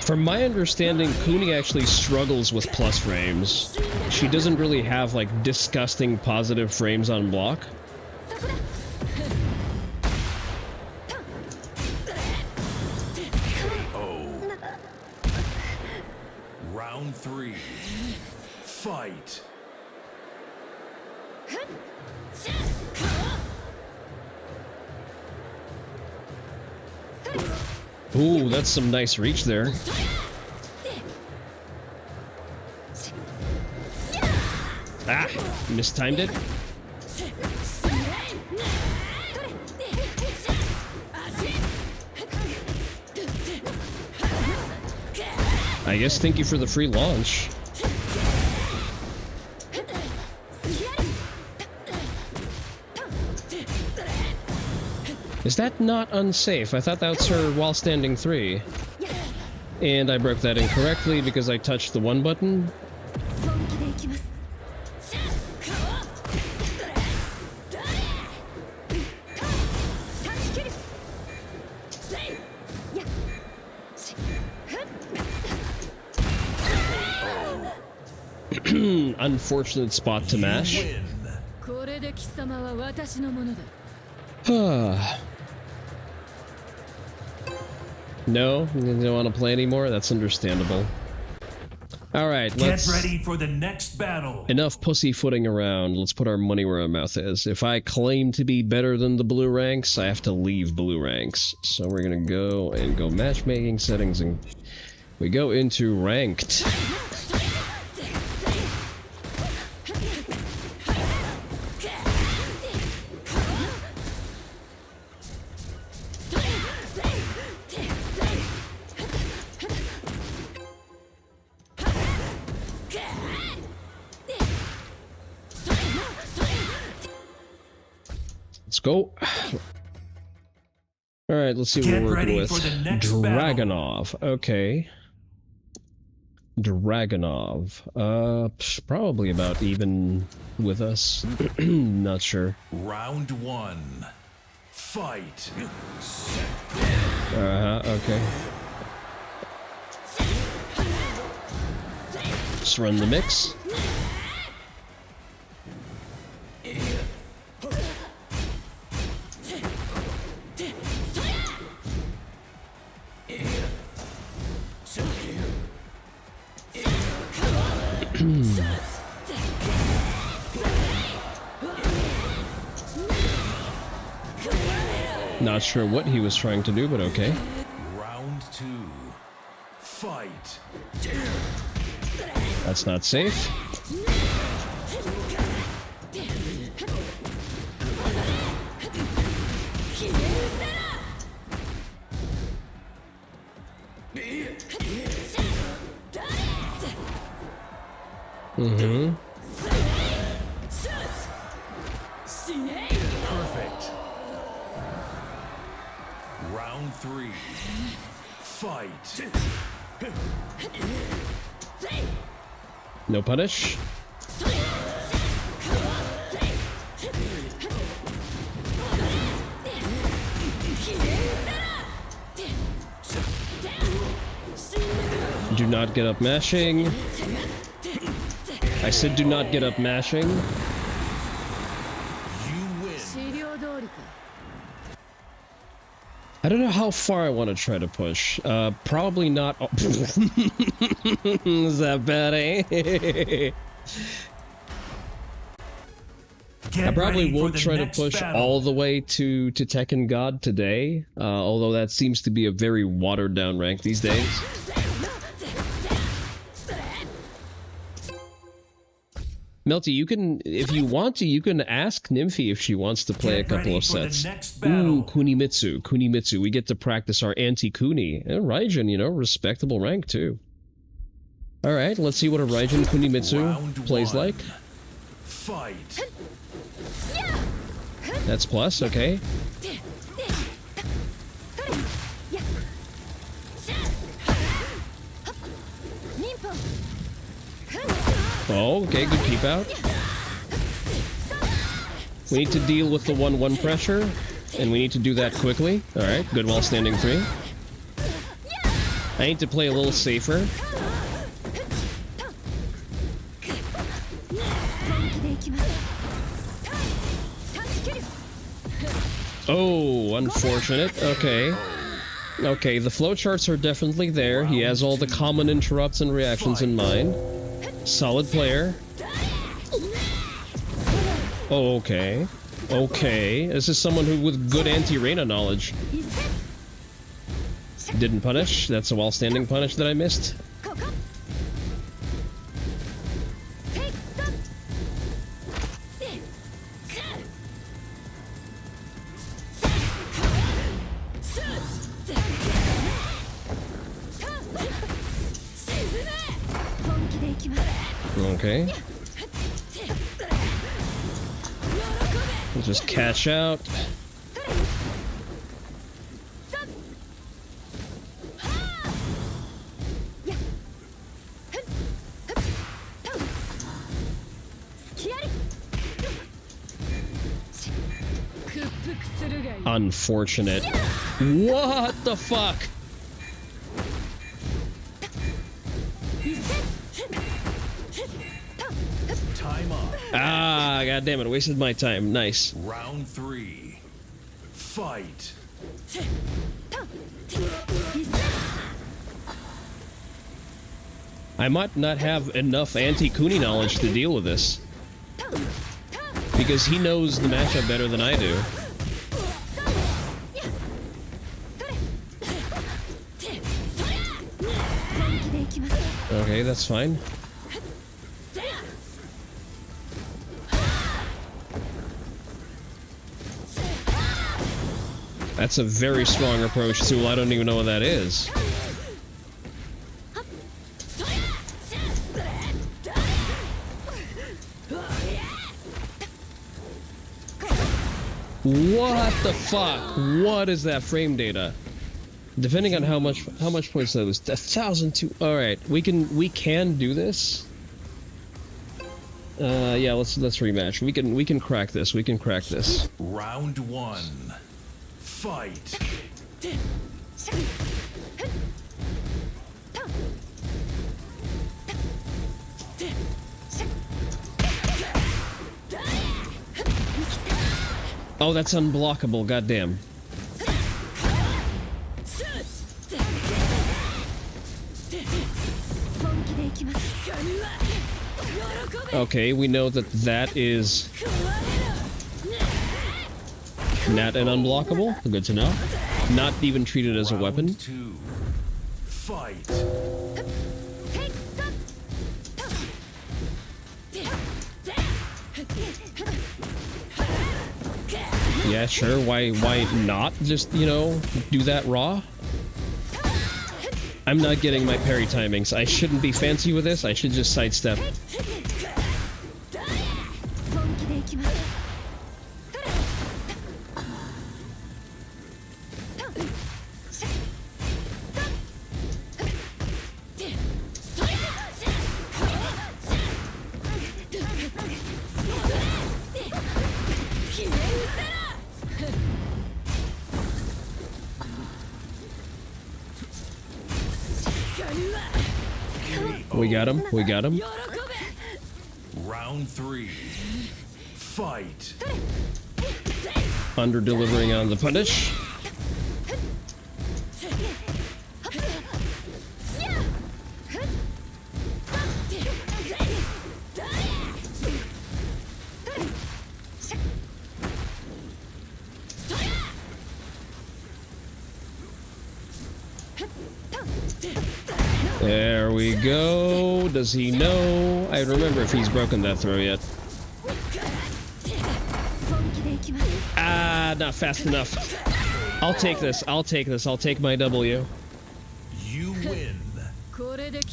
From my understanding, Kuni actually struggles with plus frames. She doesn't really have, like, disgusting positive frames on block. Round 3. Fight. Ooh, that's some nice reach there. Ah, mistimed it. I guess thank you for the free launch. Is that not unsafe? I thought that was her while standing 3. And I broke that incorrectly because I touched the 1 button. Unfortunate spot to mash. No, you don't want to play anymore? That's understandable. Alright, let's... Get ready for the next battle. Enough pussyfooting around. Let's put our money where our mouth is. If I claim to be better than the blue ranks, I have to leave blue ranks. So we're gonna go and go matchmaking settings, and we go into ranked. Let's go. Alright, let's see what we're working with. Dragonov. Okay. Dragonov. Probably about even with us. Not sure. Round 1. Fight. Okay. Just run the mix. Not sure what he was trying to do, but okay. Round 2. Fight. That's not safe. Mm-hmm. Perfect. Round 3. Fight. No punish. Do not get up mashing. I said do not get up mashing. I don't know how far I want to try to push. Probably not. Is that bad, eh? I probably won't try to push all the way to Tekken God today, although that seems to be a very watered down rank these days. Melty, you can, if you want to, you can ask Nymphy if she wants to play a couple of sets. Ooh, Kunimitsu. We get to practice our anti-Kuni. And Raijin, you know, respectable rank too. Alright, let's see what a Raijin Kunimitsu plays like. Fight. That's plus, okay. Oh, okay, good keep out. We need to deal with the 1-1 pressure, and we need to do that quickly. Alright, good while standing 3. I need to play a little safer. Oh, unfortunate. Okay. Okay, the flowcharts are definitely there. He has all the common interrupts and reactions in mind. Solid player. Oh, okay. Okay. This is someone who with good anti-Reina knowledge. Didn't punish. That's a while-standing punish that I missed. Okay. We'll just cash out. Unfortunate. What the fuck? Time up. Ah, goddammit, I wasted my time. Nice. Round 3. Fight. I might not have enough anti-Kuni knowledge to deal with this. Because he knows the matchup better than I do. Okay, that's fine. That's a very strong approach to I don't even know what that is. What the fuck? What is that frame data? Depending on how much points that was, 1,002. All right, we can do this. Yeah, let's rematch. We can crack this. We can crack this. Round 1. Fight. Oh, that's unblockable. Goddamn. Okay, we know that that is not an unblockable. Good to know. Not even treated as a weapon. Round 2. Fight. Yeah, sure. Why not just, you know, do that raw? I'm not getting my parry timings. I shouldn't be fancy with this. I should just sidestep. We got him. We got him. Round 3. Fight. Under delivering on the punish. There we go. Does he know? I remember if he's broken that throw yet. Ah, not fast enough. I'll take this. I'll take this. I'll take my W. You win.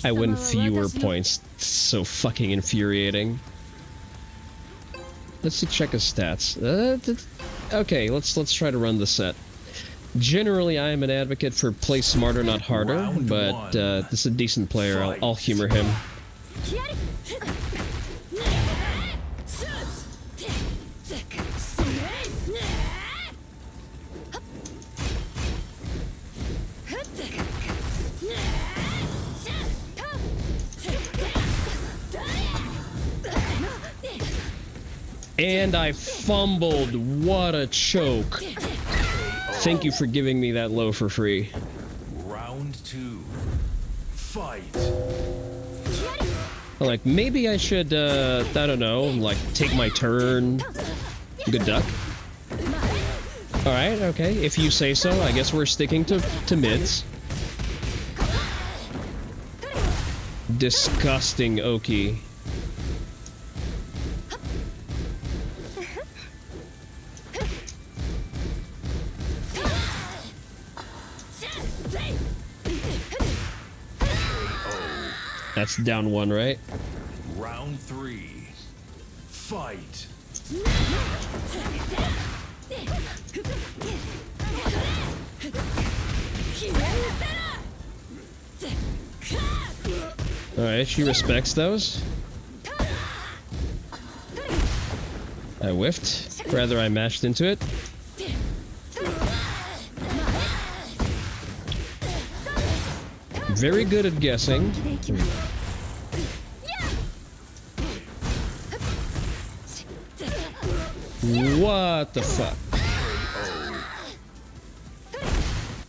I win fewer points. It's so fucking infuriating. Let's see, check his stats. Okay, let's try to run the set. Generally, I am an advocate for play smarter, not harder, but this is a decent player. I'll humor him. And I fumbled. What a choke. Thank you for giving me that low for free. Round 2. Fight. Like, maybe I should, I don't know, like, take my turn. Good duck. Alright, okay. If you say so, I guess we're sticking to mids. Disgusting Oki. That's down 1, right? Round 3. Fight. Alright, she respects those. I whiffed. Rather, I mashed into it. Very good at guessing. What the fuck?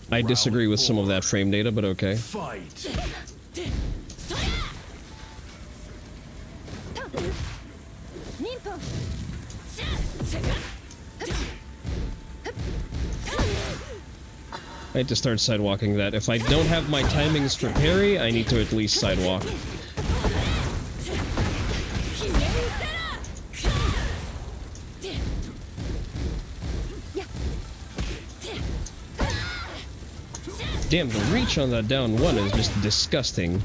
I disagree with some of that frame data, but okay. Fight. I had to start sidewalking that. If I don't have my timings for parry, I need to at least sidewalk. Damn, the reach on that down 1 is just disgusting.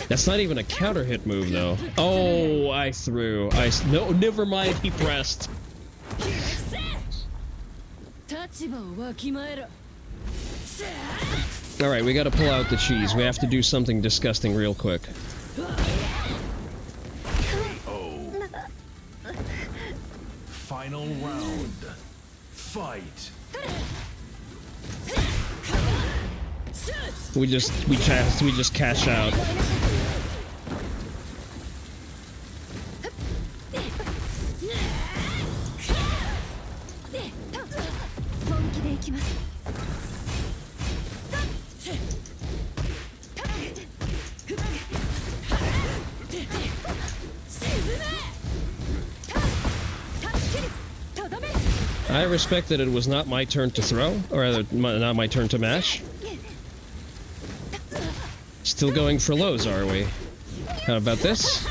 That's not even a counter hit move, though. Oh, I threw. No, never mind. He pressed. All right, we got to pull out the cheese. We have to do something disgusting real quick. Final round. Fight. We just cash out. I respect that it was not my turn to throw, or rather, not my turn to mash. Still going for lows, are we? How about this?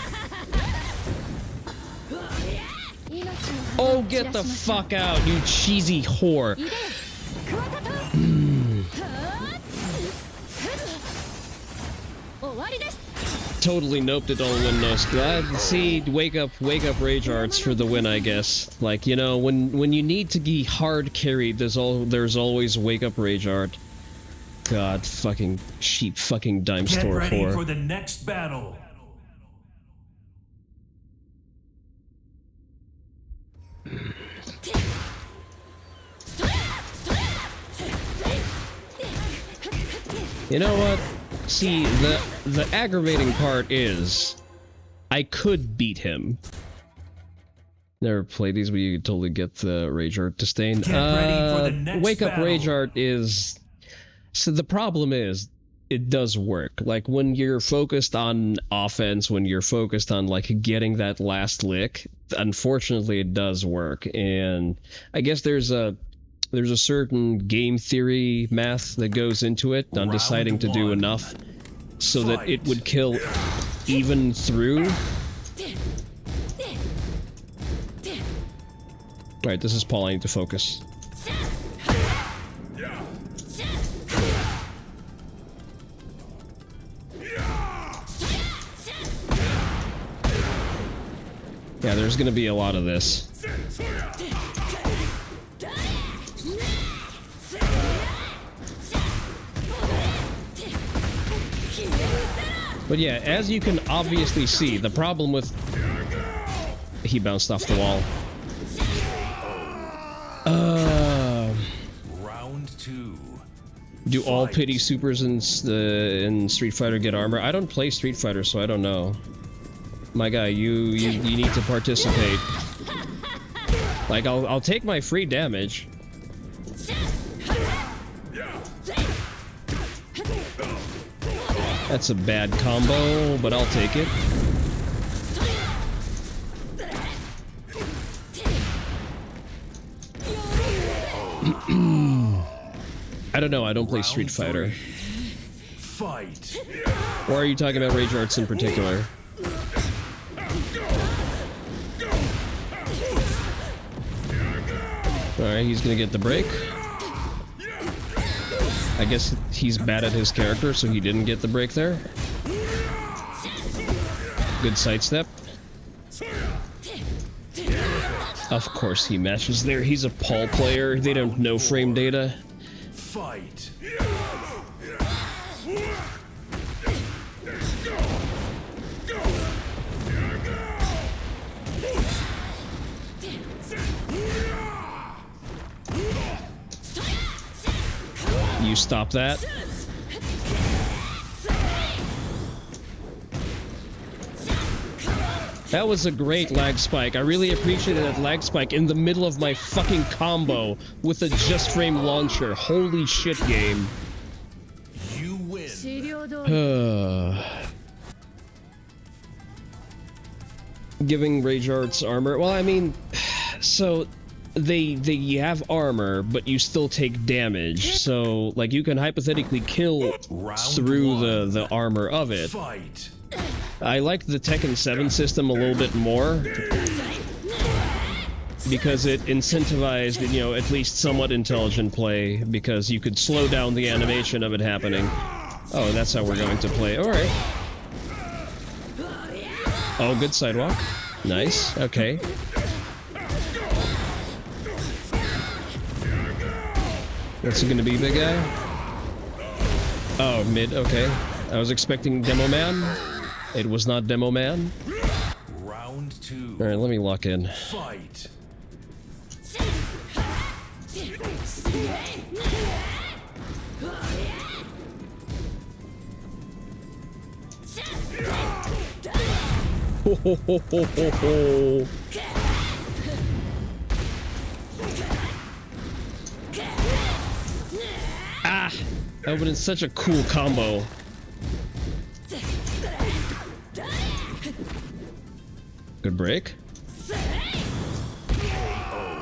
Oh, get the fuck out, you cheesy whore! Totally noped it all in no glad. See, wake up rage arts for the win, I guess. Like, you know, when you need to be hard carried, there's always wake up rage art. God, fucking sheep, fucking dime store whore. Get ready for the next battle. You know what? See, the aggravating part is, I could beat him. Never played these, but you could totally get the Rage Art disdain. Wake Up Rage Art is... So the problem is, it does work. Like, when you're focused on offense, when you're focused on, like, getting that last lick, unfortunately it does work. And I guess there's a certain game theory math that goes into it on deciding to do enough so that it would kill even through. Alright, this is Paul, I need to focus. Yeah, there's gonna be a lot of this. But yeah, as you can obviously see, the problem with... He bounced off the wall. Round 2. Do all pity supers in Street Fighter get armor? I don't play Street Fighter, so I don't know. My guy, you need to participate. Like, I'll take my free damage. That's a bad combo, but I'll take it. I don't know, I don't play Street Fighter. Fight. Or are you talking about Rage Arts in particular? Alright, he's gonna get the break. I guess he's bad at his character, so he didn't get the break there. Good sidestep. Of course he matches there. He's a PAL player. They don't know frame data. Fight. You stop that. That was a great lag spike. I really appreciated that lag spike in the middle of my fucking combo with a just frame launcher. Holy shit, game. You win. Giving Rage Arts armor. Well, I mean, so they have armor, but you still take damage. So, like, you can hypothetically kill through the armor of it. Fight. I like the Tekken 7 system a little bit more because it incentivized, you know, at least somewhat intelligent play, because you could slow down the animation of it happening. Oh, that's how we're going to play. All right. Oh, good sidewalk. Nice. Okay. What's it gonna be, big guy? Oh, mid. Okay. I was expecting Demo Man. It was not Demo Man. Round 2. All right, let me lock in. Fight. Ho, ho, ho, ho, ho, ho. Ah! That would have been such a cool combo. Good break.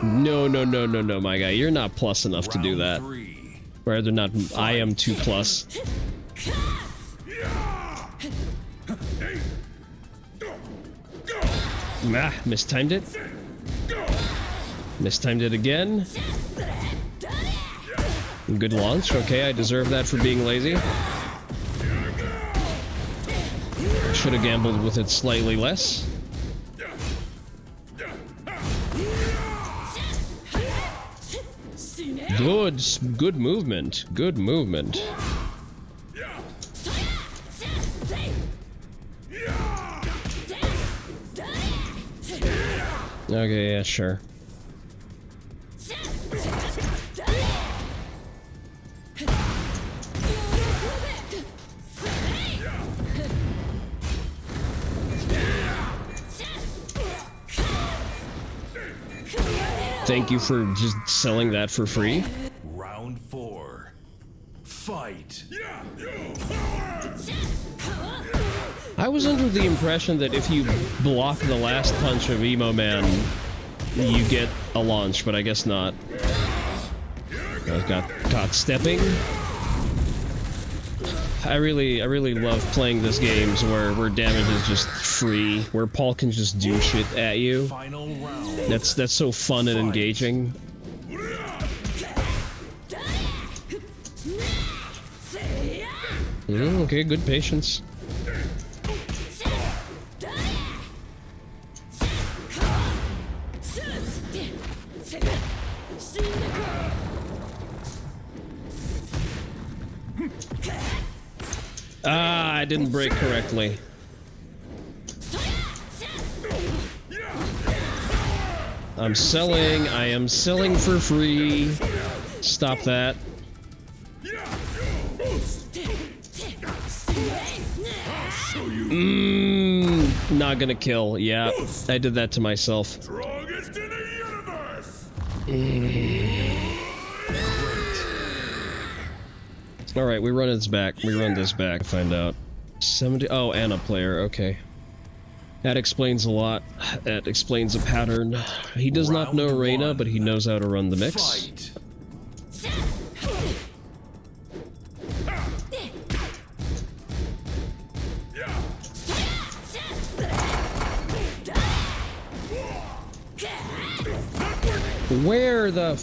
No, no, no, no, no, my guy. You're not plus enough to do that. Rather not, I am 2 plus. Ah, mistimed it. Mistimed it again. Good launch. Okay, I deserve that for being lazy. Should have gambled with it slightly less. Good movement. Good movement. Okay, yeah, sure. Thank you for just selling that for free. Round 4. Fight. I was under the impression that if you block the last punch of Emo Man, you get a launch, but I guess not. I got caught stepping. I really love playing this games where damage is just free, where Paul can just do shit at you. That's so fun and engaging. Okay, good patience. Ah, I didn't break correctly. I'm selling. I am selling for free. Stop that. Not gonna kill. Yeah, I did that to myself. All right, we run this back. We run this back. Find out. 70. Oh, and a player. Okay. That explains a lot. That explains a pattern. He does not know Reyna, but he knows how to run the mix. Where the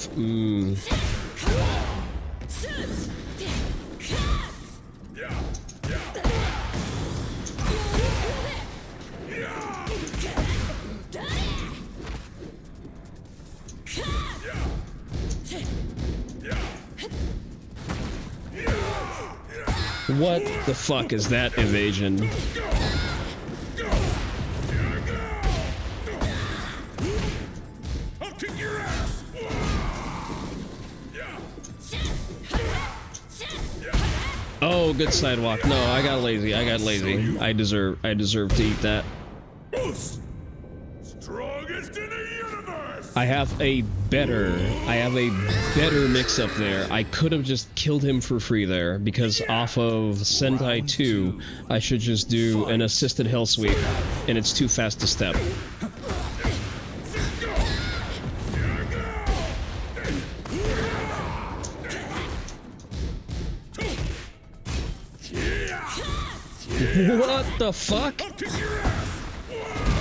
What the fuck is that evasion? Oh, good sidewalk. No, I got lazy. I got lazy. I deserve to eat that. Strongest in the universe. I have a better mix up there. I could have just killed him for free there because off of Sentai 2, I should just do an assisted hell sweep, and it's too fast to step. What the fuck?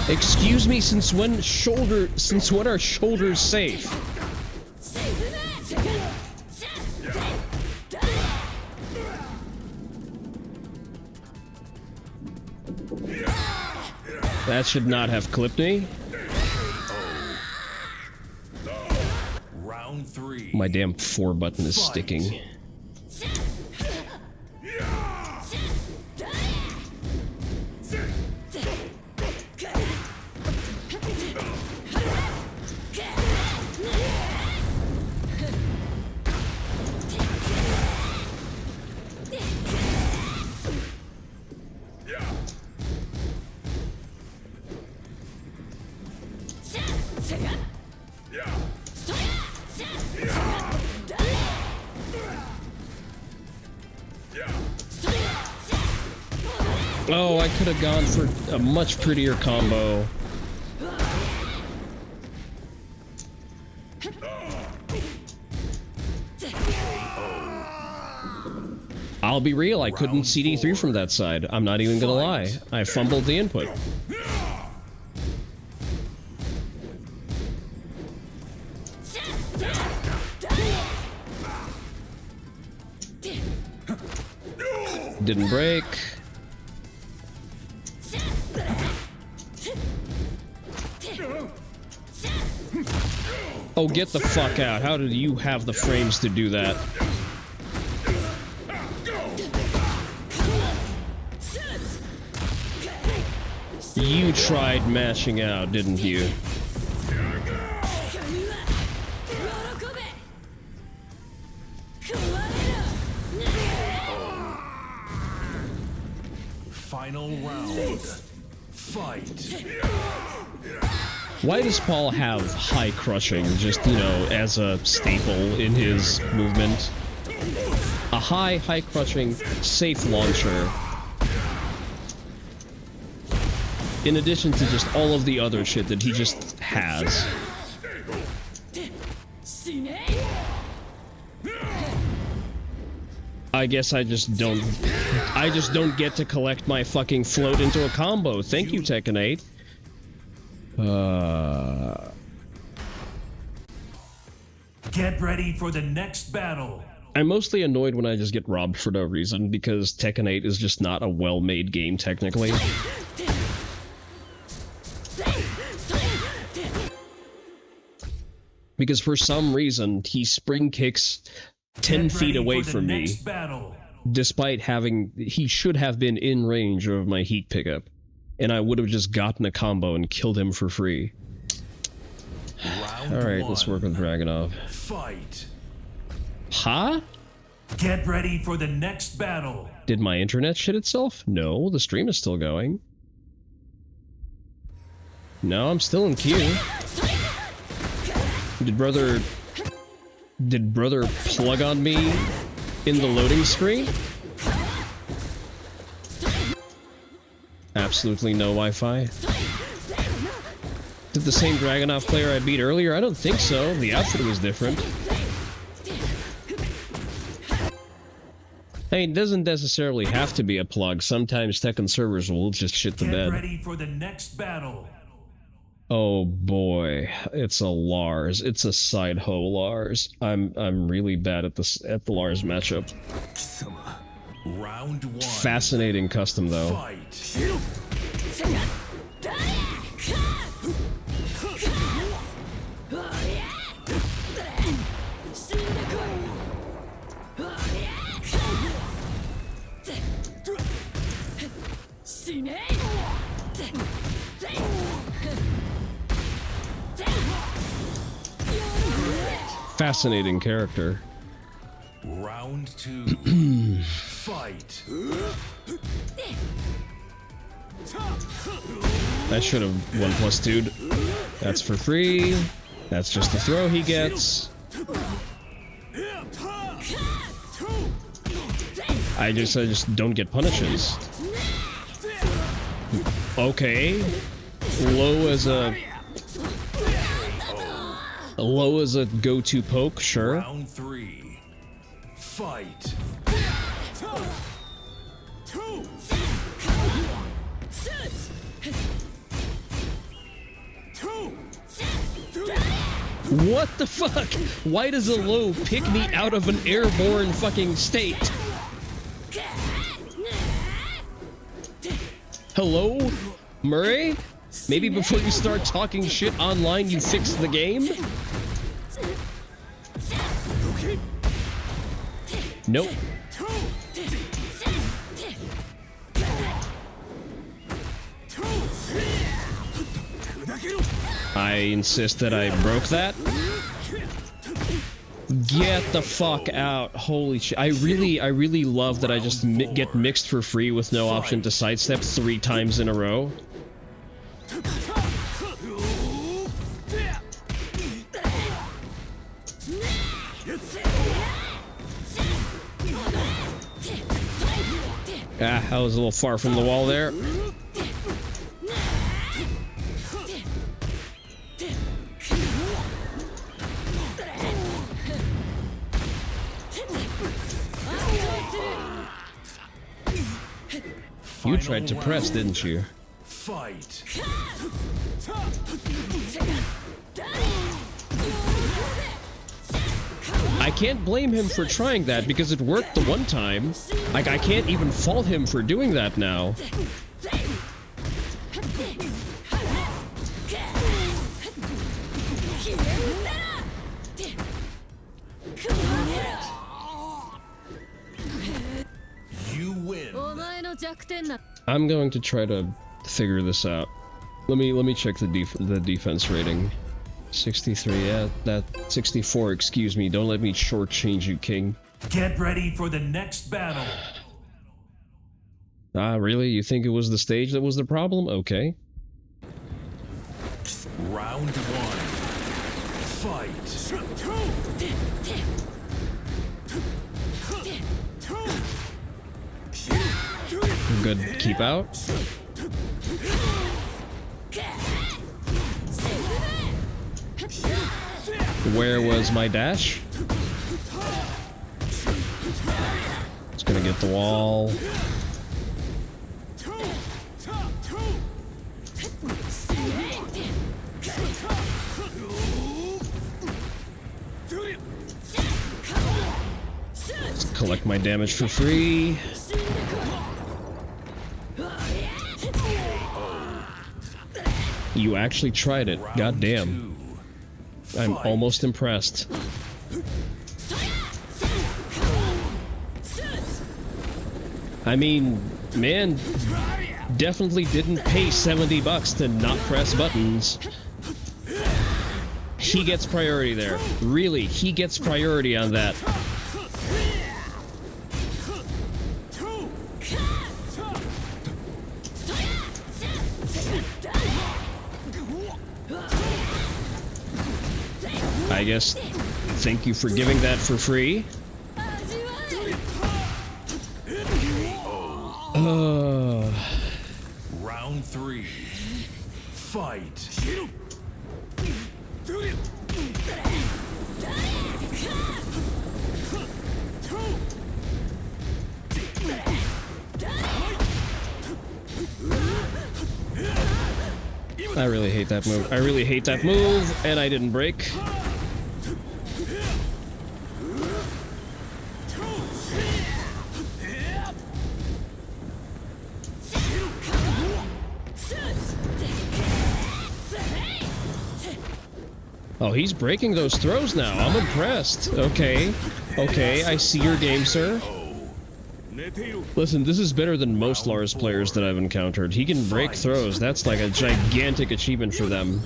Excuse me, since when are shoulders safe? That should not have clipped me. Round 3. My damn 4 button is sticking. Oh, I could have gone for a much prettier combo. I'll be real, I couldn't CD3 from that side. I'm not even gonna lie. I fumbled the input. Didn't break. Oh, get the fuck out. How did you have the frames to do that? You tried mashing out, didn't you? Final round. Fight. Why does Paul have high crushing, just, you know, as a staple in his movement? A high crushing, safe launcher. In addition to just all of the other shit that he just has. I guess I just don't get to collect my fucking float into a combo. Thank you, Tekken 8. Get ready for the next battle. I'm mostly annoyed when I just get robbed for no reason, because Tekken 8 is just not a well-made game, technically. Because for some reason, he spring kicks 10 feet away from me. despite having... He should have been in range of my heat pickup, and I would have just gotten a combo and killed him for free. Alright, let's work with Dragunov. Fight. Huh? Get ready for the next battle. Did my internet shit itself? No, the stream is still going. No, I'm still in queue. Did brother plug on me in the loading screen? Absolutely no Wi-Fi. Did the same Dragunov player I beat earlier? I don't think so. The outfit was different. I mean, it doesn't necessarily have to be a plug. Sometimes Tekken servers will just shit the bed. Get ready for the next battle. Oh boy, it's a Lars. It's a side hoe Lars. I'm really bad at the Lars matchup. Round 1. Fascinating custom though. Fight. Fascinating character. Round 2. Fight. I should have 1+ dude. That's for free. That's just the throw he gets. I just don't get punishes. Okay. Low as a go-to poke, sure. Round 3. Fight. What the fuck? Why does a low pick me out of an airborne fucking state? Hello? Murray? Maybe before you start talking shit online, you fix the game? Nope. I insist that I broke that. Get the fuck out. Holy shit. I really love that I just get mixed for free with no option to sidestep 3 times in a row. Ah, I was a little far from the wall there. You tried to press, didn't you? Fight. I can't blame him for trying that because it worked the one time. Like, I can't even fault him for doing that now. You win. I'm going to try to figure this out. Let me check the defense rating. 63, yeah, that 64, excuse me. Don't let me shortchange you, King. Get ready for the next battle. Ah, really? You think it was the stage that was the problem? Okay. Round 1. Fight. Good keep out. Where was my dash? It's gonna get the wall. Let's collect my damage for free. You actually tried it. God damn. I'm almost impressed. I mean, man definitely didn't pay $70 to not press buttons. He gets priority there. Really, he gets priority on that. I guess, thank you for giving that for free. Round 3. Fight. I really hate that move. I really hate that move, and I didn't break. Oh, he's breaking those throws now. I'm impressed. Okay. Okay, I see your game, sir. Listen, this is better than most Lars players that I've encountered. He can break throws. That's like a gigantic achievement for them.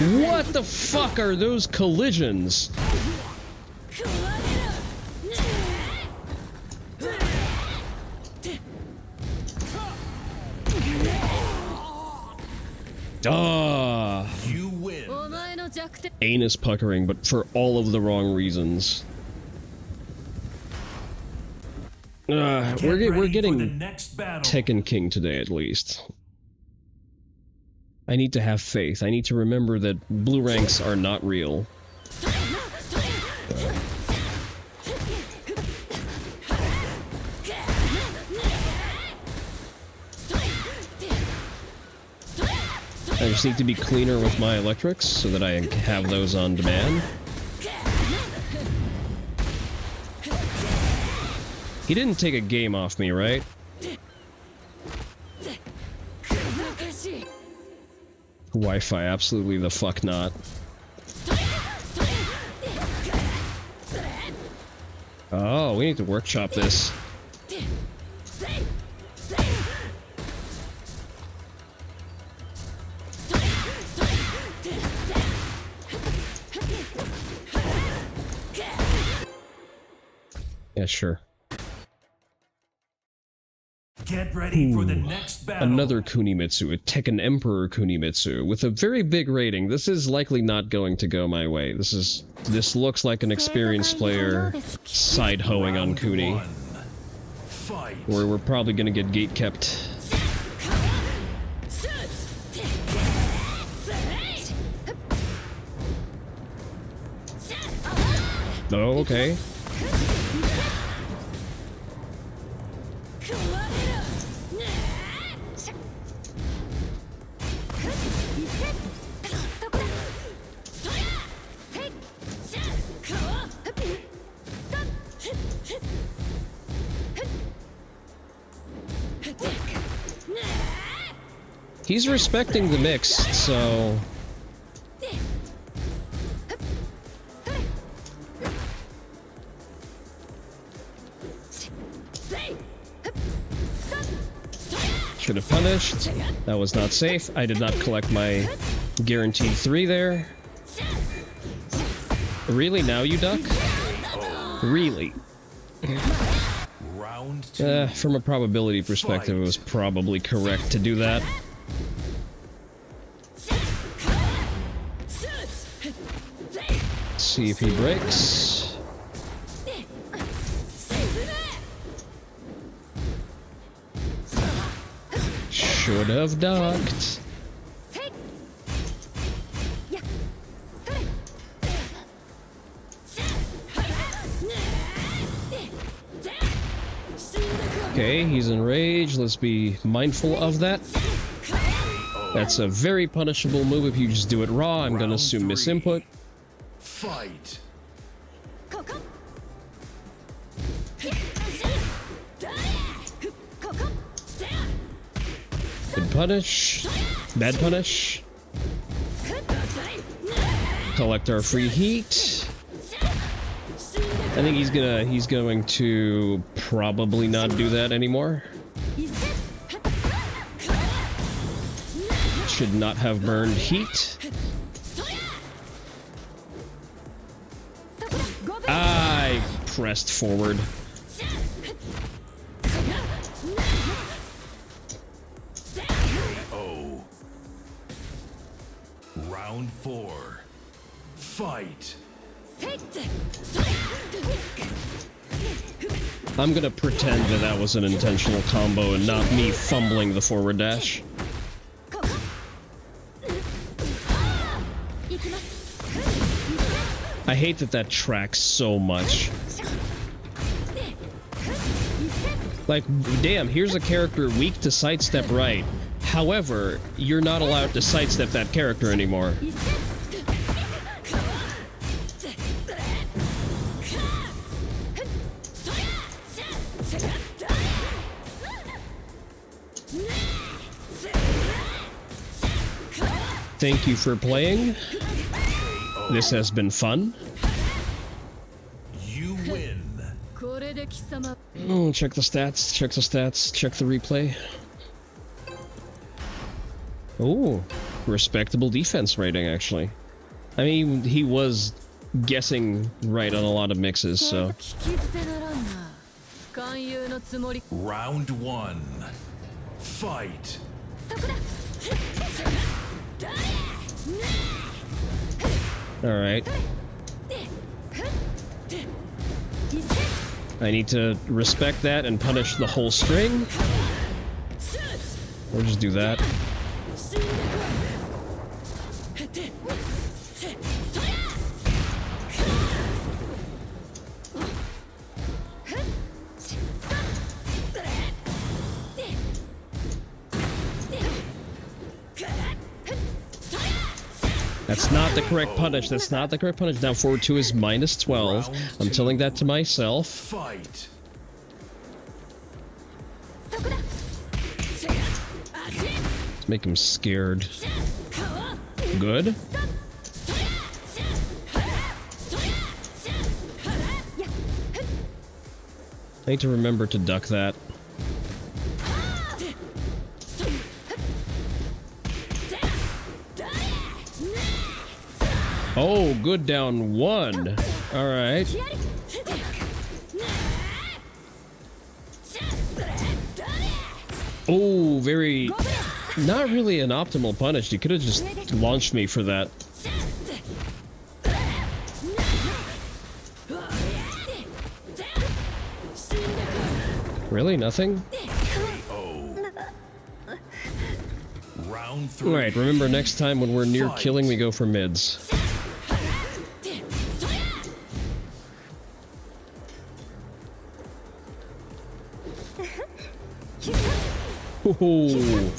What the fuck are those collisions? Ah, you win. Anus puckering, but for all of the wrong reasons. We're getting Tekken King today, at least. I need to have faith. I need to remember that blue ranks are not real. I just need to be cleaner with my electrics so that I have those on demand. He didn't take a game off me, right? Wi-Fi, absolutely the fuck not. Oh, we need to workshop this. Yeah, sure. Get ready for the next battle. Another Kunimitsu, a Tekken Emperor Kunimitsu, with a very big rating. This is likely not going to go my way. This looks like an experienced player side-hoeing on Kuni. Where we're probably gonna get gate-kept. Oh, okay. He's respecting the mix, so... Should have punished. That was not safe. I did not collect my guaranteed 3 there. Really? Now you duck? Really? From a probability perspective, it was probably correct to do that. See if he breaks. Should have ducked. Okay, he's enraged. Let's be mindful of that. That's a very punishable move if you just do it raw. I'm gonna assume misinput. Fight. Good punish. Bad punish. Collect our free heat. I think he's going to probably not do that anymore. Should not have burned heat. I pressed forward. KO. Round 4. Fight. I'm gonna pretend that that was an intentional combo and not me fumbling the forward dash. I hate that that tracks so much. Like, damn, here's a character weak to sidestep right. However, you're not allowed to sidestep that character anymore. Thank you for playing. This has been fun. You win. Check the stats, check the stats, check the replay. Oh, respectable defense rating, actually. I mean, he was guessing right on a lot of mixes, so... Round 1. Fight. Alright. I need to respect that and punish the whole string. Or just do that. That's not the correct punish. That's not the correct punish. Down forward 2 is minus 12. I'm telling that to myself. Fight. Let's make him scared. Good. I need to remember to duck that. Oh, good down 1. All right. Oh, very... Not really an optimal punish. You could have just launched me for that. Really? Nothing? Round 3. Alright, remember next time when we're near killing, we go for mids. Ooh.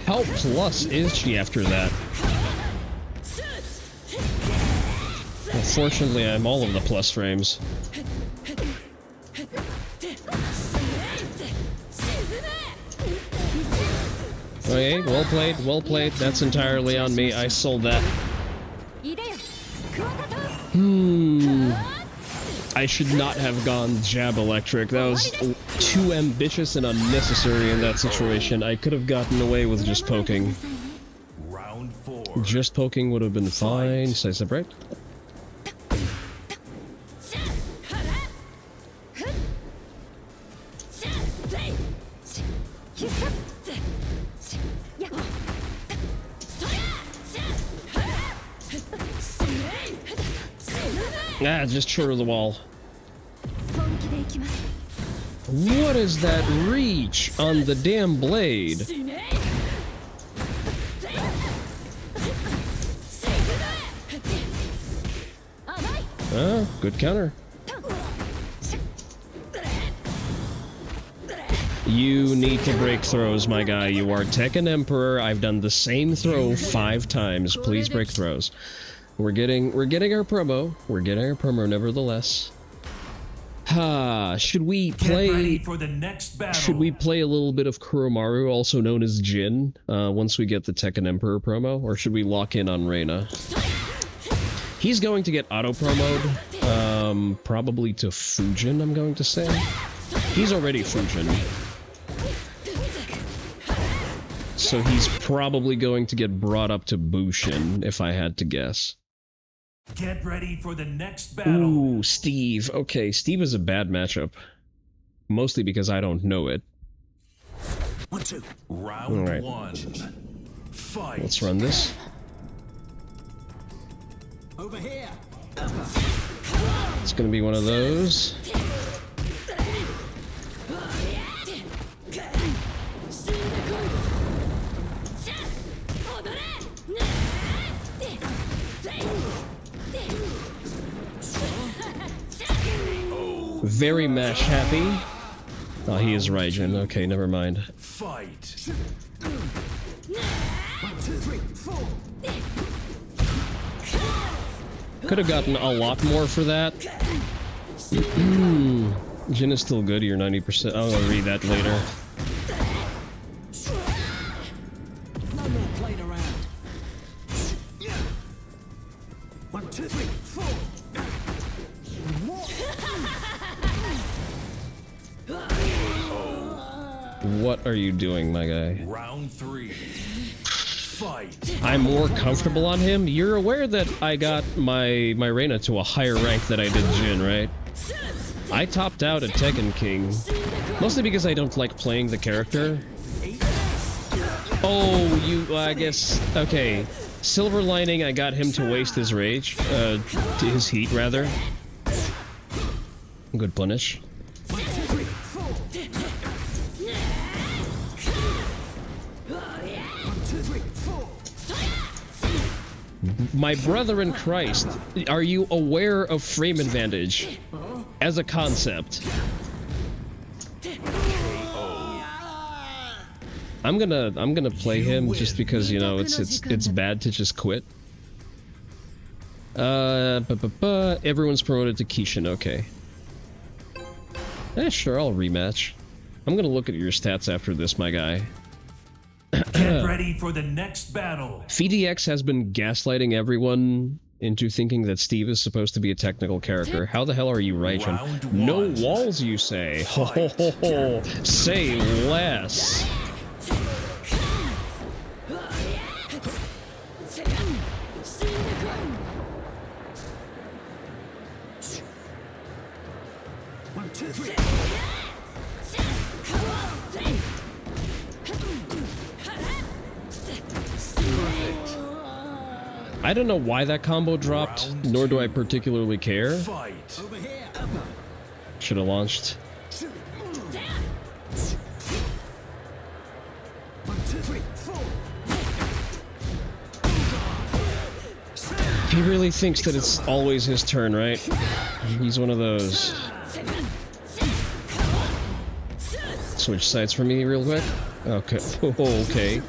How plus is she after that? Unfortunately, I'm all of the plus frames. Okay, well played, well played. That's entirely on me. I sold that. I should not have gone jab electric. That was too ambitious and unnecessary in that situation. I could have gotten away with just poking. Round 4. Just poking would have been fine. Side step right. Ah, just short of the wall. What is that reach on the damn blade? Good counter. You need to break throws, my guy. You are Tekken Emperor. I've done the same throw 5 times. Please break throws. We're getting our promo. We're getting our promo nevertheless. Should we play? Get ready for the next battle. Should we play a little bit of Kuromaru, also known as Jin, once we get the Tekken Emperor promo, or should we lock in on Reina? He's going to get auto-promoed, probably to Fujin, I'm going to say. He's already Fujin. So he's probably going to get brought up to Bushin, if I had to guess. Get ready for the next battle. Ooh, Steve. Okay, Steve is a bad matchup. Mostly because I don't know it. 1, 2. Round right. 1. Fight. Let's run this. Over here. It's gonna be one of those. Very mash happy. Oh, he is Raijin. Okay, never mind. Fight. 1, 2, 3, 4. Could have gotten a lot more for that. Jin is still good. You're 90%. I'll read that later. No more playing around. 1, 2, 3, 4. What are you doing, my guy? Round 3. Fight. I'm more comfortable on him. You're aware that I got my Reina to a higher rank than I did Jin, right? I topped out at Tekken King, mostly because I don't like playing the character. Oh, I guess, okay. Silver Lining, I got him to waste his rage, his heat, rather. Good punish. My brother in Christ, are you aware of frame advantage as a concept? I'm gonna play him just because, you know, it's bad to just quit. Everyone's promoted to Kishin, okay. Sure, I'll rematch. I'm gonna look at your stats after this, my guy. Get ready for the next battle. FDX has been gaslighting everyone into thinking that Steve is supposed to be a technical character. How the hell are you, Raijin? No walls, you say? Ho ho ho ho! Say less! I don't know why that combo dropped, nor do I particularly care. Should have launched. He really thinks that it's always his turn, right? He's one of those. Switch sides for me real quick. Okay. Oh, okay.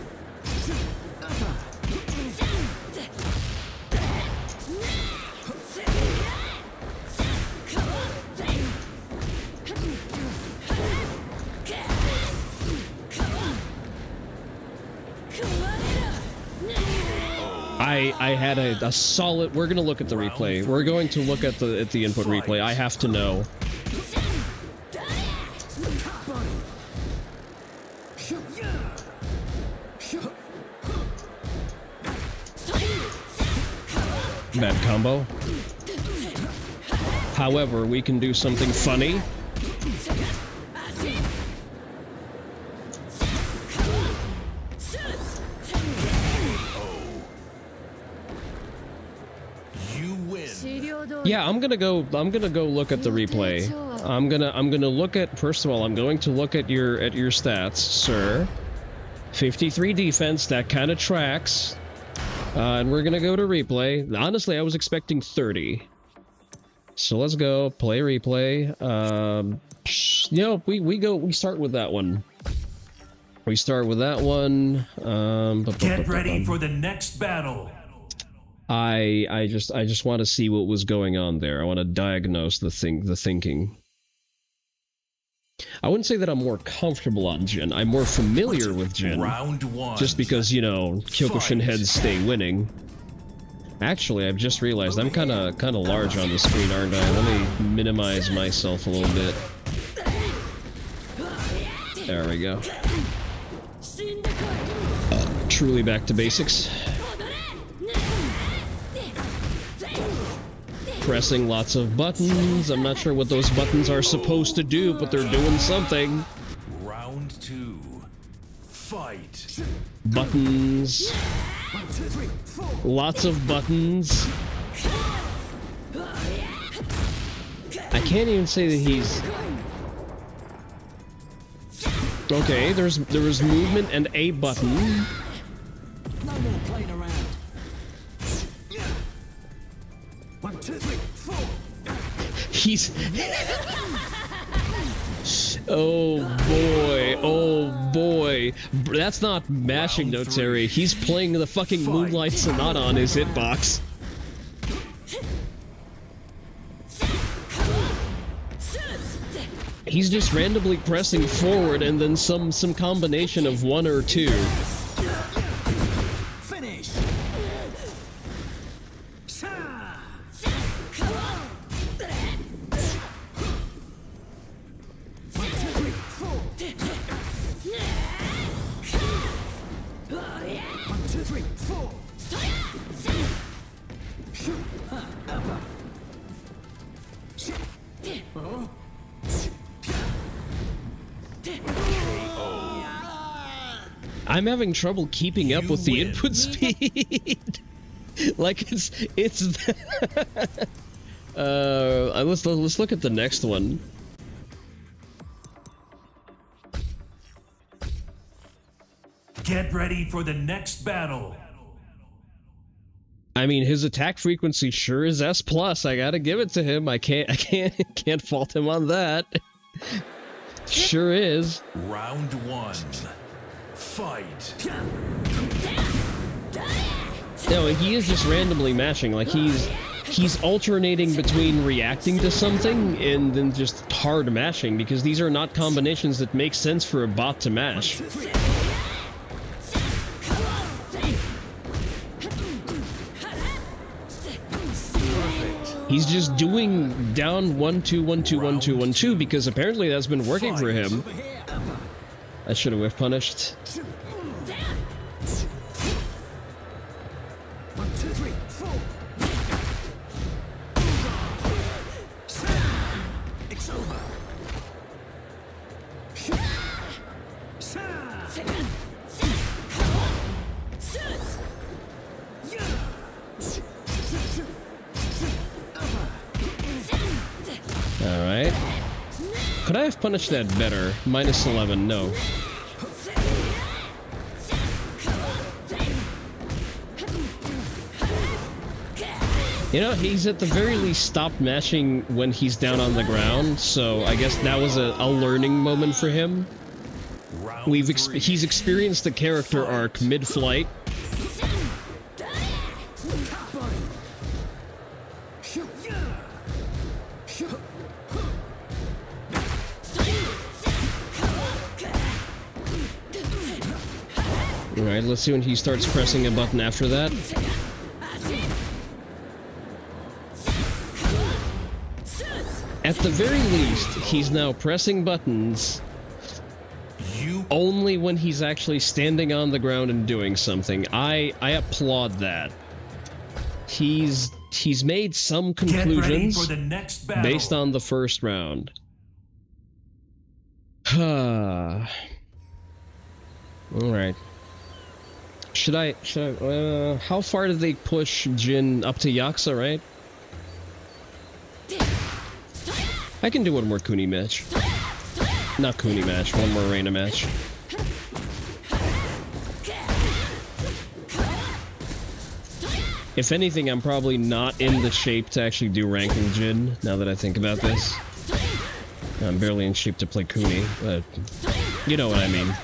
I had a solid. We're gonna look at the replay. We're going to look at the input replay. I have to know. Bad combo. However, we can do something funny. Yeah, I'm gonna go look at the replay. I'm gonna look at, first of all, I'm going to look at your stats, sir. 53 defense, that kind of tracks. And we're gonna go to replay. Honestly, I was expecting 30. So let's go, play replay. You know, we start with that one. We start with that one. Get ready for the next battle. I just want to see what was going on there. I want to diagnose the thinking. I wouldn't say that I'm more comfortable on Jin. I'm more familiar with Jin. Round 1. Just because, you know, Kyokushin heads stay winning. Actually, I've just realized I'm kind of large on the screen, aren't I? Let me minimize myself a little bit. There we go. Truly back to basics. Pressing lots of buttons. I'm not sure what those buttons are supposed to do, but they're doing something. Round 2. Fight. Buttons. Lots of buttons. I can't even say that he's... Okay, there was movement and a button. No more playing around. 1, 2, 3, 4. He's... Oh boy, oh boy. That's not mashing, no, Terry. He's playing the fucking Moonlight Sonata on his hitbox. He's just randomly pressing forward and then some combination of 1 or 2. Finish. I'm having trouble keeping up with the input speed. Like let's look at the next one. Get ready for the next battle. I mean, his attack frequency sure is S+. I gotta give it to him. I can't fault him on that. Sure is. Round 1. Fight. No, he is just randomly mashing. Like he's alternating between reacting to something and then just hard mashing, because these are not combinations that make sense for a bot to mash. He's just doing down 1 2 1 2 1 2 1 2 because apparently that's been working for him. I should have whiff punished. 1, 2, 3, 4. It's over. Alright. Could I have punished that better? -11, no. You know, he's at the very least stopped mashing when he's down on the ground, so I guess that was a learning moment for him. He's experienced the character arc mid-flight. Alright, let's see when he starts pressing a button after that. At the very least, he's now pressing buttons only when he's actually standing on the ground and doing something. I applaud that. He's made some conclusions based on the first round. Alright. Should I, how far did they push Jin up to Yaksa, right? I can do one more Kuni match. Not Kuni match, one more Reina match. If anything, I'm probably not in the shape to actually do ranking Jin, now that I think about this. I'm barely in shape to play Kuni, but you know what I mean.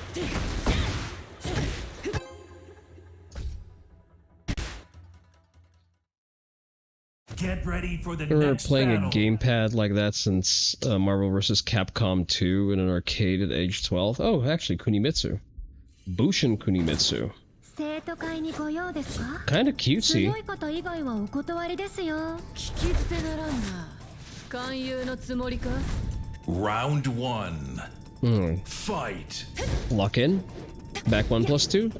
Get ready for the I remember next playing battle. a gamepad like that since Marvel vs. Capcom 2 in an arcade at age 12. Oh, actually, Kunimitsu. Bushin Kunimitsu. Kind of cutesy. Round 1. Fight. Lock in. Back 1+2.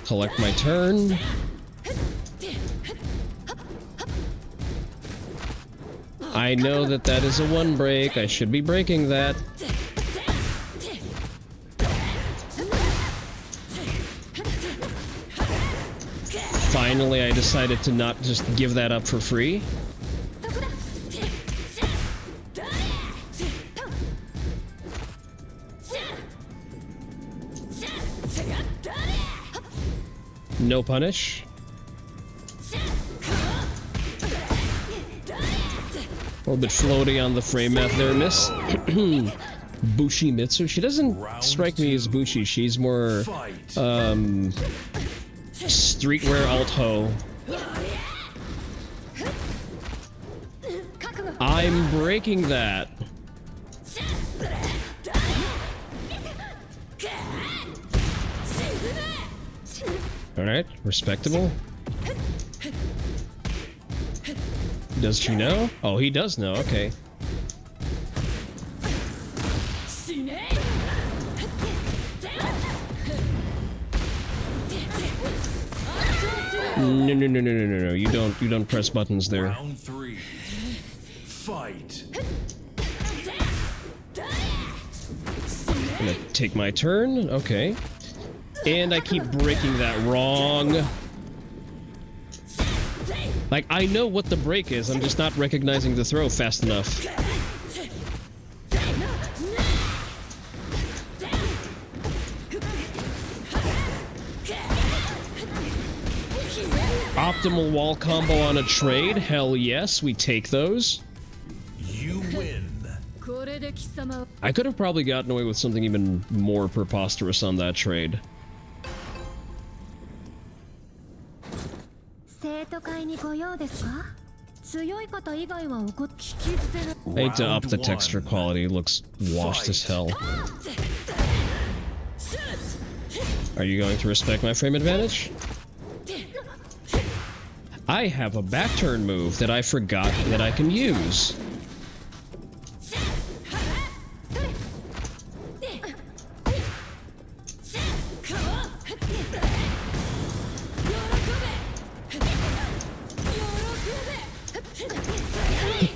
Collect my turn. I know that that is a 1 break. I should be breaking that. Finally, I decided to not just give that up for free. No punish. A little bit floaty on the frame math there, miss. Bushimitsu. She doesn't strike me as Bushi. She's more, streetwear alt-ho. I'm breaking that. Alright, respectable. Does she know? Oh, he does know, okay. No, you don't press buttons there. Round 3. Fight. I'm gonna take my turn, okay. And I keep breaking that wrong. Like, I know what the break is, I'm just not recognizing the throw fast enough. Optimal wall combo on a trade? Hell yes, we take those. You win. I could have probably gotten away with something even more preposterous on that trade. I hate to up the texture quality, it looks washed as hell. Are you going to respect my frame advantage? I have a back turn move that I forgot that I can use.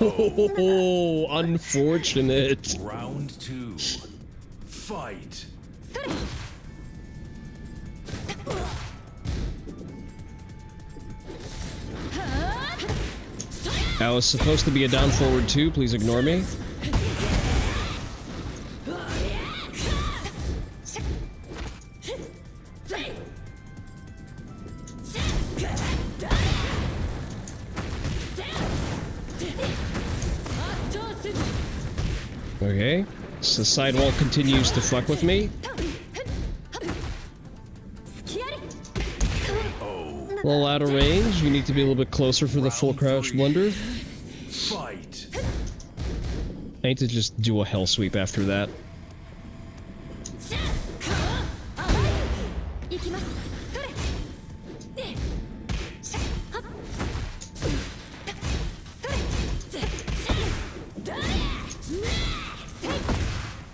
Oh, unfortunate. Round 2. Fight. That was supposed to be a down forward 2, please ignore me. Okay, so the sidewall continues to fuck with me. A little out of range, you need to be a little bit closer for the full crouch blunder. Fight. I need to just do a hell sweep after that.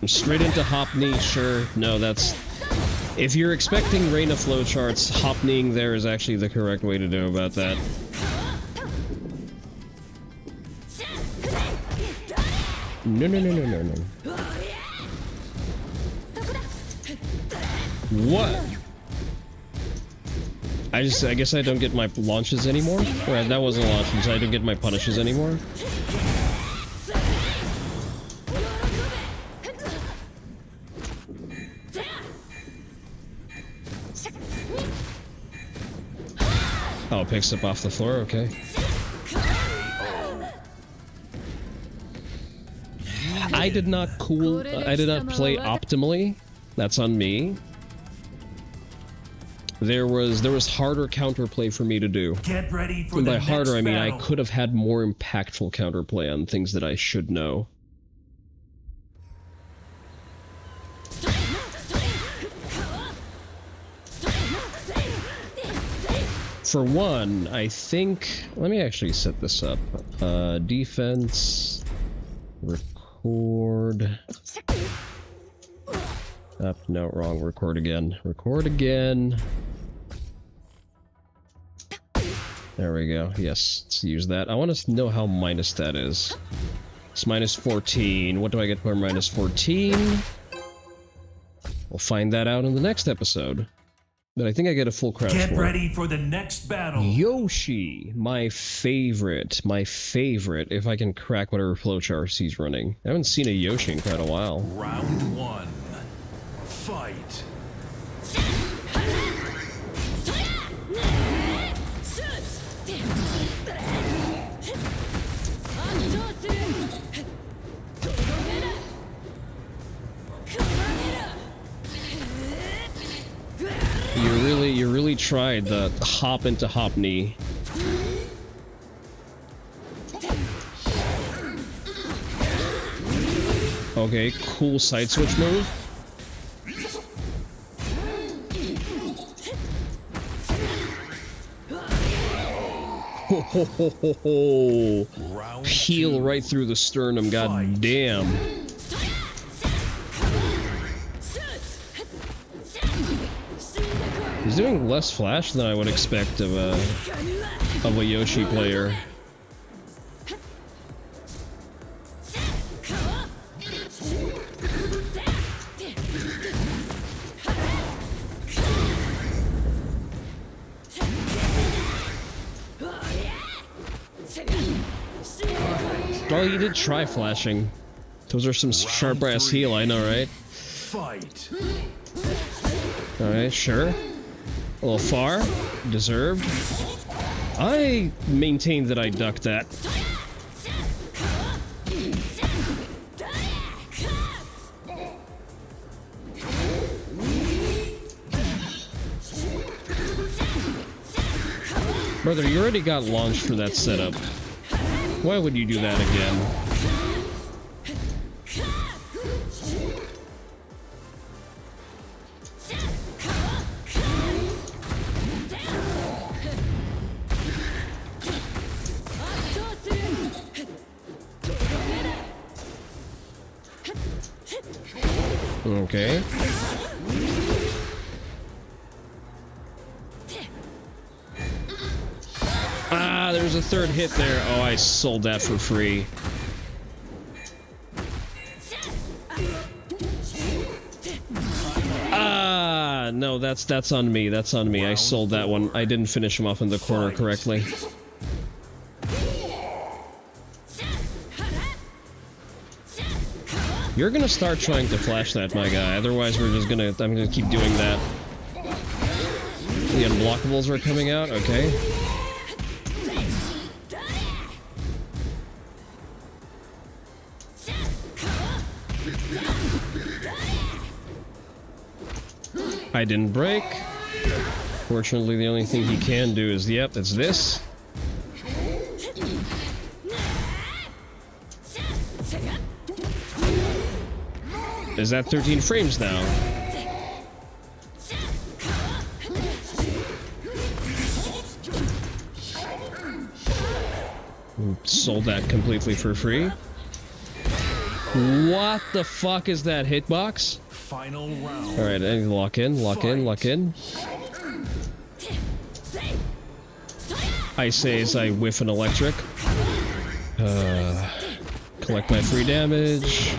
Straight into hop knee, sure. No, that's... If you're expecting Reina flowcharts, hop kneeing there is actually the correct way to do about that. No. What? I guess I don't get my launches anymore? Or that wasn't launches, I don't get my punishes anymore? Oh, it picks up off the floor, okay. I did not play optimally. That's on me. There was harder counterplay for me to do. Get ready for And the by harder, next I mean I battle. could have had more impactful counterplay on things that I should know. For one, I think... Let me actually set this up. Defense... Record... no, wrong. Record again. Record again. There we go. Yes, let's use that. I want to know how minus that is. It's minus 14. What do I get for minus 14? We'll find that out in the next episode. But I think I get a full crouch Get for it. ready for the next battle. Yoshi, my favorite, if I can crack whatever flowcharts he's running. I haven't seen a Yoshi in quite a while. Round 1. Fight. You really tried the hop into hop knee. Okay, cool side switch move. Ho ho ho ho ho! Heel right through the sternum, god damn. He's doing less flash than I would expect of a Yoshi player. Well, he did try flashing. Those are some sharp-ass heel, I know, right? Fight. Alright, sure. A little far. Deserved. I maintain that I ducked that. Brother, you already got launched for that setup. Why would you do that again? Okay. Ah, there's a third hit there. Oh, I sold that for free. Ah, no, that's on me. That's on me. I sold that one. I didn't finish him off in the corner correctly. You're gonna start trying to flash that, my guy. Otherwise, I'm gonna keep doing that. The unblockables are coming out. Okay. I didn't break. Fortunately, the only thing he can do is, yep, it's this. Is that 13 frames now? Sold that completely for free. What the fuck is that hitbox? Final round. Alright, lock in, lock in, lock in. I say as I whiff an electric. Collect my free damage.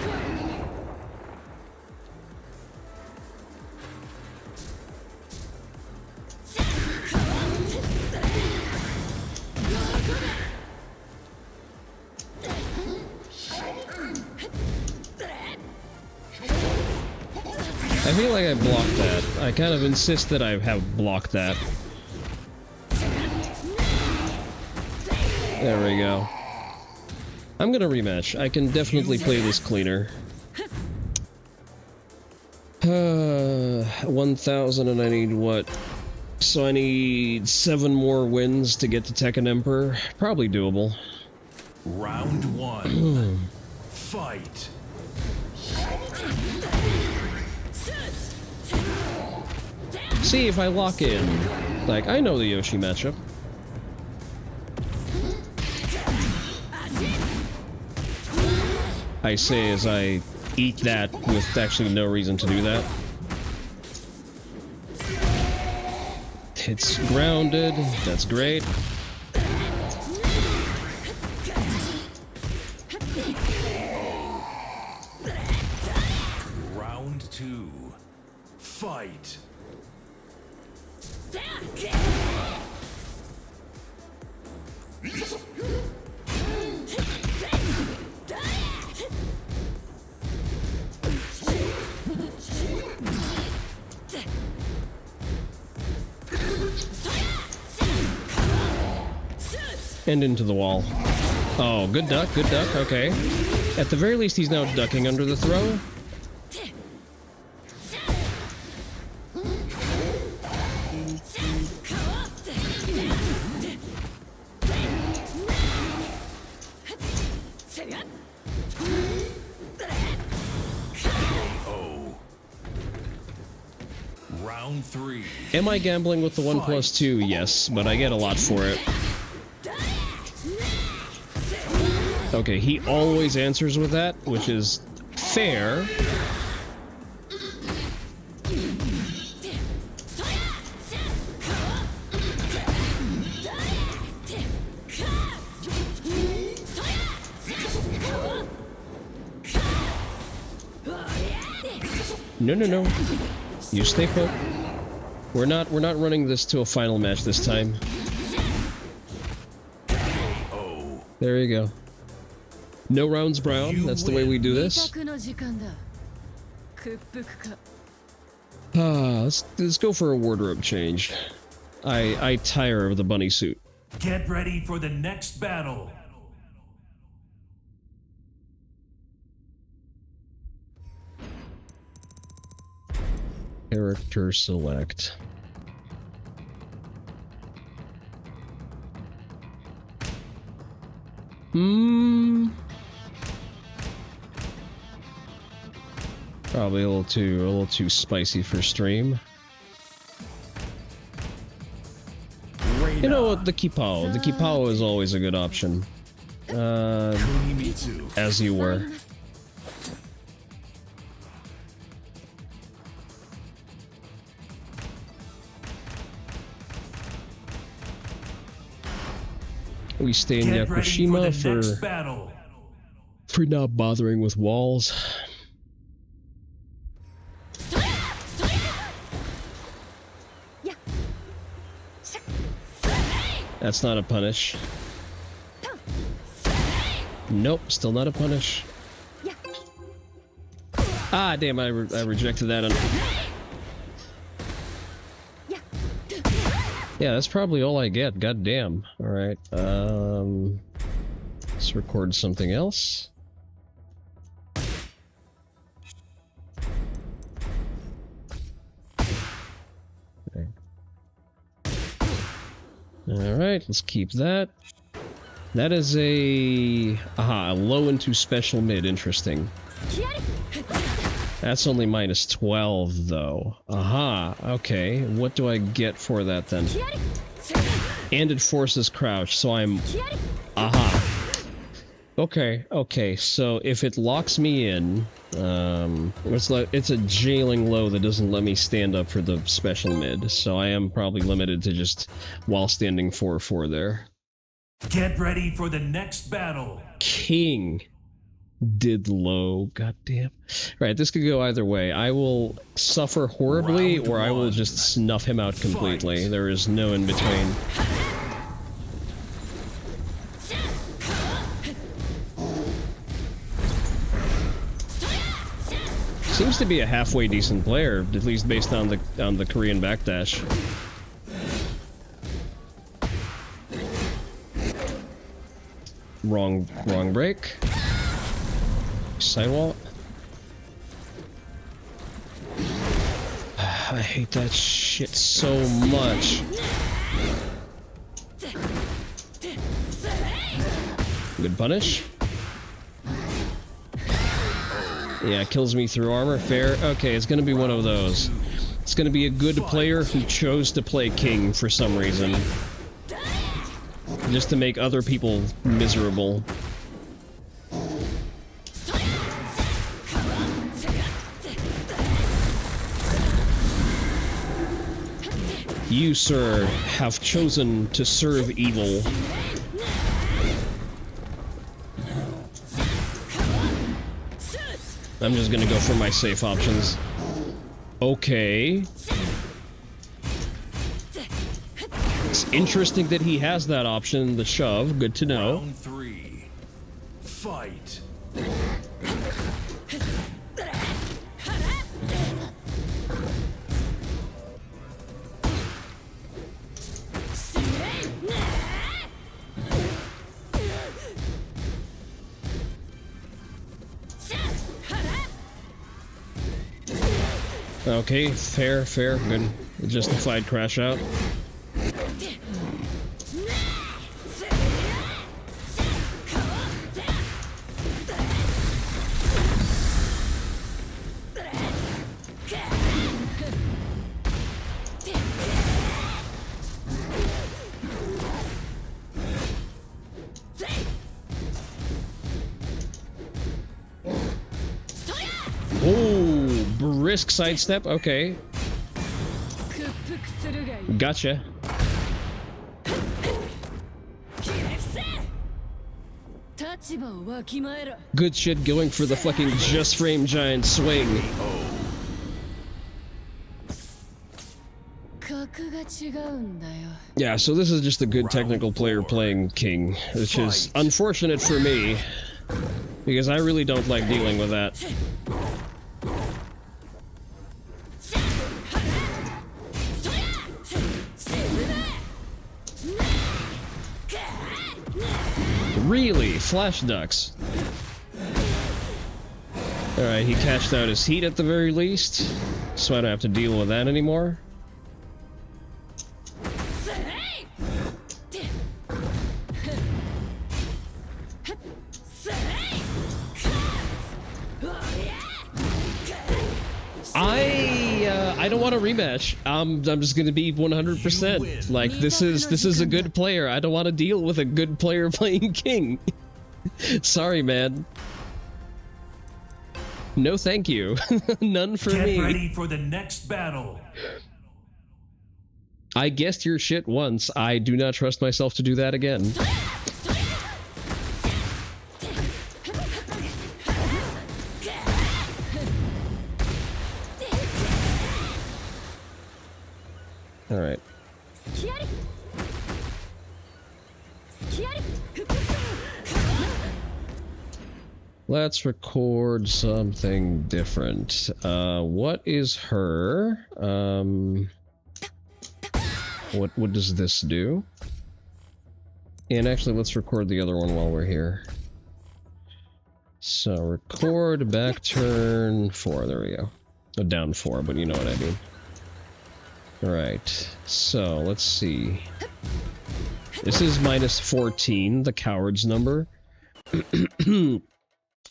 I feel like I blocked that. I kind of insist that I have blocked that. There we go. I'm gonna rematch. I can definitely play this cleaner. 1,000 and I need what? So I need 7 more wins to get to Tekken Emperor. Probably doable. Round 1. Fight. See if I lock in. Like, I know the Yoshi matchup. I say as I eat that with actually no reason to do that. It's grounded. That's great. Round 2. Fight. And into the wall. Oh, good duck, okay. At the very least, he's now ducking under the throw. Round 3. Am I gambling with the 1+2? Yes, but I get a lot for it. Okay, he always answers with that, which is fair. No. You stay put. We're not running this to a final match this time. There you go. No rounds brown. That's the way we do this. Let's go for a wardrobe change. I tire of the bunny suit. Get ready for the next battle. Character select. Probably a little too spicy for stream. You know what? The Kipao. The Kipao is always a good option. As you were. We stay in Yakushima for not bothering with walls. That's not a punish. Nope, still not a punish. Ah, damn, I rejected that. Yeah, that's probably all I get. God damn. Alright, let's record something else. Okay. Alright, let's keep that. That is a low into special mid. Interesting. That's only -12 though. Okay. What do I get for that then? And it forces crouch, so I'm Okay, so if it locks me in, it's a jailing low that doesn't let me stand up for the special mid, so I am probably limited to just while standing 4-4 there. Get ready for the next battle. King did low, goddamn. Right, this could go either way. I will suffer horribly, or I will just snuff him out completely. Fight. There is no in between. Seems to be a halfway decent player, at least based on the Korean backdash. Wrong break. Sidewall. I hate that shit so much. Good punish. Yeah, kills me through armor. Fair. Okay, it's gonna be one of those. It's gonna be a good player who chose to play King for some reason. Just to make other people miserable. You, sir, have chosen to serve evil. I'm just gonna go for my safe options. Okay. It's interesting that he has that option, the shove. Good to know. Round 3. Fight. Okay, fair, good. Justified crash out. Oh, brisk sidestep. Okay. Gotcha. Good shit going for the fucking just frame giant swing. Yeah, so this is just a good technical player playing King, which is unfortunate for me, because I really don't like dealing with that. Really? Flash ducks. Alright, he cashed out his heat at the very least, so I don't have to deal with that anymore. I don't want a rematch. I'm just gonna be 100%. Like, this is a good player. I don't want to deal with a good player playing King. Sorry, man. No, thank you. None for me. Get ready for the next battle. I guessed your shit once. I do not trust myself to do that again. All right. Let's record something different. What is her? What does this do? And actually, let's record the other one while we're here. So record back turn 4. There we go. Oh, down 4, but you know what I mean. Alright, so let's see. This is -14, the coward's number.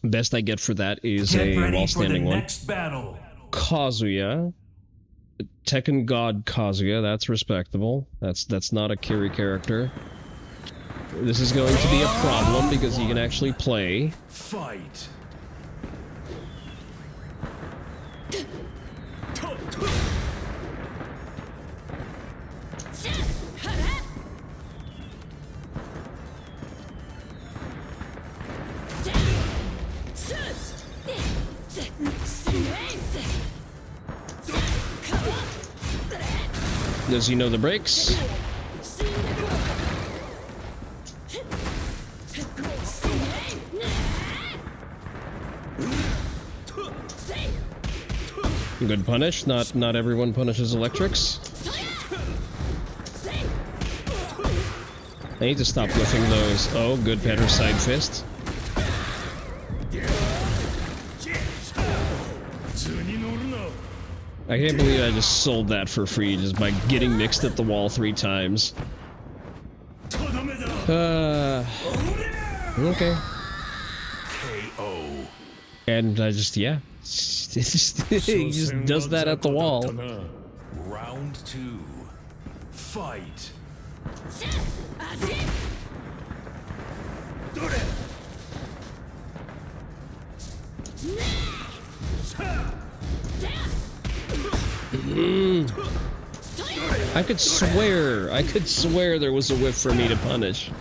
Best I get for that is a while standing one. Next battle. Kazuya. Tekken God Kazuya, that's respectable. That's not a Kiri character. This is going to be a problem because he can actually play. Fight. Does he know the breaks? Good punish. Not everyone punishes electrics. I need to stop whiffing those. Oh, good better side fist. I can't believe I just sold that for free just by getting mixed at the wall 3 times. Okay. KO. And I just, yeah. he just does that at the wall. Round 2. Fight. I could swear there was a whiff for me to punish.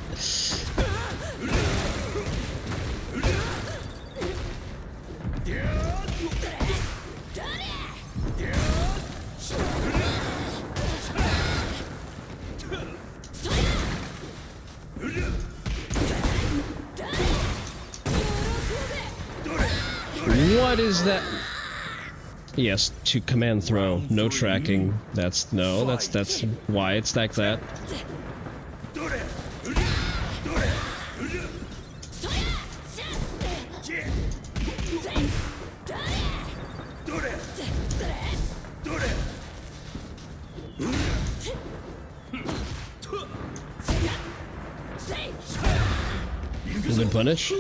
What is that? Yes, to command throw, no tracking. That's why it's like that. Good punish.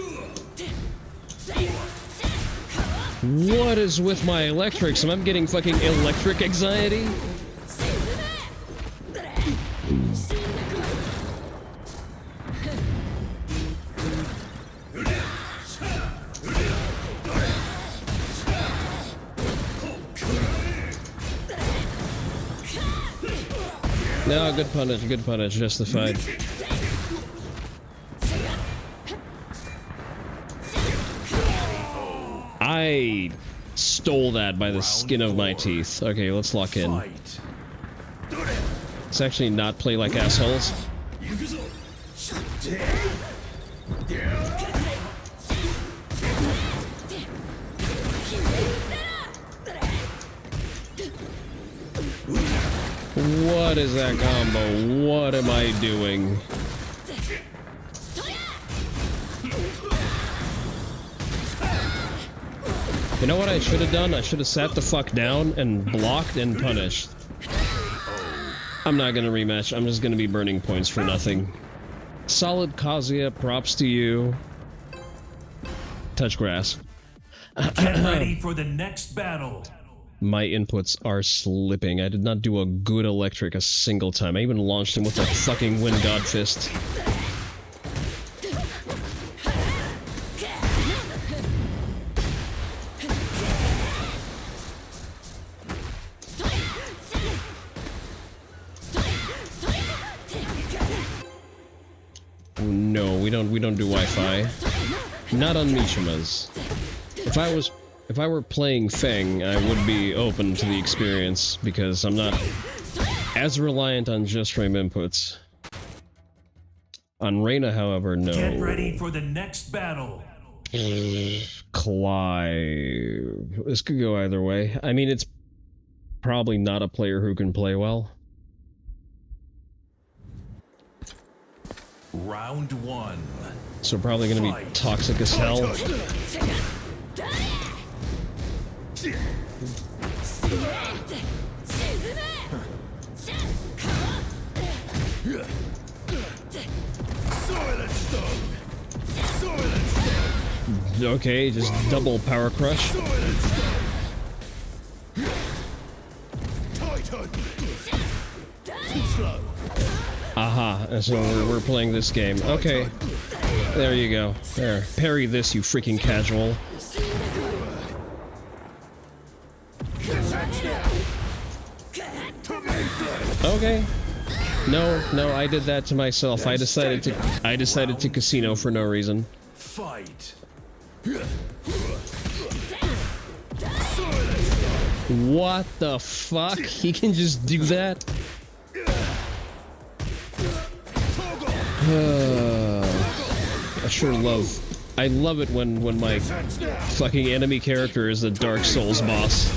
What is with my electrics? Am I getting fucking electric anxiety? No, good punish, justified. I stole that by the skin of my teeth. Okay, let's lock in. Let's actually not play like assholes. What is that combo? What am I doing? You know what I should have done? I should have sat the fuck down and blocked and punished. I'm not gonna rematch. I'm just gonna be burning points for nothing. Solid Kazuya, props to you. Touch grass. Get ready for the next battle. My inputs are slipping. I did not do a good electric a single time. I even launched him with a fucking Wind God Fist. No, we don't do Wi-Fi. Not on Mishima's. If I were playing Feng, I would be open to the experience because I'm not as reliant on just frame inputs. On Reina, however, no. Get ready for the next battle. Clive. This could go either way. I mean, it's probably not a player who can play well. Round 1. So probably gonna be toxic as hell. Okay, just double power crush. Aha, so we're playing this game. Okay. There you go. There. Parry this, you freaking casual. Okay. No, I did that to myself. I decided to casino for no reason. Fight. What the fuck? He can just do that? I love it when my fucking enemy character is a Dark Souls boss.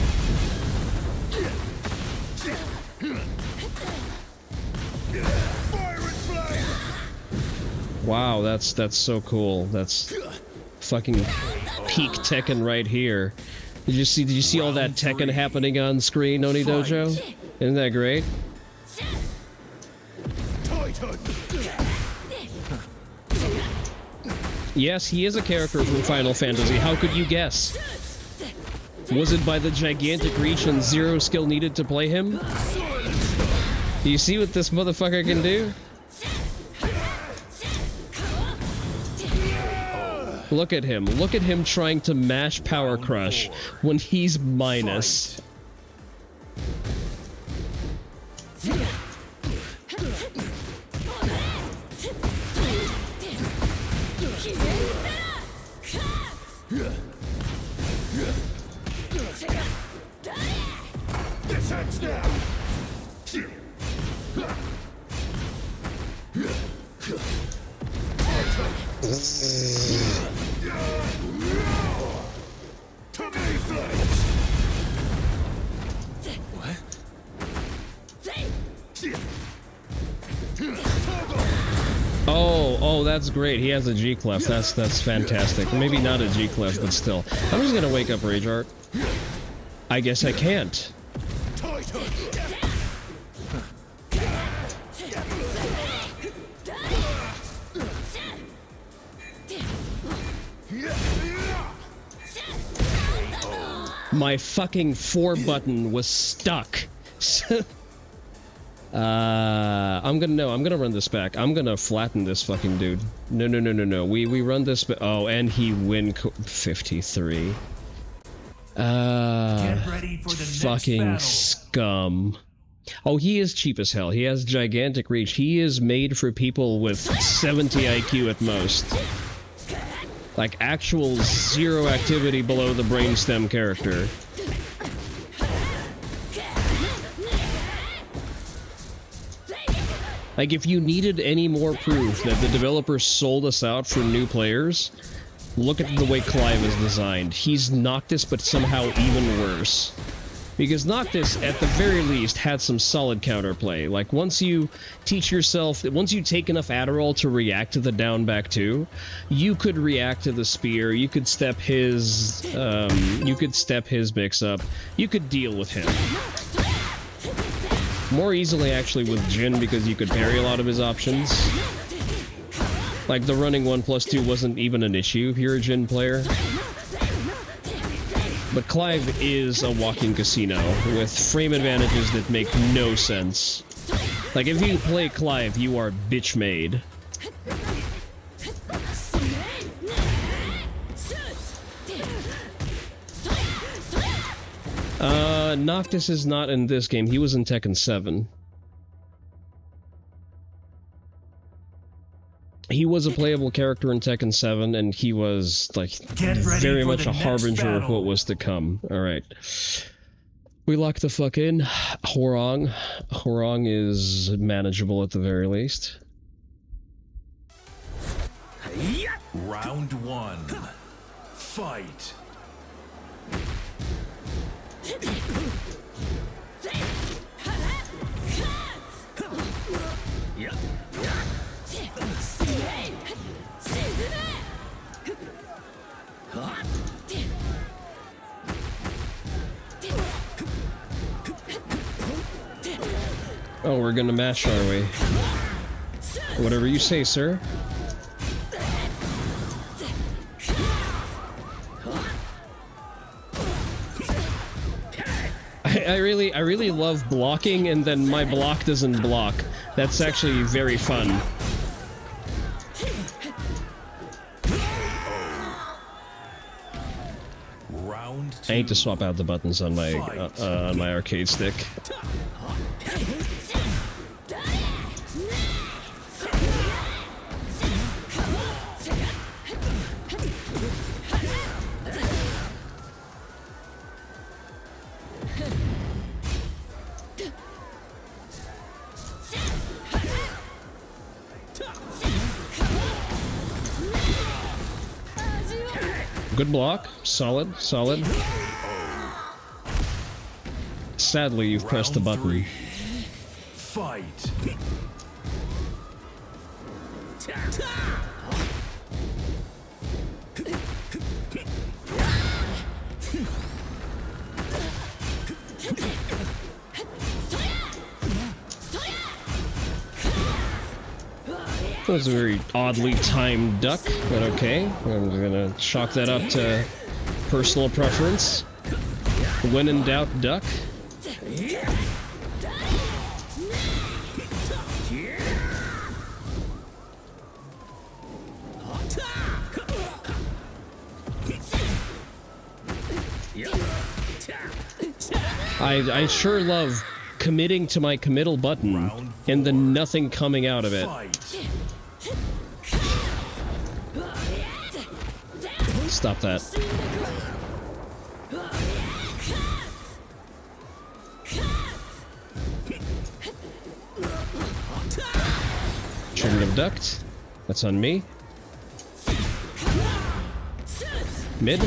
Wow, that's so cool. That's fucking peak Tekken right here. Did you see all that Tekken happening on screen, Oni Dojo? Isn't that great? Yes, he is a character from Final Fantasy. How could you guess? Was it by the gigantic reach and zero skill needed to play him? Do you see what this motherfucker can do? Look at him. Look at him trying to mash Power Crush when he's minus. This ends now. Oh, that's great. He has a G clef. That's fantastic. Maybe not a G clef, but still. I'm just gonna wake up Rage Art. I guess I can't. My fucking 4 button was stuck. I'm gonna run this back. I'm gonna flatten this fucking dude. No. We run this oh, and he win 53. Get ready for the fucking next scum. Oh, he is cheap as hell. He has gigantic reach. He is made for people with 70 IQ at most. Like actual zero activity below the brainstem character. Like, if you needed any more proof that the developers sold us out for new players, look at the way Clive is designed. He's Noctis, but somehow even worse. Because Noctis, at the very least, had some solid counterplay. Like, once you teach yourself, once you take enough Adderall to react to the down back 2, you could react to the spear, you could step his mix-up, you could deal with him. More easily, actually, with Jin, because you could parry a lot of his options. Like, the running 1+2 wasn't even an issue if you're a Jin player. But Clive is a walking casino, with frame advantages that make no sense. Like, if you play Clive, you are bitch-made. Noctis is not in this game. He was in Tekken 7. He was a playable character in Tekken 7, and he was, like, very much a harbinger of what was to come. Alright. We lock the fuck in. Hwoarang. Hwoarang is manageable at the very least. Round 1. Fight. Oh, we're gonna mash, are we? Whatever you say, sir. I really love blocking, and then my block doesn't block. That's actually very fun. I need to swap out the buttons on my arcade stick. Good block. Solid. Sadly, you've pressed the button. Fight. That was a very oddly timed duck, but okay. I'm gonna chalk that up to personal preference. When in doubt, duck. I sure love committing to my committal button and then nothing coming out of it. Stop that. Shouldn't have ducked. That's on me. Mid.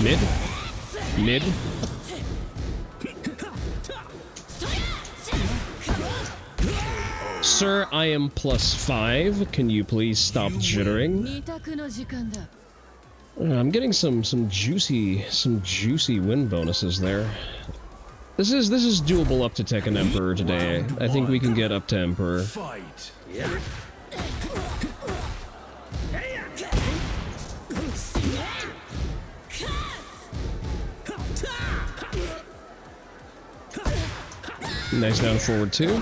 Mid. Mid. Sir, I am +5. Can you please stop jittering? I'm getting some juicy win bonuses there. This is doable up to Tekken Emperor today. I think we can get up to Emperor. Fight. Nice down forward too.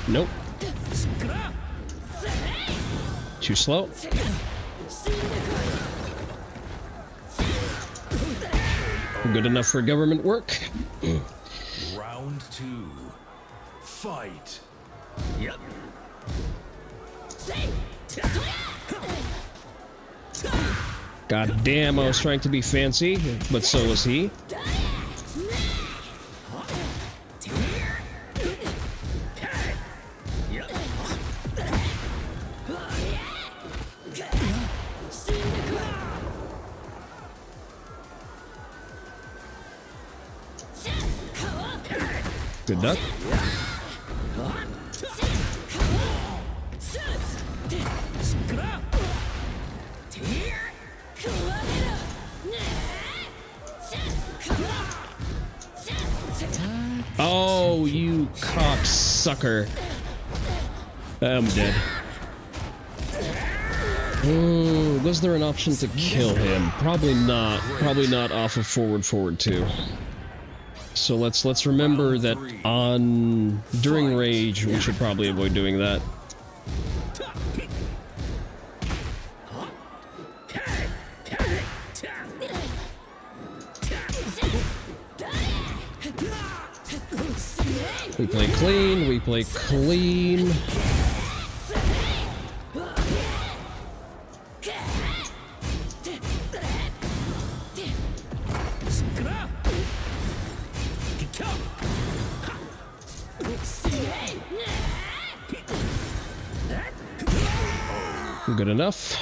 Nope. Too slow. Good enough for government work. Round 2. Fight. Yep. God damn, I was trying to be fancy, but so was he. Good duck. Oh, you cocksucker. I'm dead. Was there an option to kill him? Probably not. Probably not off of forward 2. So let's remember that during rage we should probably avoid doing that. We play clean, we play clean. Good enough.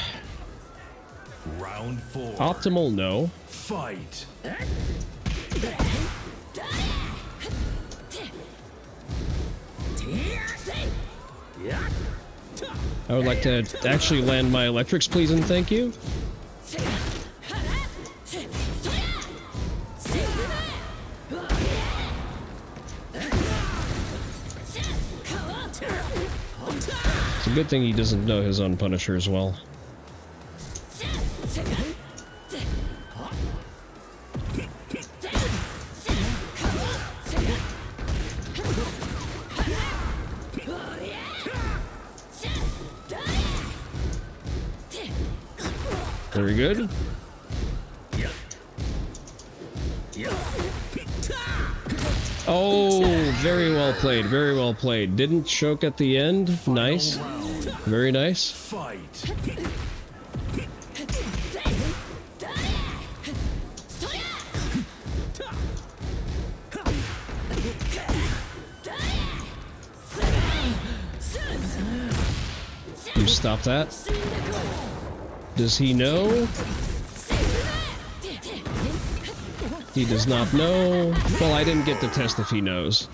Round 4. Optimal, no. Fight. I would like to actually land my electrics, please and thank you. It's a good thing he doesn't know his own Punisher as well. Very good. Oh, very well played, very well played. Didn't choke at the end. Nice. Very nice. Fight. you stop that? Does he know? He does not know. Well, I didn't get to test if he knows,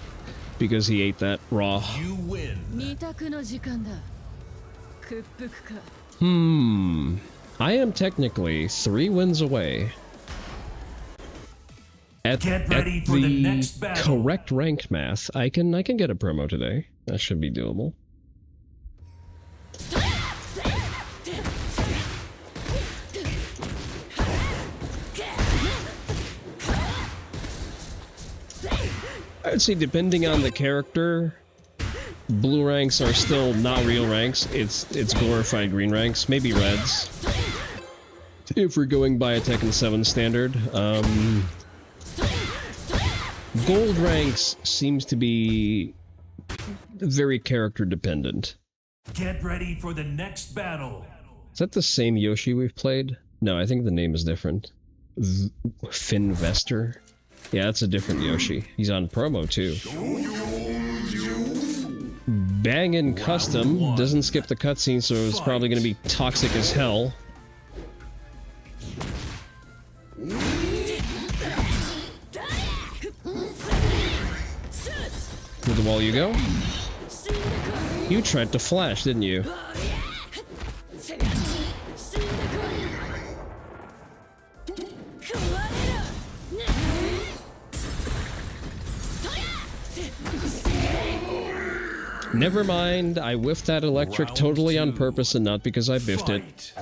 because he ate that raw. You win. I am technically 3 wins away. Get ready for the next battle. Correct ranked math, I can get a promo today. That should be doable. I'd say depending on the character, blue ranks are still not real ranks. It's glorified green ranks, maybe reds. If we're going by a Tekken 7 standard, gold ranks seems to be very character dependent. Get ready for the next battle. Is that the same Yoshi we've played? No, I think the name is different. Finvestor? Yeah, that's a different Yoshi. He's on promo too. Bangin' Custom doesn't skip the cutscene, so it's probably gonna be toxic as hell. To the wall you go. You tried to flash, didn't you? Never mind, I whiffed that electric totally on purpose and not because I biffed it.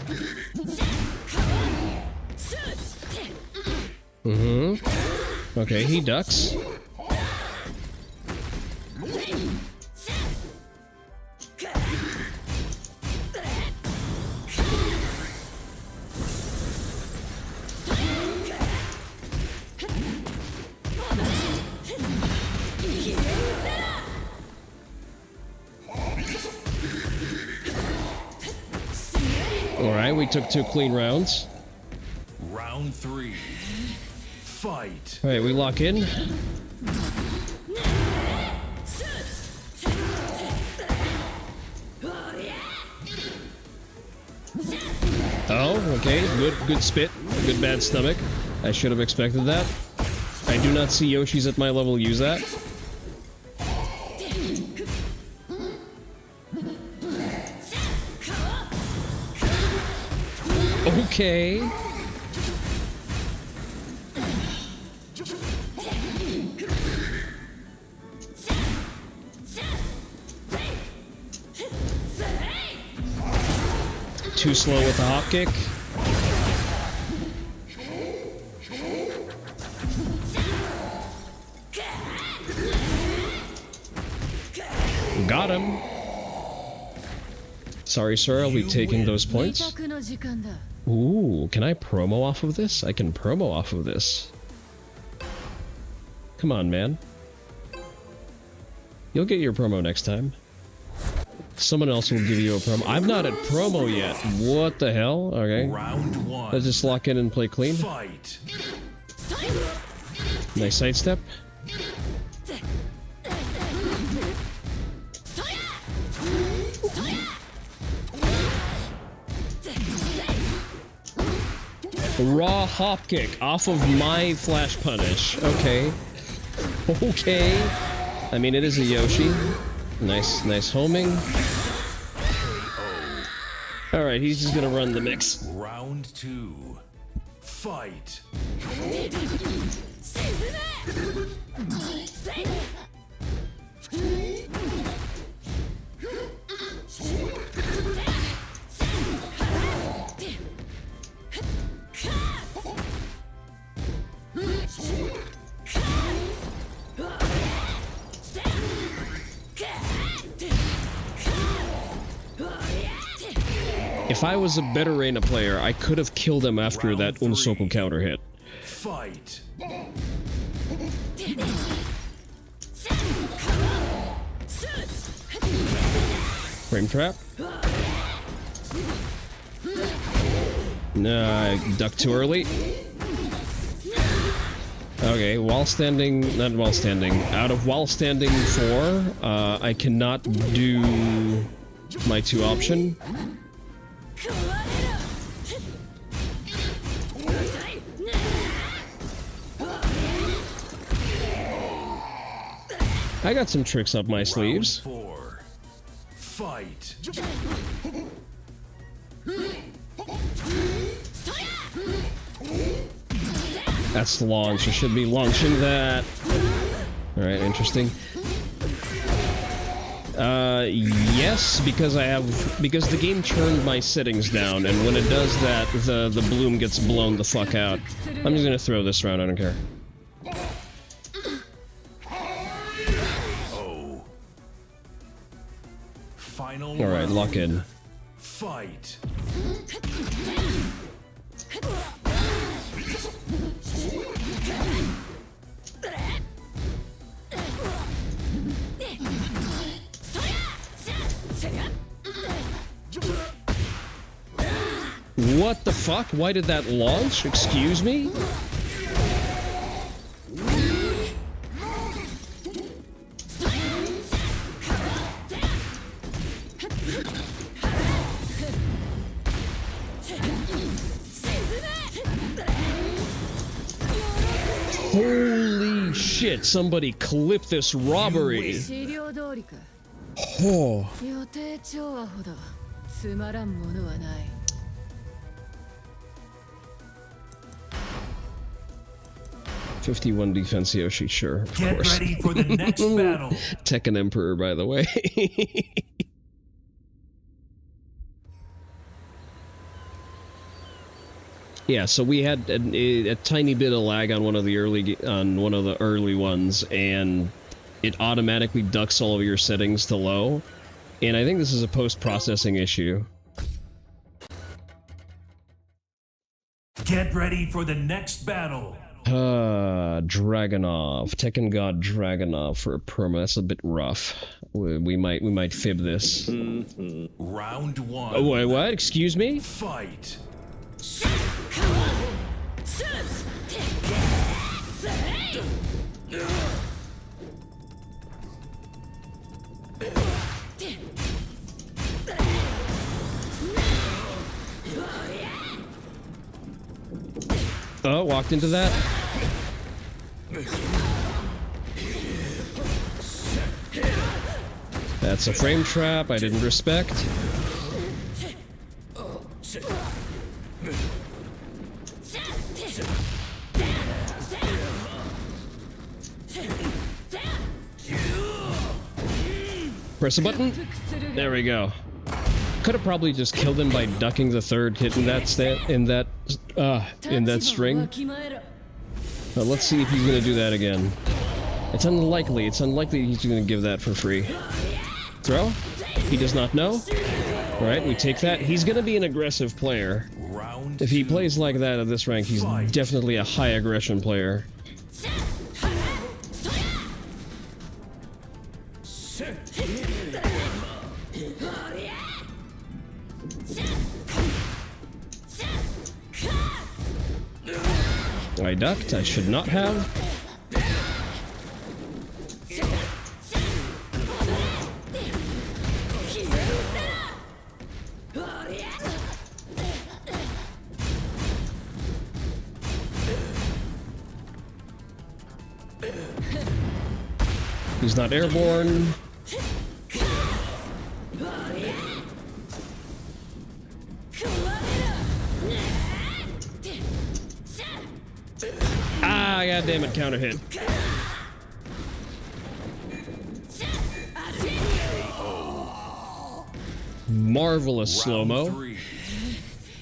Okay, he ducks. Alright, we took 2 clean rounds. Round 3. Fight. Alright, we lock in. Oh, okay, good spit, good bad stomach. I should have expected that. I do not see Yoshis at my level use that. Okay. Too slow with the hop kick. Got him. Sorry, sir, I'll be taking those points. Ooh, can I promo off of this? I can promo off of this. Come on, man. You'll get your promo next time. Someone else will give you a promo. I'm not at promo yet. What the hell? Okay. Round 1. Let's just lock in and play clean. Fight. Nice sidestep. Raw hop kick off of my flash punish. Okay. Okay. I mean, it is a Yoshi. Nice homing. Alright, he's just gonna run the mix. Round 2. Fight. If I was a better Reina player, I could have killed him after that Unsoku counter hit. Fight. Frame trap. No, I ducked too early. Okay, while standing, not while standing, out of while standing 4, I cannot do my two option. I got some tricks up my sleeves. Fight. That's the launch. I should be launching that. Alright, interesting. Yes, because the game turned my settings down, and when it does that, the bloom gets blown the fuck out. I'm just gonna throw this around, I don't care. Alright, lock in. Fight. What the fuck? Why did that launch? Excuse me? Holy shit, somebody clip this robbery. Oh. 51 defense Yoshi, sure. Of Get course. ready for the next battle. Tekken Emperor, by the way. Yeah, so we had a tiny bit of lag on one of the early ones, and it automatically ducks all of your settings to low. And I think this is a post-processing issue. Get ready for the next battle. Dragonov, Tekken God Dragonov for a perma. That's a bit rough. We might fib this. Round one. Oh wait, what? Excuse me? Fight. Oh, walked into that. That's a frame trap I didn't respect. Press a button. There we go. Could have probably just killed him by ducking the third hit in that string. But let's see if he's gonna do that again. It's unlikely. It's unlikely he's gonna give that for free. Throw? He does not know. All right, we take that. He's gonna be an aggressive player. If he plays like that at this rank, he's definitely a high aggression player. I ducked. I should not have. He's not airborne. Ah, goddammit, counter hit. Marvelous slow-mo.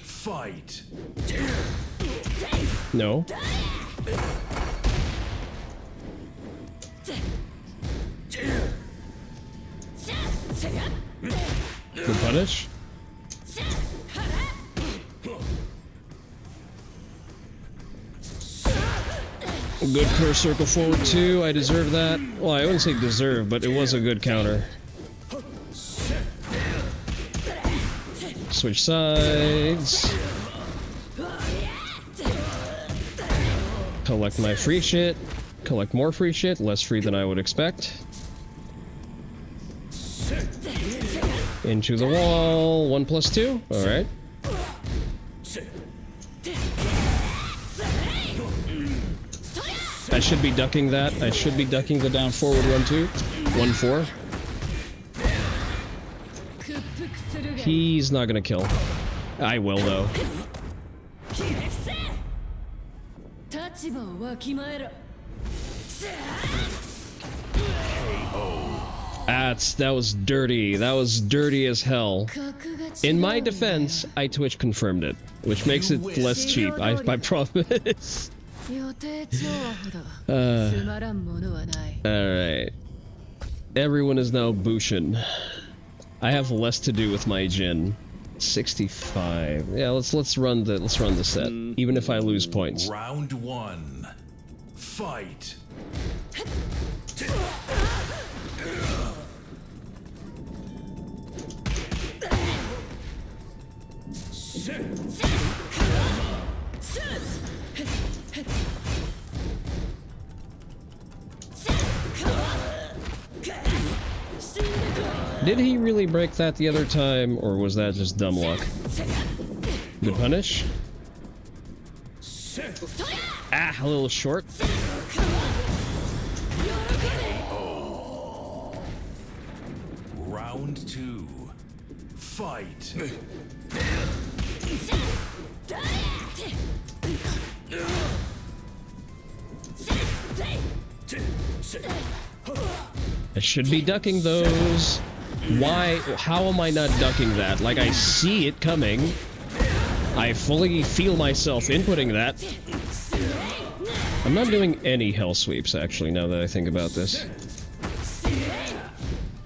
Fight. No. Good punish. Good curse circle forward too. I deserve that. Well, I wouldn't say deserve, but it was a good counter. Switch sides. Collect my free shit. Collect more free shit. Less free than I would expect. Into the wall. 1 plus 2. All right. I should be ducking that. I should be ducking the down forward 1-2. 1-4. He's not gonna kill. I will though. That was dirty. That was dirty as hell. In my defense, I Twitch confirmed it, which makes it less cheap. I promise. Alright. Everyone is now Bushin. I have less to do with my Jin. 65. Yeah, let's run the set, even if I lose points. Round 1. Fight. Did he really break that the other time, or was that just dumb luck? Good punish. Ah, a little short. Round 2. Fight. I should be ducking those. Why? How am I not ducking that? Like, I see it coming. I fully feel myself inputting that. I'm not doing any hell sweeps, actually, now that I think about this.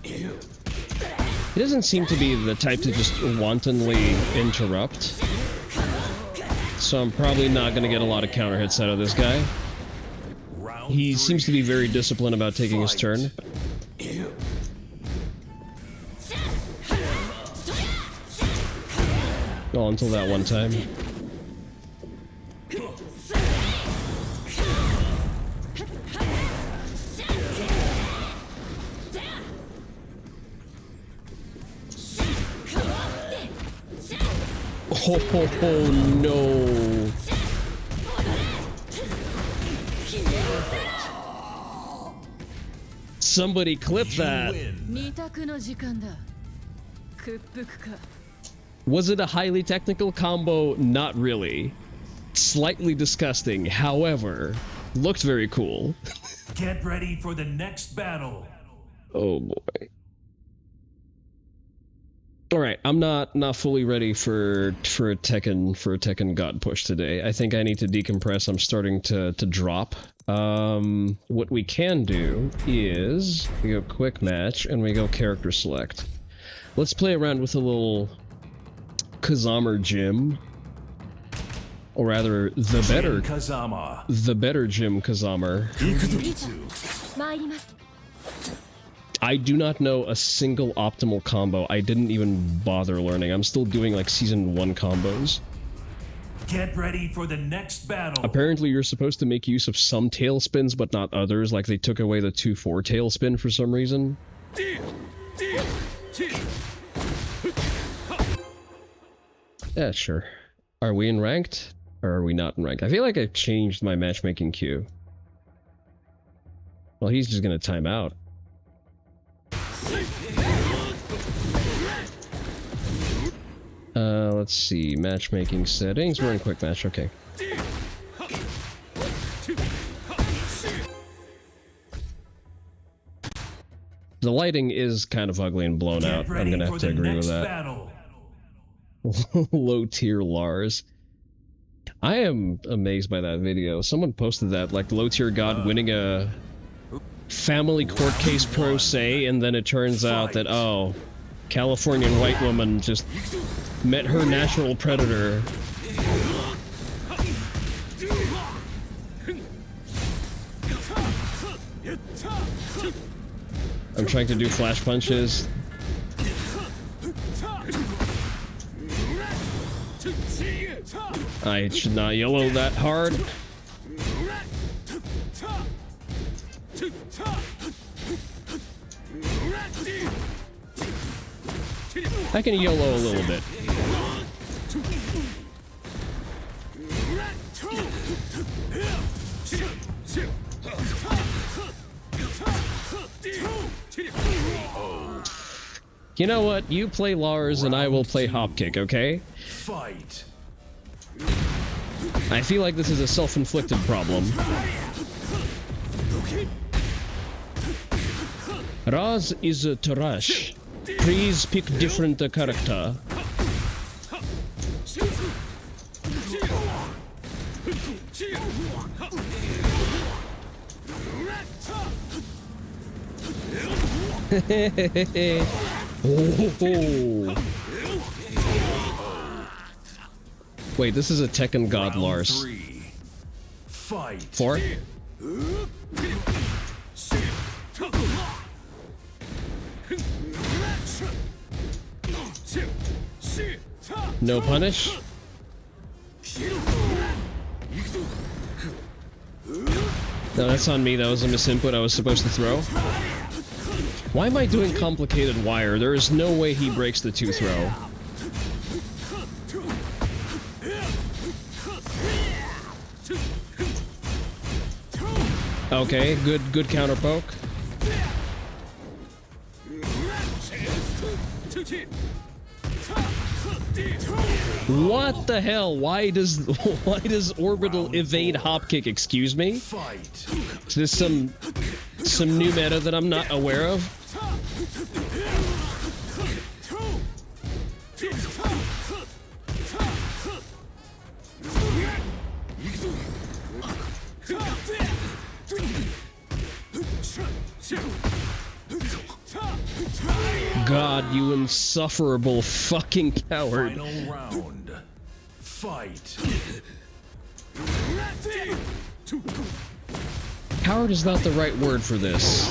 He doesn't seem to be the type to just wantonly interrupt. So I'm probably not going to get a lot of counter hits out of this guy. He seems to be very disciplined about taking his turn. Oh, until that one time. Oh no. Somebody clip that. Was it a highly technical combo? Not really. Slightly disgusting, however, looked very cool. Get ready for the next battle. Oh boy. Alright, I'm not fully ready for a Tekken God push today. I think I need to decompress. I'm starting to drop. What we can do is we go quick match and we go character select. Let's play around with a little Kazama Jim. Or rather, the better Jim Kazama. I do not know a single optimal combo. I didn't even bother learning. I'm still doing like season 1 combos. Get ready for the next battle. Apparently you're supposed to make use of some tailspins, but not others. Like they took away the 2-4 tailspin for some reason. Yeah, sure. Are we in ranked? Or are we not in ranked? I feel like I changed my matchmaking queue. Well, he's just gonna time out. Let's see. Matchmaking settings. We're in quick match. Okay. The lighting is kind of ugly and blown out. I'm gonna have to agree with that. Low tier Lars. I am amazed by that video. Someone posted that, like, low tier God winning a family court case pro se, and then it turns out that, oh, Californian white woman just met her natural predator. I'm trying to do flash punches. I should not yellow that hard. I can YOLO a little bit. You know what? You play Lars and I will play Hopkick, okay? Fight. I feel like this is a self-inflicted problem. Raz is a Tarash. Please pick different character. Oh. Wait, this is a Tekken God Lars. Fight. 4? No punish? No, that's on me. That was a misinput I was supposed to throw. Why am I doing complicated wire? There is no way he breaks the 2 throw. Okay, good counter poke. What the hell? Why does orbital evade hop kick? Excuse me? Is this some new meta that I'm not aware of? God, you insufferable fucking coward. Final round. Fight. Coward is not the right word for this.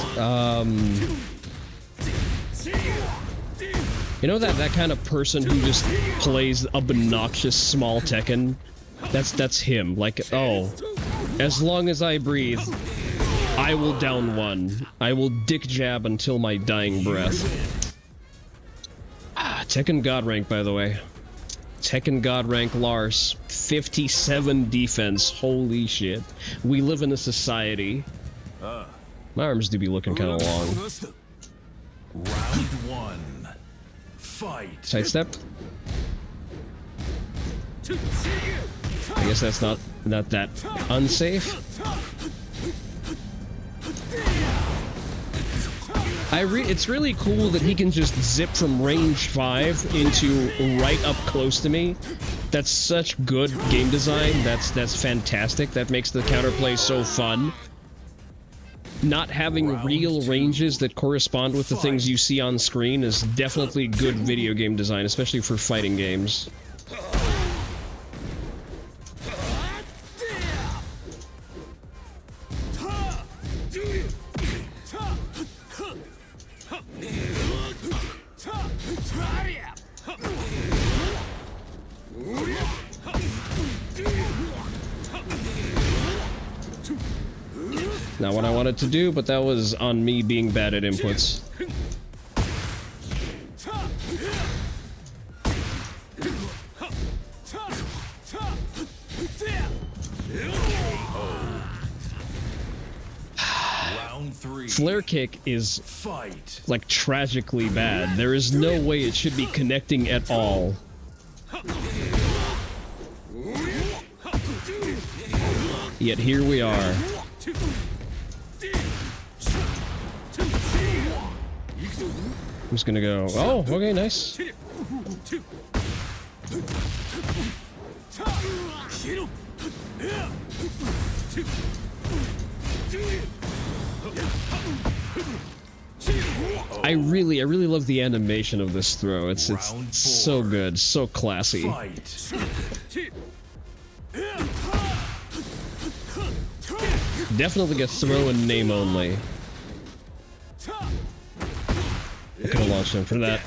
You know that kind of person who just plays obnoxious small Tekken? That's him. Like, oh, as long as I breathe, I will down one. I will dick jab until my dying breath. Tekken God rank, by the way. Tekken God rank Lars. 57 defense. Holy shit. We live in a society. My arms do be looking kind of long. Round 1. Fight. Sidestep. I guess that's not that unsafe. It's really cool that he can just zip from range 5 into right up close to me. That's such good game design. That's fantastic. That makes the counterplay so fun. Not having real ranges that correspond with the things you see on screen is definitely good video game design, especially for fighting games. Not what I wanted to do, but that was on me being bad at inputs. Flare kick is like tragically bad. There is no way it should be connecting at all. Yet here we are. I'm just gonna go. Oh, okay, nice. I really love the animation of this throw. It's so good, so classy. Definitely a throw in name only. I could have launched him for that.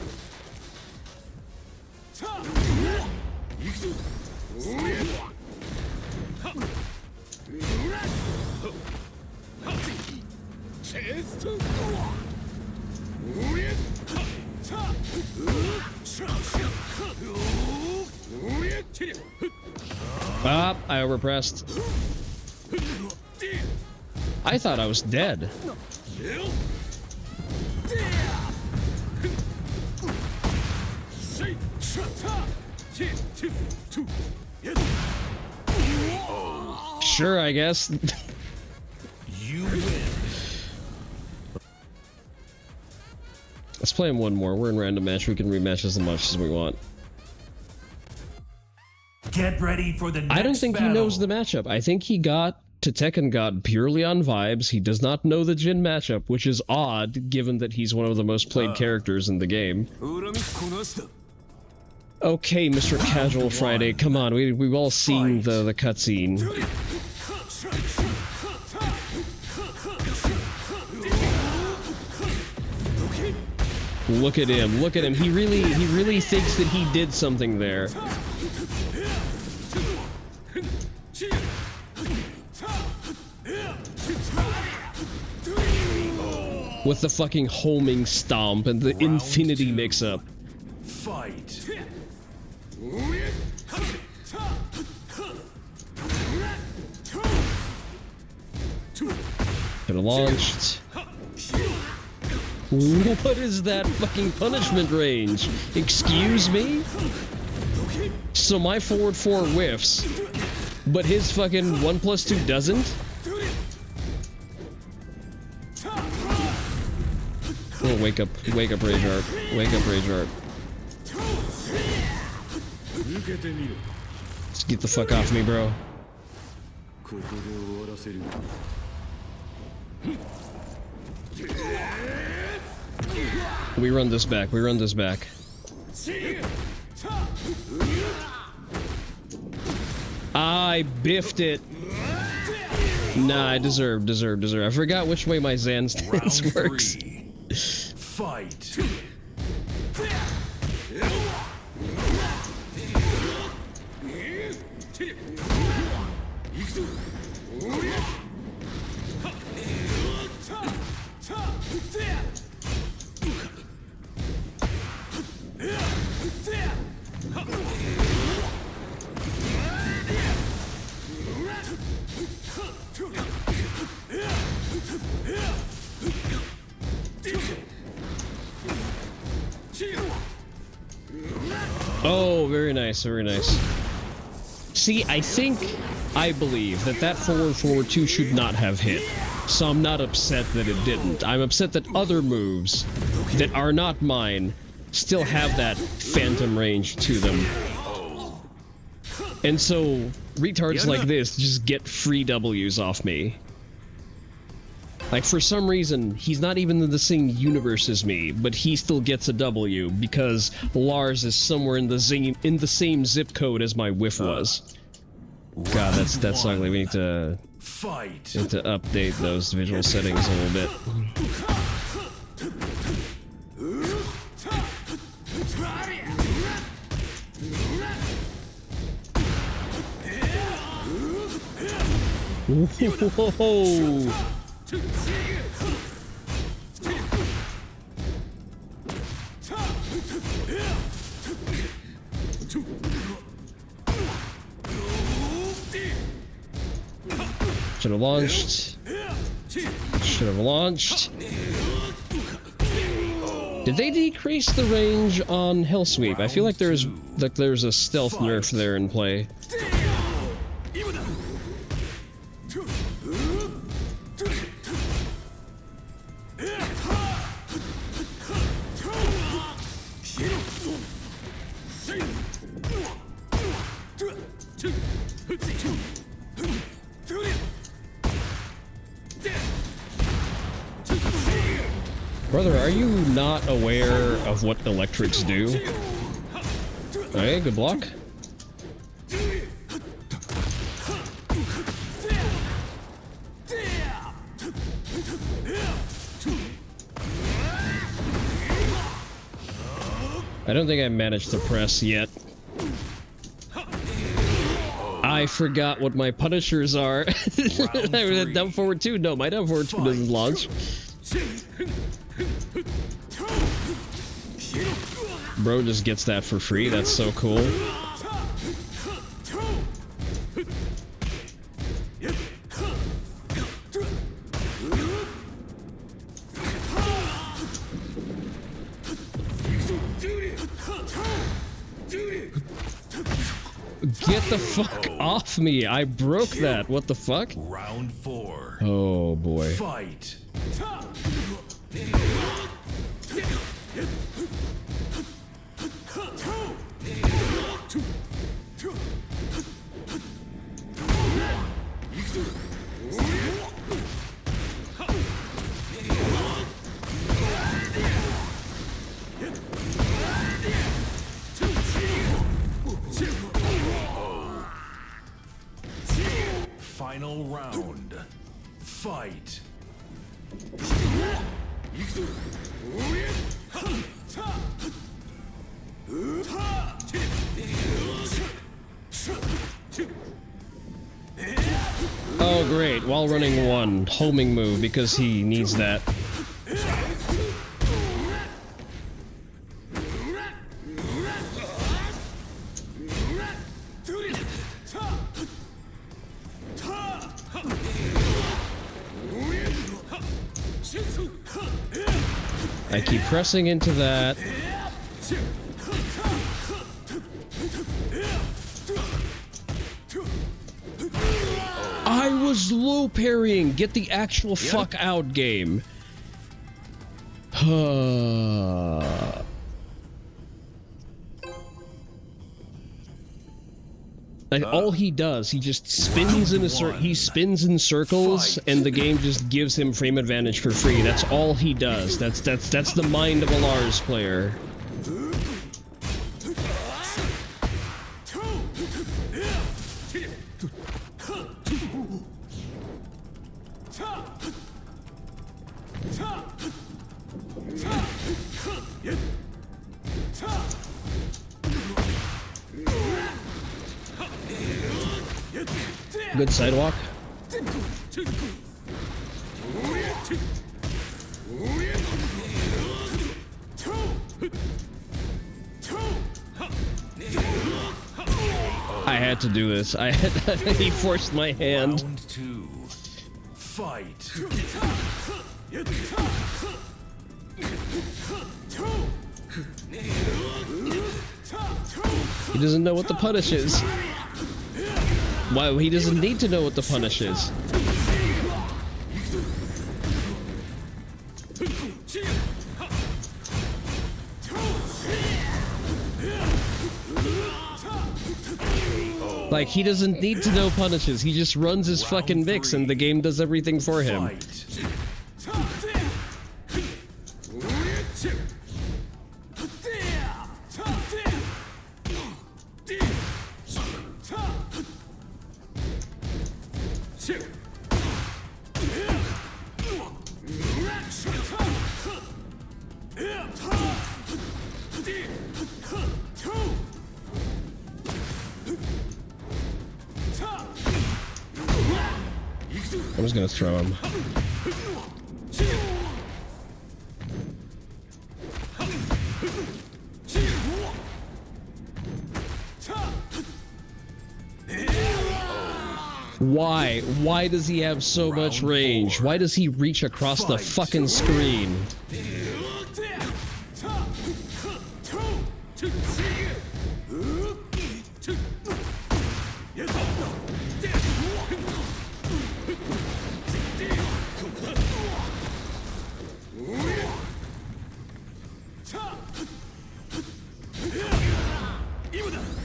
Ah, I overpressed. I thought I was dead. Sure, I guess. You win. Let's play him one more. We're in random match. We can rematch as much as we want. Get ready for the next I don't think battle. he knows the matchup. I think he got to Tekken God purely on vibes. He does not know the Jin matchup, which is odd given that he's one of the most played characters in the game. Okay, Mr. Casual Friday, come on. We've all seen the cutscene. Look at him. Look at him. He really thinks that he did something there. With the fucking homing stomp and the infinity mix-up. Fight. Could have launched. What is that fucking punishment range? Excuse me? So my forward 4 whiffs, but his fucking 1+2 doesn't? Oh, wake up Rage Art. Wake up Rage Art. Just get the fuck off me, bro. We run this back, we run this back. I biffed it. Nah, I deserve. I forgot which way my Zan stance works. Fight. Oh, very nice, very nice. See, I believe that forward 2 should not have hit. So I'm not upset that it didn't. I'm upset that other moves that are not mine still have that phantom range to them. And so, retards like this just get free W's off me. Like, for some reason, he's not even in the same universe as me, but he still gets a W because Lars is somewhere in the same zip code as my whiff was. God, that's ugly. We need to update those visual settings a little bit. Whoa. Should have launched. Should have launched. Did they decrease the range on Hell Sweep? I feel like there's a stealth nerf there in play. Brother, are you not aware of what electrics do? Okay, good block. I don't think I managed to press yet. I forgot what my punishers are. Down forward 2? No, my down forward 2 doesn't launch. Bro just gets that for free. That's so cool. Get the fuck off me. I broke that. What the fuck? Round 4. Oh boy. Fight. Final round. Fight. Oh great, while running 1, homing move because he needs that. I keep pressing into that. I was low parrying. Get the actual fuck out, game. Like, all he does, he just spins in he spins in circles, and the game just gives him frame advantage for free. That's all he does. That's the mind of a Lars player. Good sidewalk. I had to do this. He forced my hand. Round 2. Fight. He doesn't know what the punish is. Why? He doesn't need to know what the punish is. Like, he doesn't need to know punishes. He just runs his fucking mix and the game does everything for him. I'm just gonna throw him. Why? Why does he have so much range? Why does he reach across the fucking screen?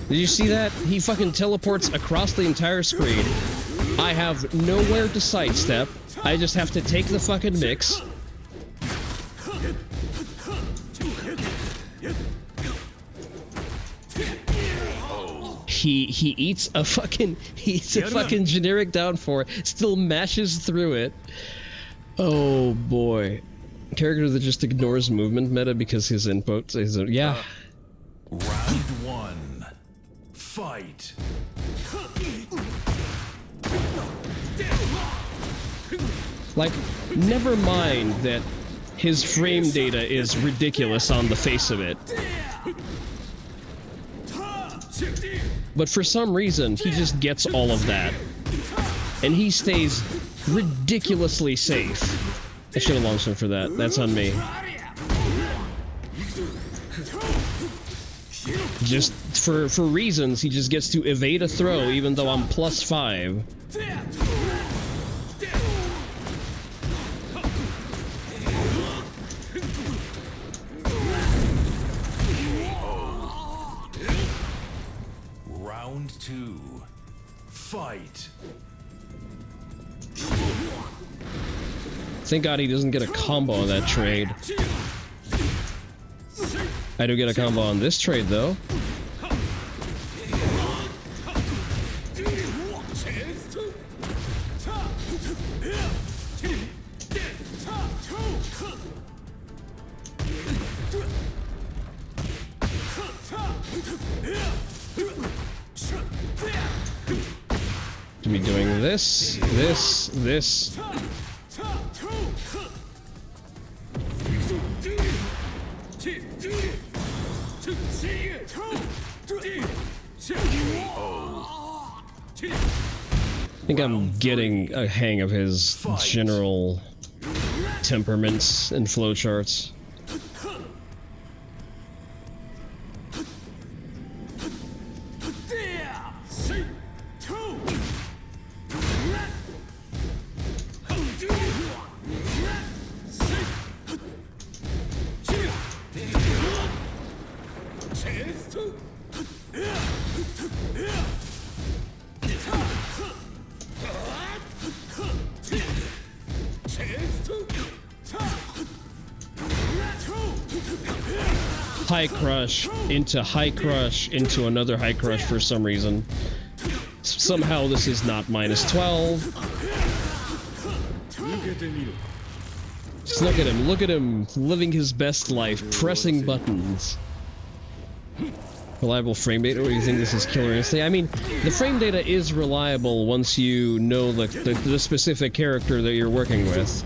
Did you see that? He fucking teleports across the entire screen. I have nowhere to sidestep. I just have to take the fucking mix. He eats a fucking generic down 4, still mashes through it. Oh boy. Character that just ignores movement meta because his input is yeah. Round 1. Fight. Like, never mind that his frame data is ridiculous on the face of it. But for some reason, he just gets all of that. And he stays ridiculously safe. I should have long swing for that. That's on me. Just for reasons, he just gets to evade a throw even though I'm +5. Round 2. Fight. Thank God he doesn't get a combo on that trade. I do get a combo on this trade, though. To be doing this, this. I think I'm getting a hang of his general temperaments and flowcharts. High crush into high crush into another high crush for some reason. Somehow this is not -12. Just look at him. Look at him living his best life, pressing buttons. Reliable frame data, or do you think this is killer instinct? I mean, the frame data is reliable once you know the specific character that you're working with.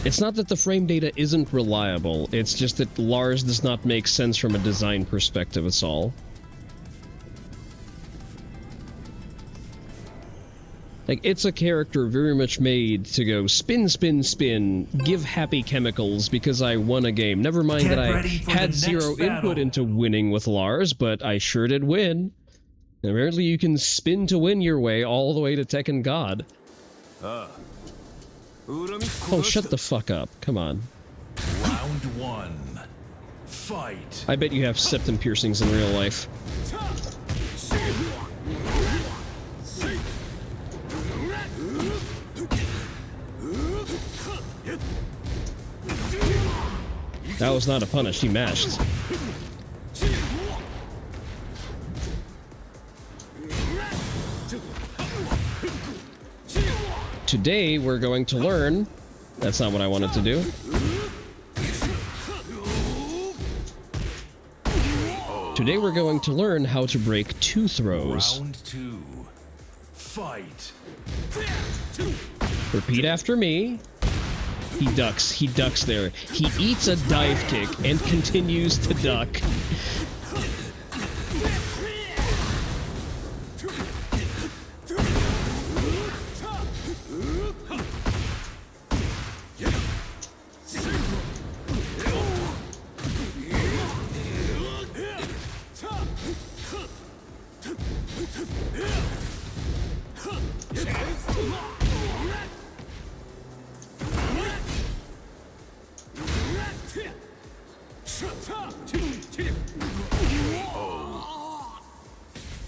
It's not that the frame data isn't reliable, it's just that Lars does not make sense from a design perspective, that's all. Like, it's a character very much made to go spin, spin, spin, give happy chemicals because I won a game. Never mind that I had zero input into winning with Lars, but I sure did win. And apparently you can spin to win your way all the way to Tekken God. Oh, shut the fuck up. Come on. Round 1. Fight. I bet you have septum piercings in real life. That was not a punish, he mashed. Today we're going to learn... That's not what I wanted to do. Today we're going to learn how to break 2 throws. Round 2. Fight. Repeat after me. He ducks there. He eats a dive kick and continues to duck.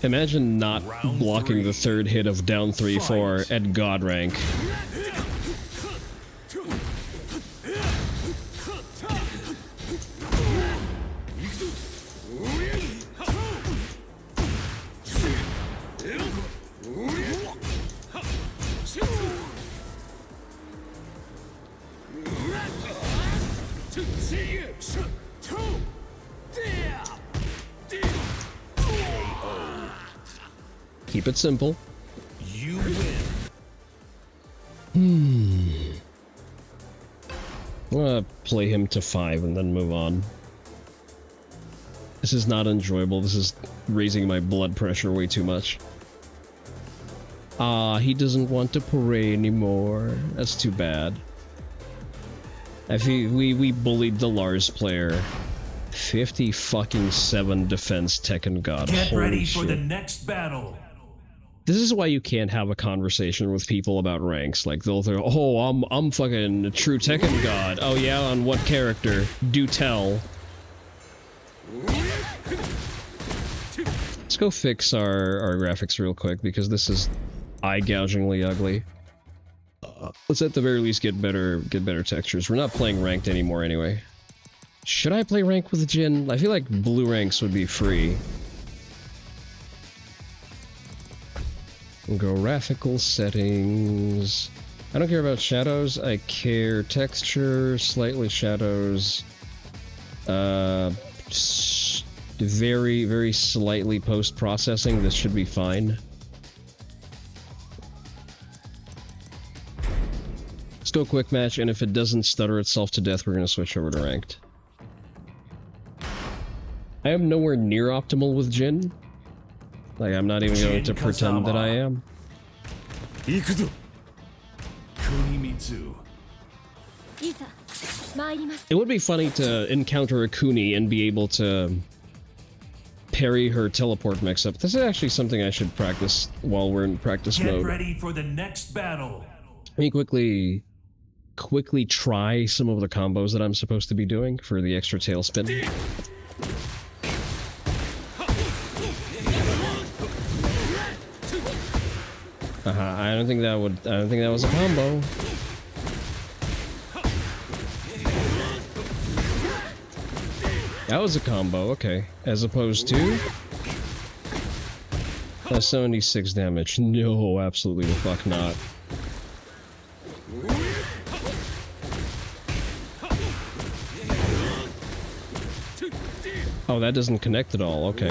Imagine not blocking the 3rd hit of down 3-4 at God rank. Keep it simple. play him to 5 and then move on. This is not enjoyable. This is raising my blood pressure way too much. Ah, he doesn't want to pray anymore. That's too bad. I feel we bullied the Lars player. 50 fucking 7 defense Tekken God. Get Holy ready shit. for the next battle. This is why you can't have a conversation with people about ranks. Like, they'll say, oh, I'm fucking a true Tekken God. Oh yeah, on what character? Do tell. Let's go fix our graphics real quick, because this is eye-gougingly ugly. Let's at the very least get better textures. We're not playing ranked anymore anyway. Should I play rank with Jin? I feel like blue ranks would be free. We'll go graphical settings. I don't care about shadows. I care texture, slightly shadows. Very, very slightly post-processing. This should be fine. Let's go quick match, and if it doesn't stutter itself to death, we're going to switch over to ranked. I am nowhere near optimal with Jin. Like, I'm not even going to pretend that I am. It would be funny to encounter a Kuni and be able to parry her teleport mix-up. This is actually something I should practice while we're in practice mode. Get ready for the next battle. Let me quickly try some of the combos that I'm supposed to be doing for the extra tailspin. I don't think that was a combo. That was a combo, okay. As opposed to 76 damage. No, absolutely the fuck not. Oh, that doesn't connect at all, okay.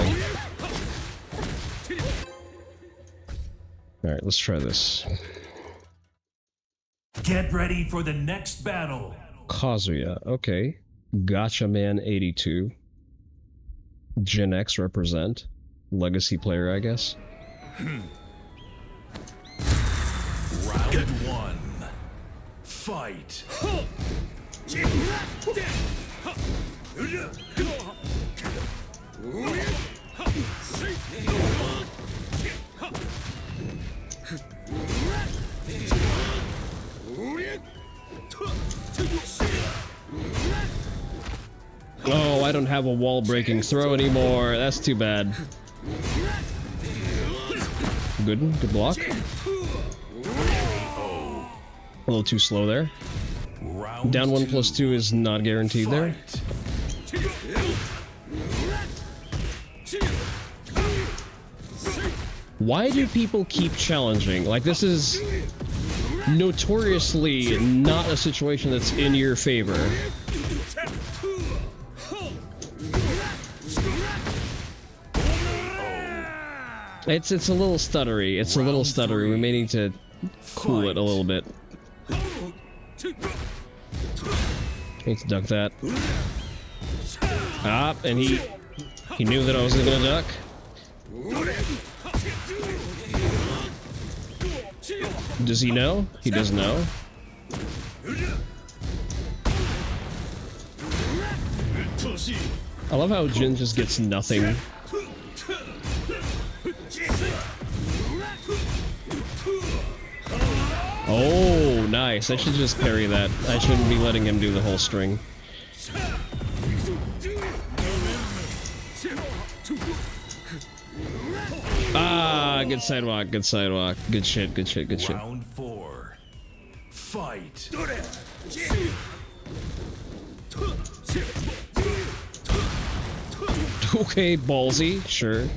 Alright, let's try this. Get ready for the next battle. Kazuya, okay. Gotcha Man 82. Gen X represent. Legacy player, I guess. Round 1. Fight. Oh, I don't have a wall-breaking throw anymore. That's too bad. Good block. A little too slow there. Down 1+2 is not guaranteed there. Why do people keep challenging? Like, this is notoriously not a situation that's in your favor. It's a little stuttery. It's a little stuttery. We may need to cool it a little bit. Need to duck that. Ah, and he knew that I was gonna duck. Does he know? He does know. I love how Jin just gets nothing. Oh, nice. I should just parry that. I shouldn't be letting him do the whole string. Ah, good sidewalk, good sidewalk. Good shit, good shit, good shit. Round 4. Fight. Okay, ballsy, sure.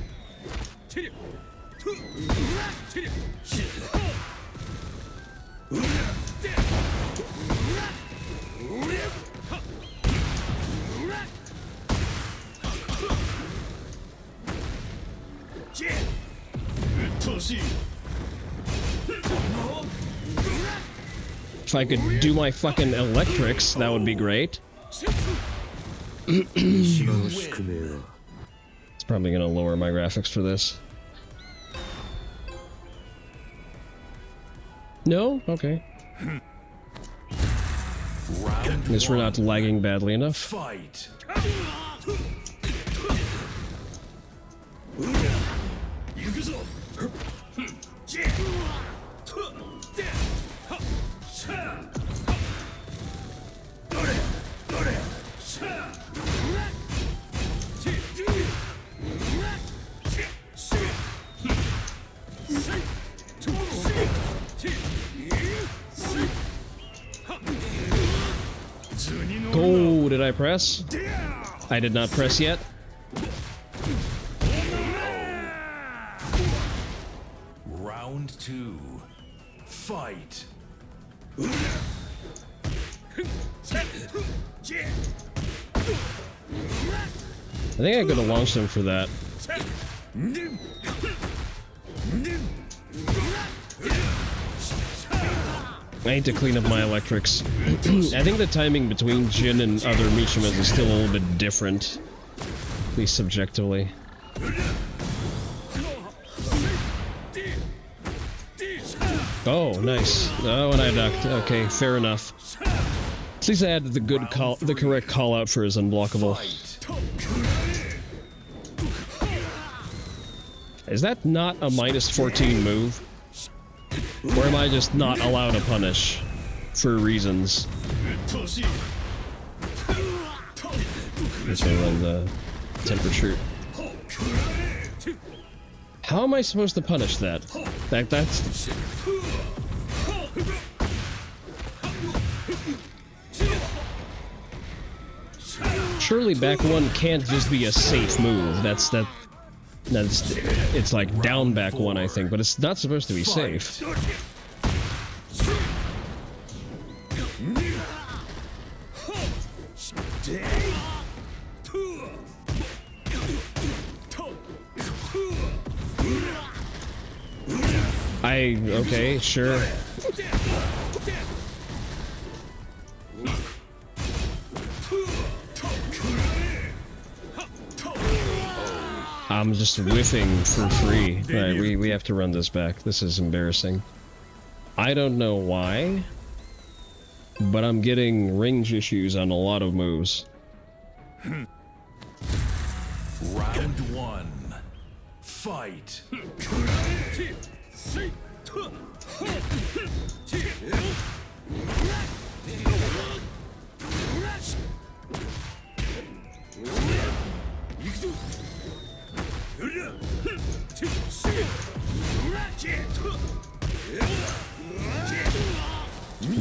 If I could do my fucking electrics, that would be great. It's probably gonna lower my graphics for this. No? Okay. At least we're not lagging badly enough. Fight. Oh, did I press? I did not press yet. Round 2. Fight. I think I could have launched him for that. I need to clean up my electrics. I think the timing between Jin and other Mishimas is still a little bit different. At least subjectively. Oh, nice. Oh, and I ducked. Okay, fair enough. At least I had the correct call out for his unblockable. Is that not a -14 move? Or am I just not allowed to punish for reasons? Let's run the temperature. How am I supposed to punish that? That's... Surely back one can't just be a safe move. That's it's like down back one, I think, but it's not supposed to be safe. Okay, sure. I'm just whiffing for free. Right, we have to run this back. This is embarrassing. I don't know why, but I'm getting range issues on a lot of moves. Round 1. Fight.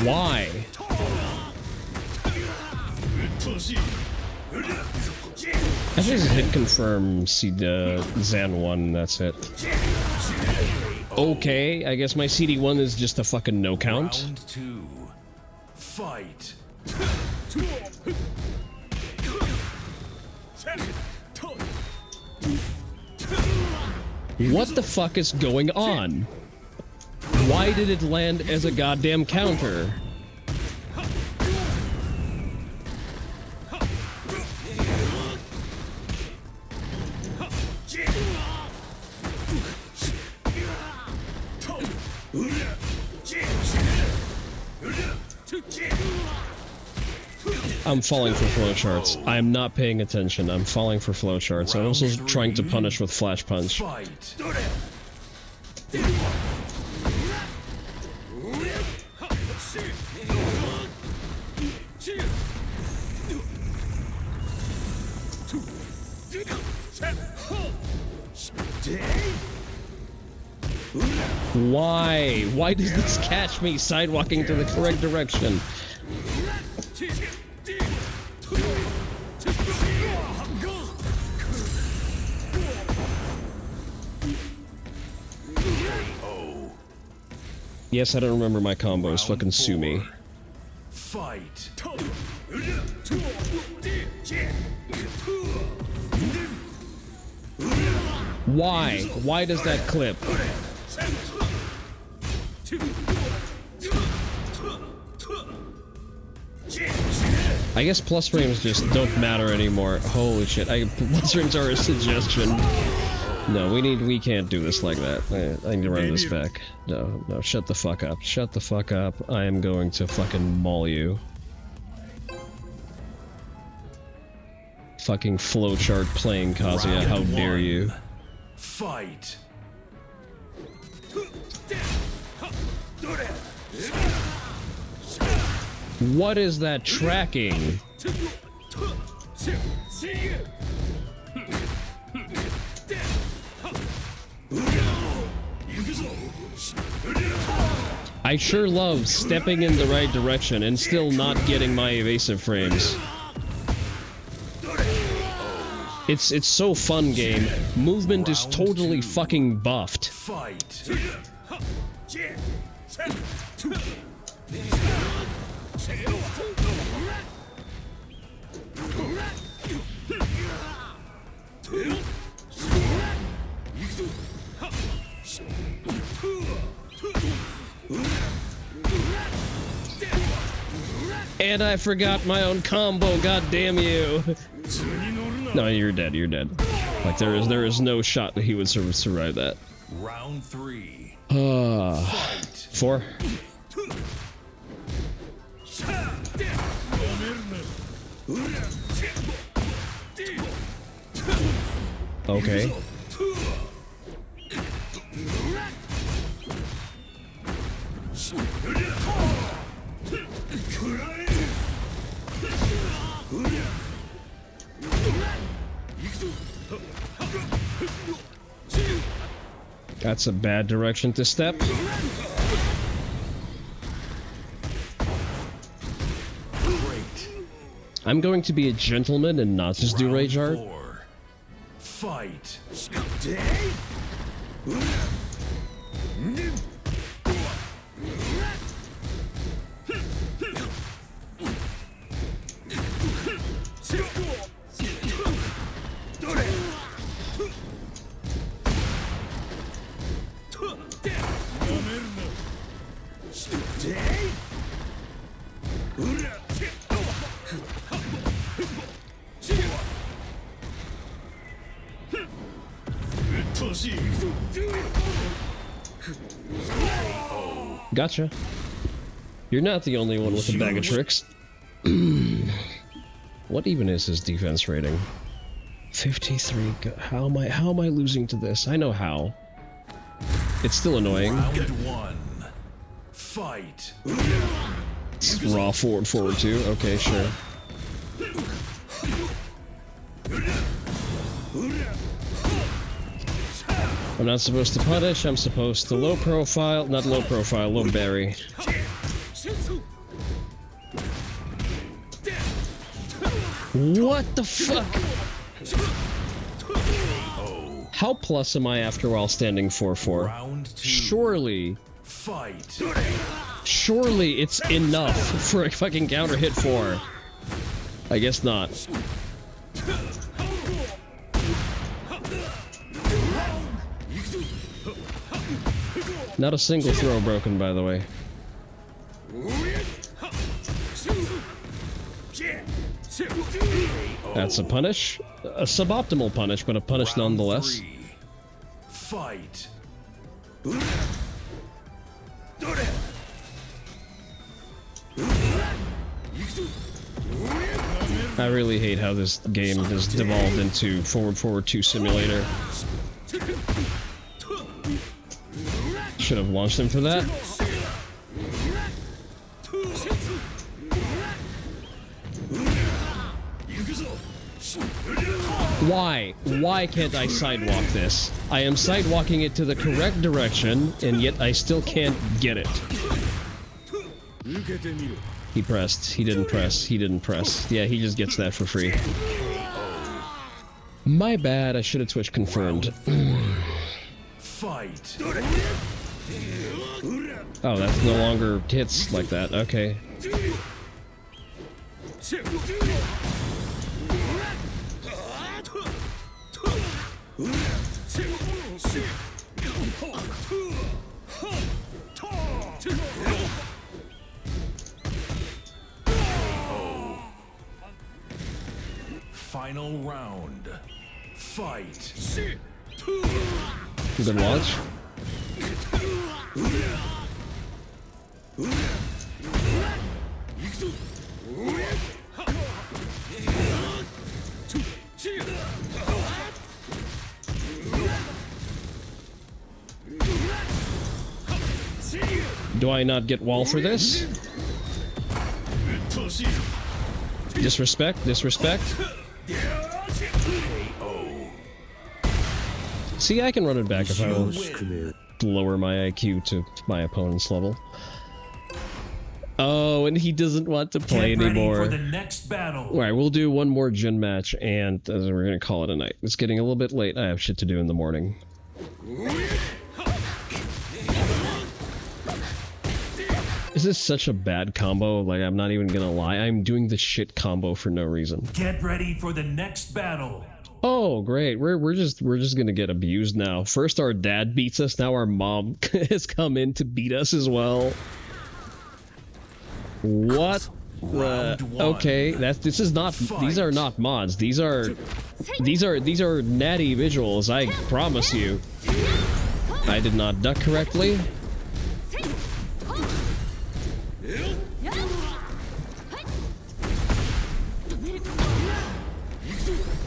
Why? I just hit confirm, see the Zan 1, that's it. Okay, I guess my CD1 is just a fucking no count. Round 2. Fight. What the fuck is going on? Why did it land as a goddamn counter? I'm falling for flowcharts. I'm not paying attention. I'm falling for flowcharts. I'm also trying to punish with Flash Punch. Why? Why does this catch me sidewalking to the correct direction? Yes, I don't remember my combos. Fucking sue me. Fight. Why? Why does that clip? I guess plus frames just don't matter anymore. Holy shit! Plus frames are a suggestion. No, we can't do this like that. I need to run this back. No, shut the fuck up. Shut the fuck up. I am going to fucking maul you. Fucking flowchart playing Kazuya, how dare you? Fight. What is that tracking? I sure love stepping in the right direction and still not getting my evasive frames. It's so fun, game. Movement is totally fucking buffed. Fight. And I forgot my own combo, god damn you. No, you're dead, you're dead. Like there is no shot that he would survive that. Round 3. 4. Okay. That's a bad direction to step. I'm going to be a gentleman and not just do rage art. Fight. Gotcha. You're not the only one with a bag of tricks. What even is his defense rating? 53. How am I losing to this? I know how. It's still annoying. Round 1. Fight. It's raw forward too. Okay, sure. I'm not supposed to punish, I'm supposed to low profile, not low profile, low berry. What the fuck? How plus am I after while standing 4-4? Surely. Fight. Surely it's enough for a fucking counter hit 4. I guess not. Not a single throw broken, by the way. That's a punish. A suboptimal punish, but a punish nonetheless. Fight. I really hate how this game has devolved into forward 2 simulator. Should have launched him for that. Why? Why can't I sidewalk this? I am sidewalking it to the correct direction, and yet I still can't get it. He pressed. He didn't press. He didn't press. Yeah, he just gets that for free. My bad. I should have Twitch confirmed. Fight. Oh, that's no longer hits like that. Okay. Final round. Fight. Good launch. Do I not get wall for this? Disrespect, disrespect. See, I can run it back if I will lower my IQ to my opponent's level. Oh, and he doesn't want to play anymore. For the next battle. Alright, we'll do one more Jin match, and we're gonna call it a night. It's getting a little bit late. I have shit to do in the morning. This is such a bad combo, like, I'm not even gonna lie. I'm doing the shit combo for no reason. Get ready for the next battle. Oh, great. We're just gonna get abused now. First our dad beats us, now our mom has come in to beat us as well. What? Okay, this is not. These are not mods. These are natty visuals. I promise you. I did not duck correctly.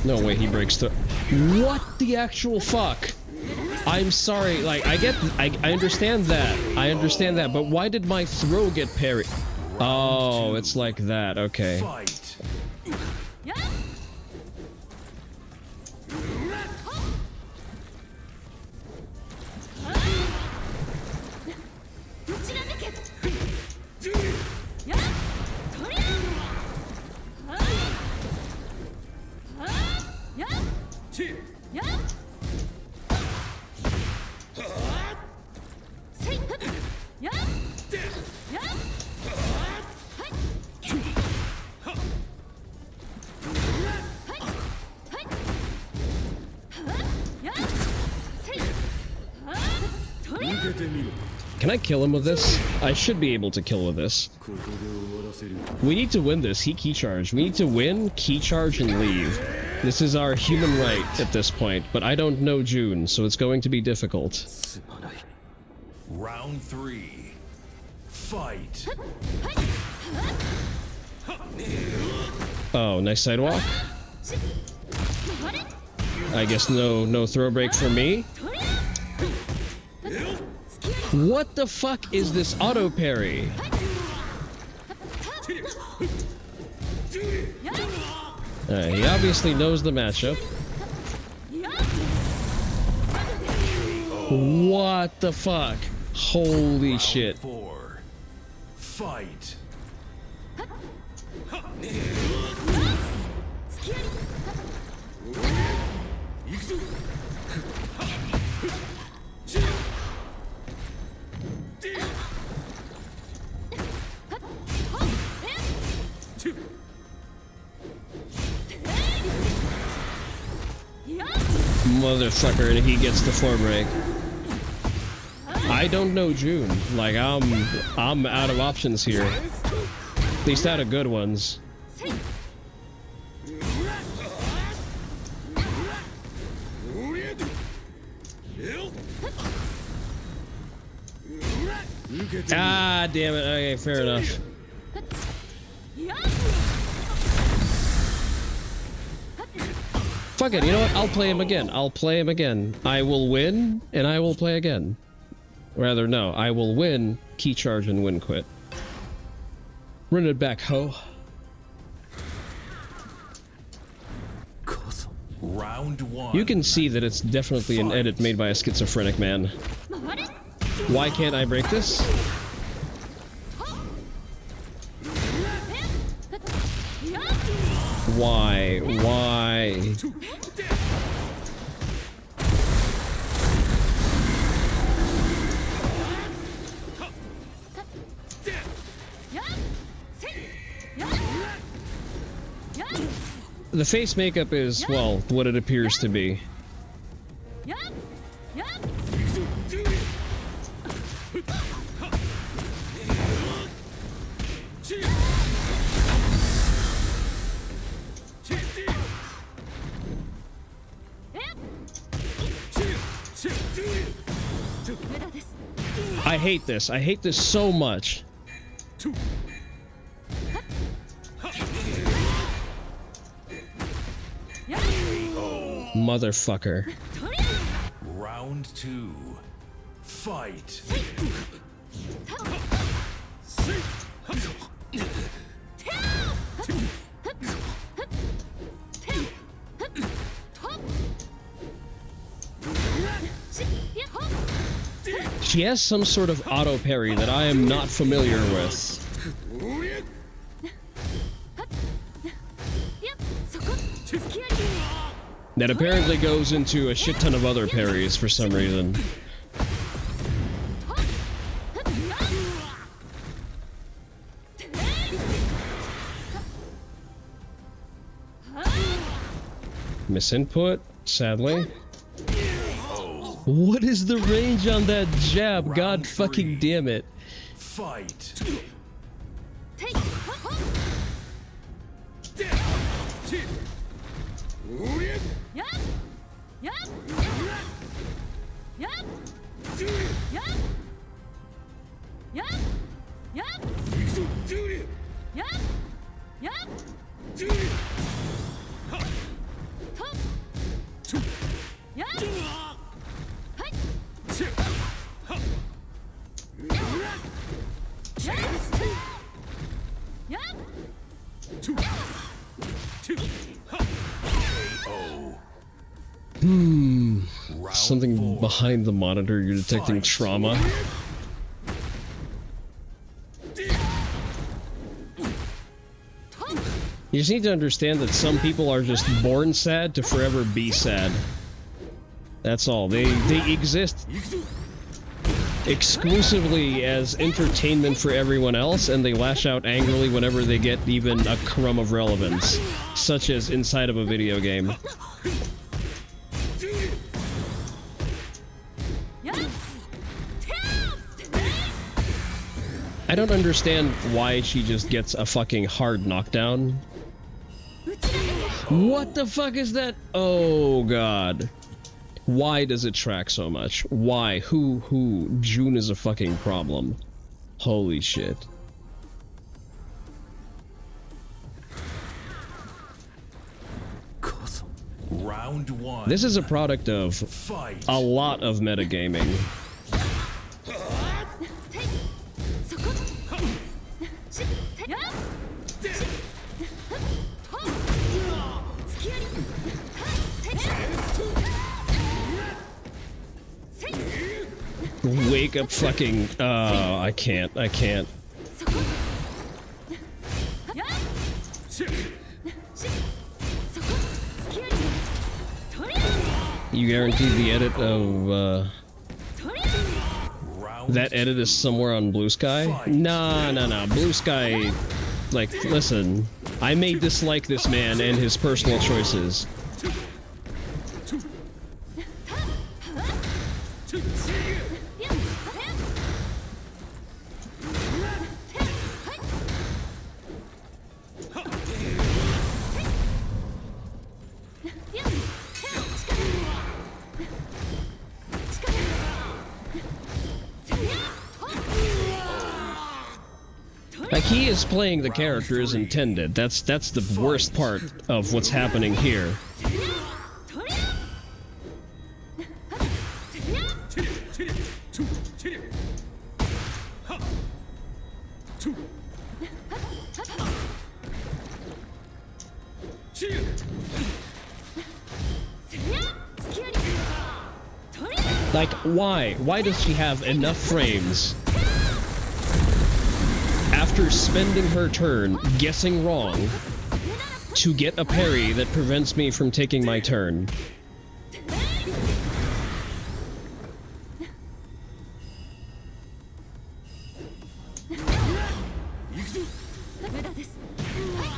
No way he breaks through. What the actual fuck? I'm sorry. Like I understand that. I understand that. But why did my throw get parried? Oh, it's like that, okay. Can I kill him with this? I should be able to kill with this. We need to win this. He key charge. We need to win, key charge, and leave. This is our human right at this point, but I don't know June, so it's going to be difficult. Round 3. Fight. Oh, nice sidewalk. I guess no throw break for me. What the fuck is this auto parry? He obviously knows the matchup. What the fuck? Holy shit. 4. Fight. Motherfucker, and he gets the floor break. I don't know June. Like, I'm out of options here. At least out of good ones. Ah, damn it. Okay, fair enough. Fuck it, you know what? I'll play him again. I'll play him again. I will win, and I will play again. Rather, no. I will win, key charge, and win quit. Run it back, ho. Round 1. You can see that it's definitely an edit made by a schizophrenic man. Why can't I break this? Why? Why? The face makeup is, well, what it appears to be. I hate this. I hate this so much. Motherfucker. Round 2. Fight. She has some sort of auto parry that I am not familiar with. That apparently goes into a shit ton of other parries for some reason. Misinput, sadly. What is the range on that jab? God fucking damn it. Fight. Something behind the monitor, you're detecting trauma. You just need to understand that some people are just born sad to forever be sad. That's all. They exist exclusively as entertainment for everyone else, and they lash out angrily whenever they get even a crumb of relevance, such as inside of a video game. I don't understand why she just gets a fucking hard knockdown. What the fuck is that? Oh god. Why does it track so much? Why? Who? June is a fucking problem. Holy shit. Round 1. This is a product of a lot of metagaming. Wake up fucking... I can't. You guaranteed the edit of, that edit is somewhere on Blue Sky? Nah. Blue Sky... Like, listen. I may dislike this man and his personal choices. Like, he is playing the character as intended. That's the worst part of what's happening here. Like, why? Why does she have enough frames after spending her turn guessing wrong to get a parry that prevents me from taking my turn?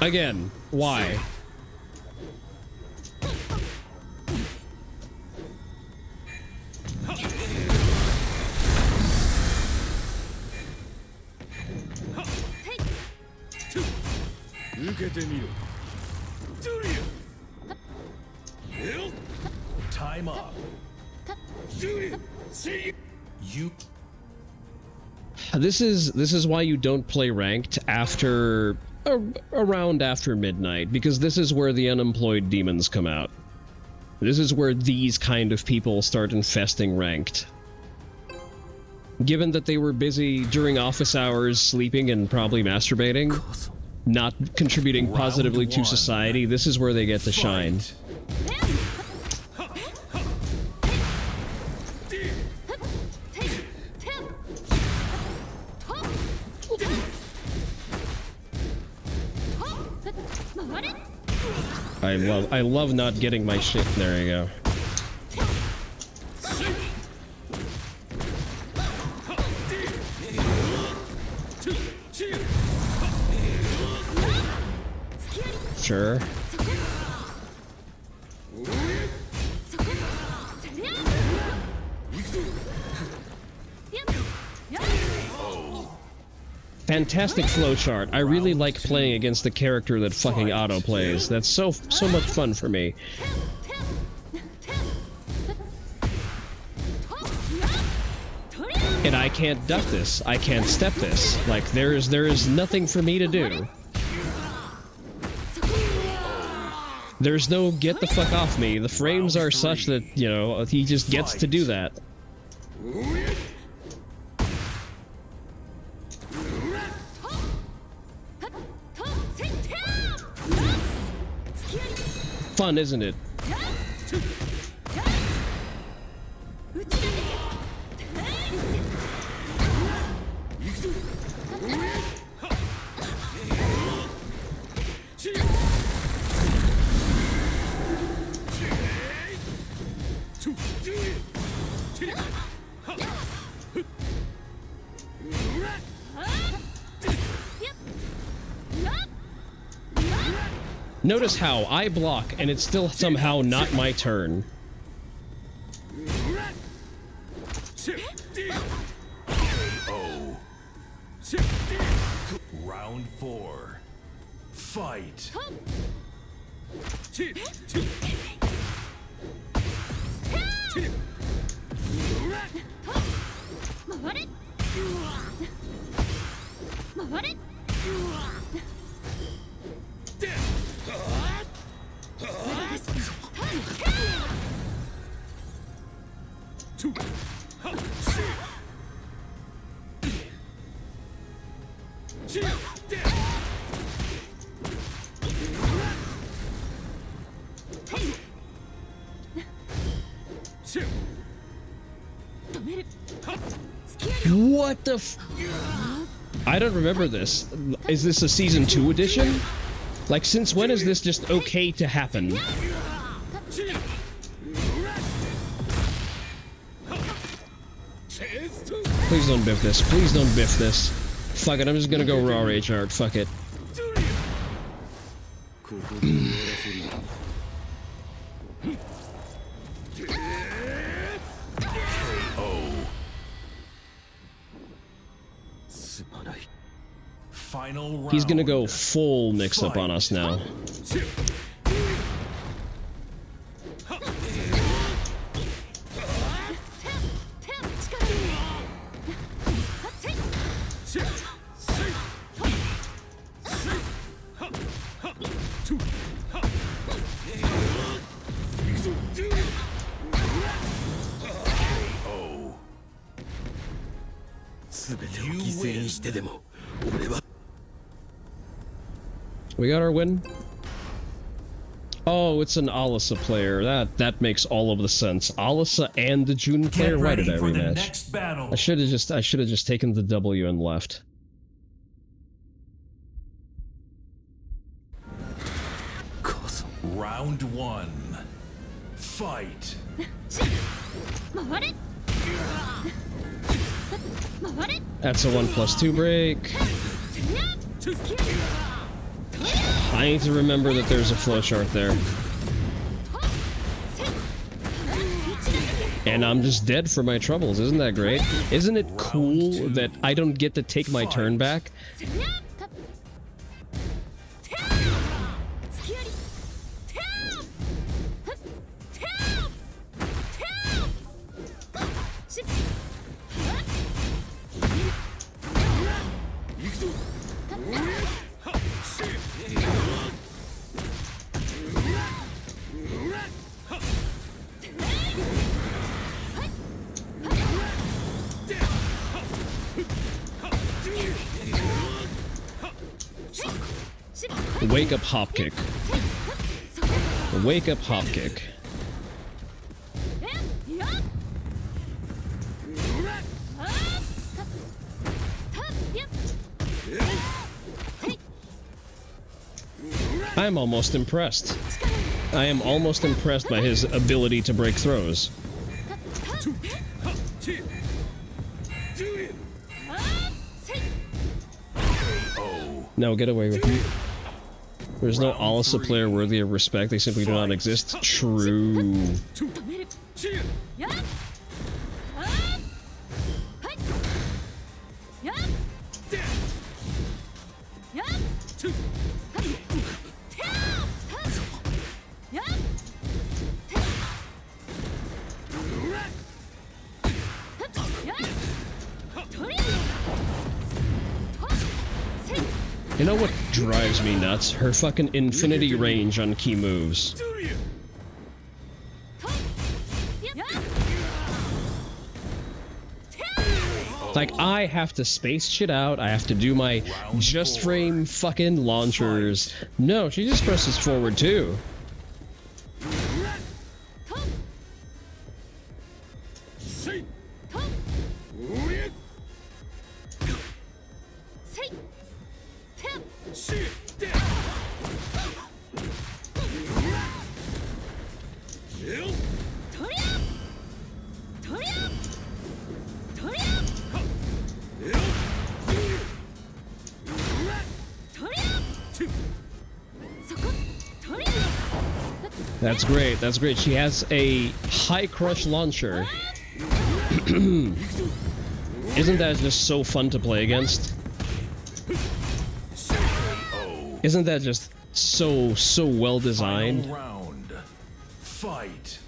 Again, why? Time up. This is why you don't play ranked after around after midnight, because this is where the unemployed demons come out. This is where these kind of people start infesting ranked. Given that they were busy during office hours, sleeping and probably masturbating, not contributing positively to society, this is where they get to shine. I love not getting my shit. There you go. Sure. Fantastic flowchart. I really like playing against the character that fucking auto plays. That's so much fun for me. And I can't duck this. I can't step this. Like there is nothing for me to do. There's no get the fuck off me. The frames are such that, you know, he just gets to do that. Fun, isn't it? Notice how I block and it's still somehow not my turn. Round 4. Fight. What the f- I don't remember this. Is this a season 2 edition? Like, since when is this just okay to happen? Please don't biff this. Please don't biff this. Fuck it, I'm just gonna go raw rage art. Fuck it. Final round. He's gonna go full mix-up on us now. We got our win. Oh, it's an Alisa player. That makes all of the sense. Alisa and the June player. Why did I rematch? I should have just taken the W and left. Round 1. Fight. That's a 1+2 break. I need to remember that there's a flowchart there. And I'm just dead for my troubles. Isn't that great? Isn't it cool that I don't get to take my turn back? Wake up hop kick. Wake up hop kick. I'm almost impressed. I am almost impressed by his ability to break throws. No, get away with me. There's no Alisa player worthy of respect. They simply do not exist. True. You know what drives me nuts? Her fucking infinity range on key moves. Like, I have to space shit out, I have to do my just frame fucking launchers. No, she just presses forward too. That's great, that's great. She has a high crush launcher. Isn't that just so fun to play against? Isn't that just so well designed? Final round. Fight.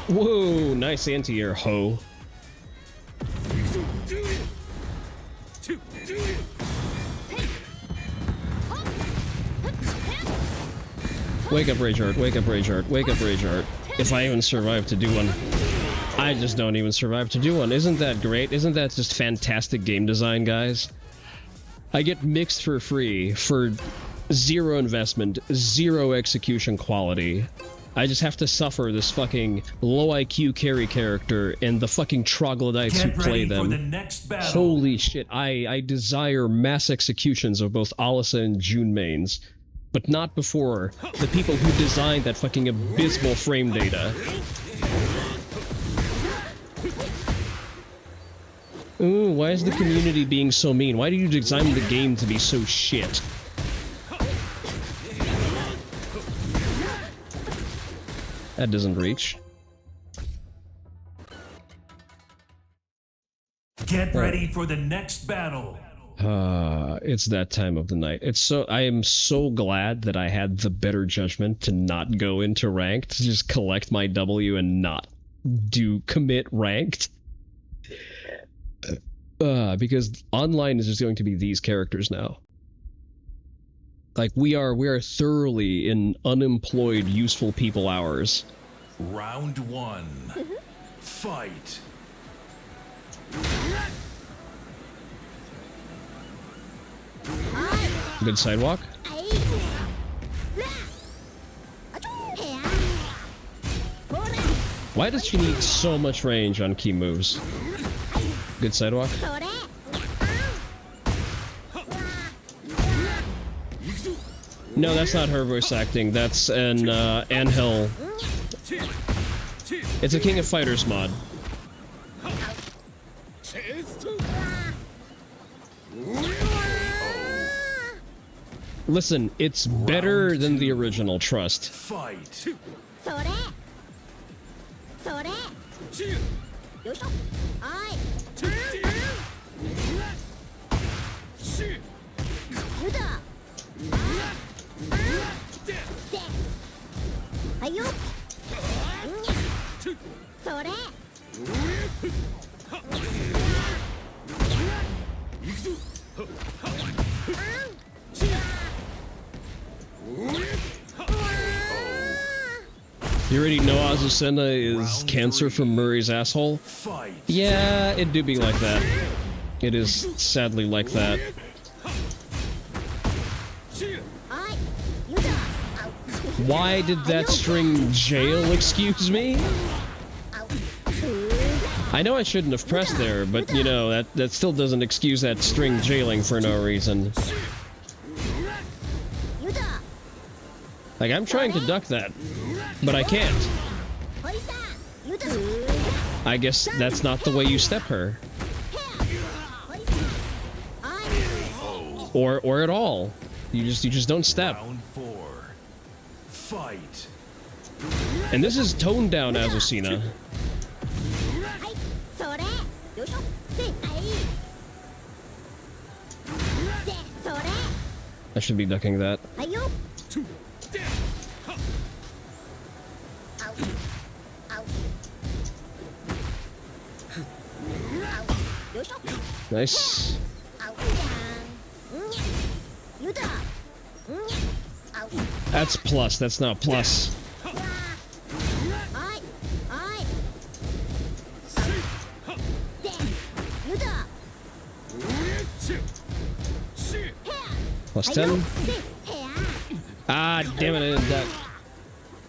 Whoa, nice anti-air, ho. Wake up, Rage Art, wake up, Rage Art, wake up, Rage Art. If I even survive to do one. I just don't even survive to do one. Isn't that great? Isn't that just fantastic game design, guys? I get mixed for free for 0 investment, 0 execution quality. I just have to suffer this fucking low IQ carry character and the fucking troglodytes who play them. For the next battle. Holy shit, I desire mass executions of both Alisa and June mains, but not before the people who designed that fucking abysmal frame data. Ooh, why is the community being so mean? Why do you design the game to be so shit? That doesn't reach. Get ready for the next battle. It's that time of the night. I am so glad that I had the better judgment to not go into ranked, to just collect my W and not commit ranked. Because online is just going to be these characters now. Like, we are thoroughly in unemployed, useful people hours. Round 1. Fight. Good sidewalk. Why does she need so much range on key moves? Good sidewalk. No, that's not her voice acting. That's an Angel. It's a King of Fighters mod. Listen, it's better than the original, trust. Fight. You already know Azucena is cancer from Murray's asshole? Yeah, it do be like that. It is sadly like that. Why did that string jail, excuse me? I know I shouldn't have pressed there, but you know, that still doesn't excuse that string jailing for no reason. Like, I'm trying to duck that, but I can't. I guess that's not the way you step her. Or at all. You just don't step. Round 4. Fight. And this is toned down Azucena. I should be ducking that. Nice. That's plus, that's not plus. Plus 10. Ah, damn it, I didn't duck.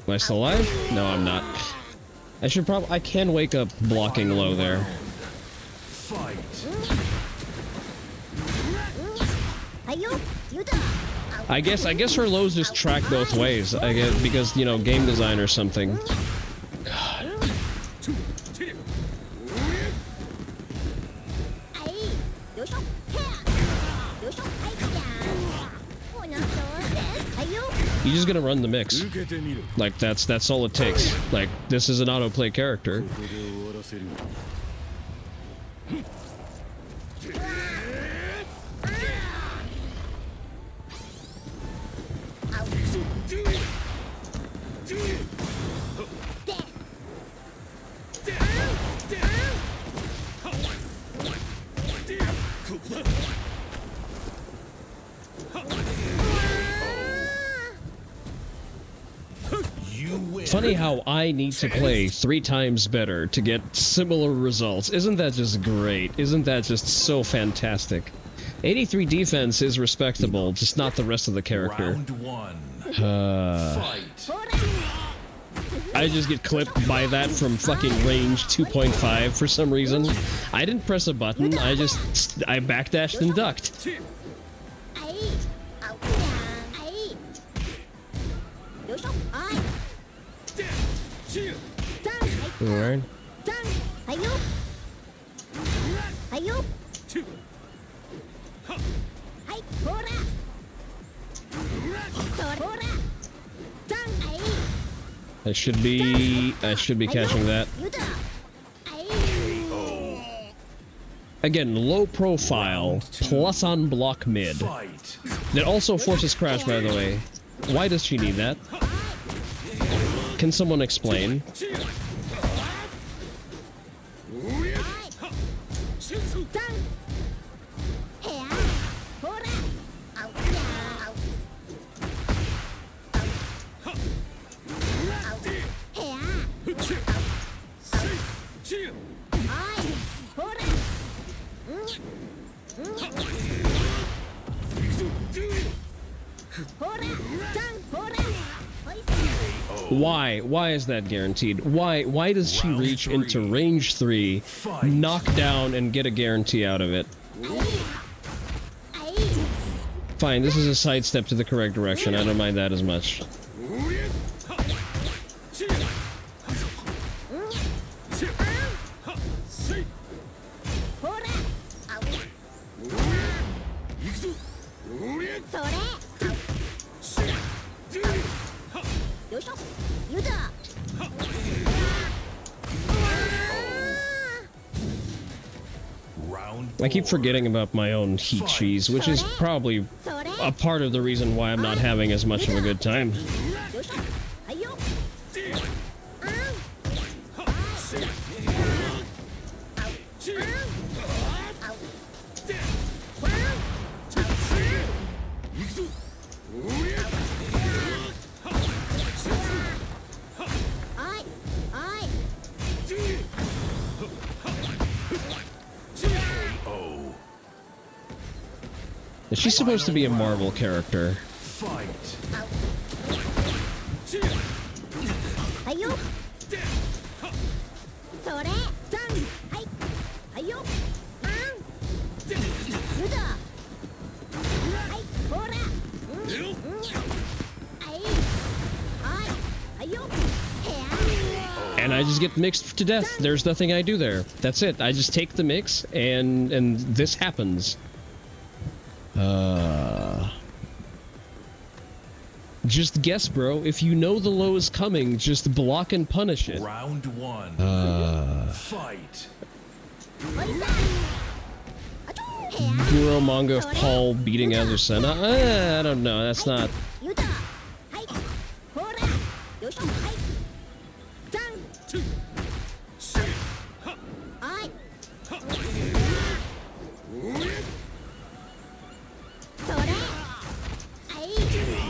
Am I still alive? No, I'm not. I should probably... I can wake up blocking low there. I guess her lows just track both ways. I guess because, you know, game design or something. God. You're just gonna run the mix. Like that's all it takes. Like this is an autoplay character. Funny how I need to play 3 times better to get similar results. Isn't that just great? Isn't that just so fantastic? 83 defense is respectable, just not the rest of the character. Round 1. Fight. I just get clipped by that from fucking range 2.5 for some reason. I didn't press a button, I backdashed and ducked. Alright. I should be catching that. Again, low profile, plus on block mid. That also forces crash, by the way. Why does she need that? Can someone explain? Why? Why is that guaranteed? Why does she reach into range 3, knock down, and get a guarantee out of it? Fine, this is a sidestep to the correct direction. I don't mind that as much. I keep forgetting about my own heat cheese, which is probably a part of the reason why I'm not having as much of a good time. Is she supposed to be a Marvel character? And I just get mixed to death. There's nothing I do there. That's it. I just take the mix, and this happens. Just guess, bro. If you know the low is coming, just block and punish it. Round one. Fight. Guru manga of Paul beating Azucena? I don't know. That's not.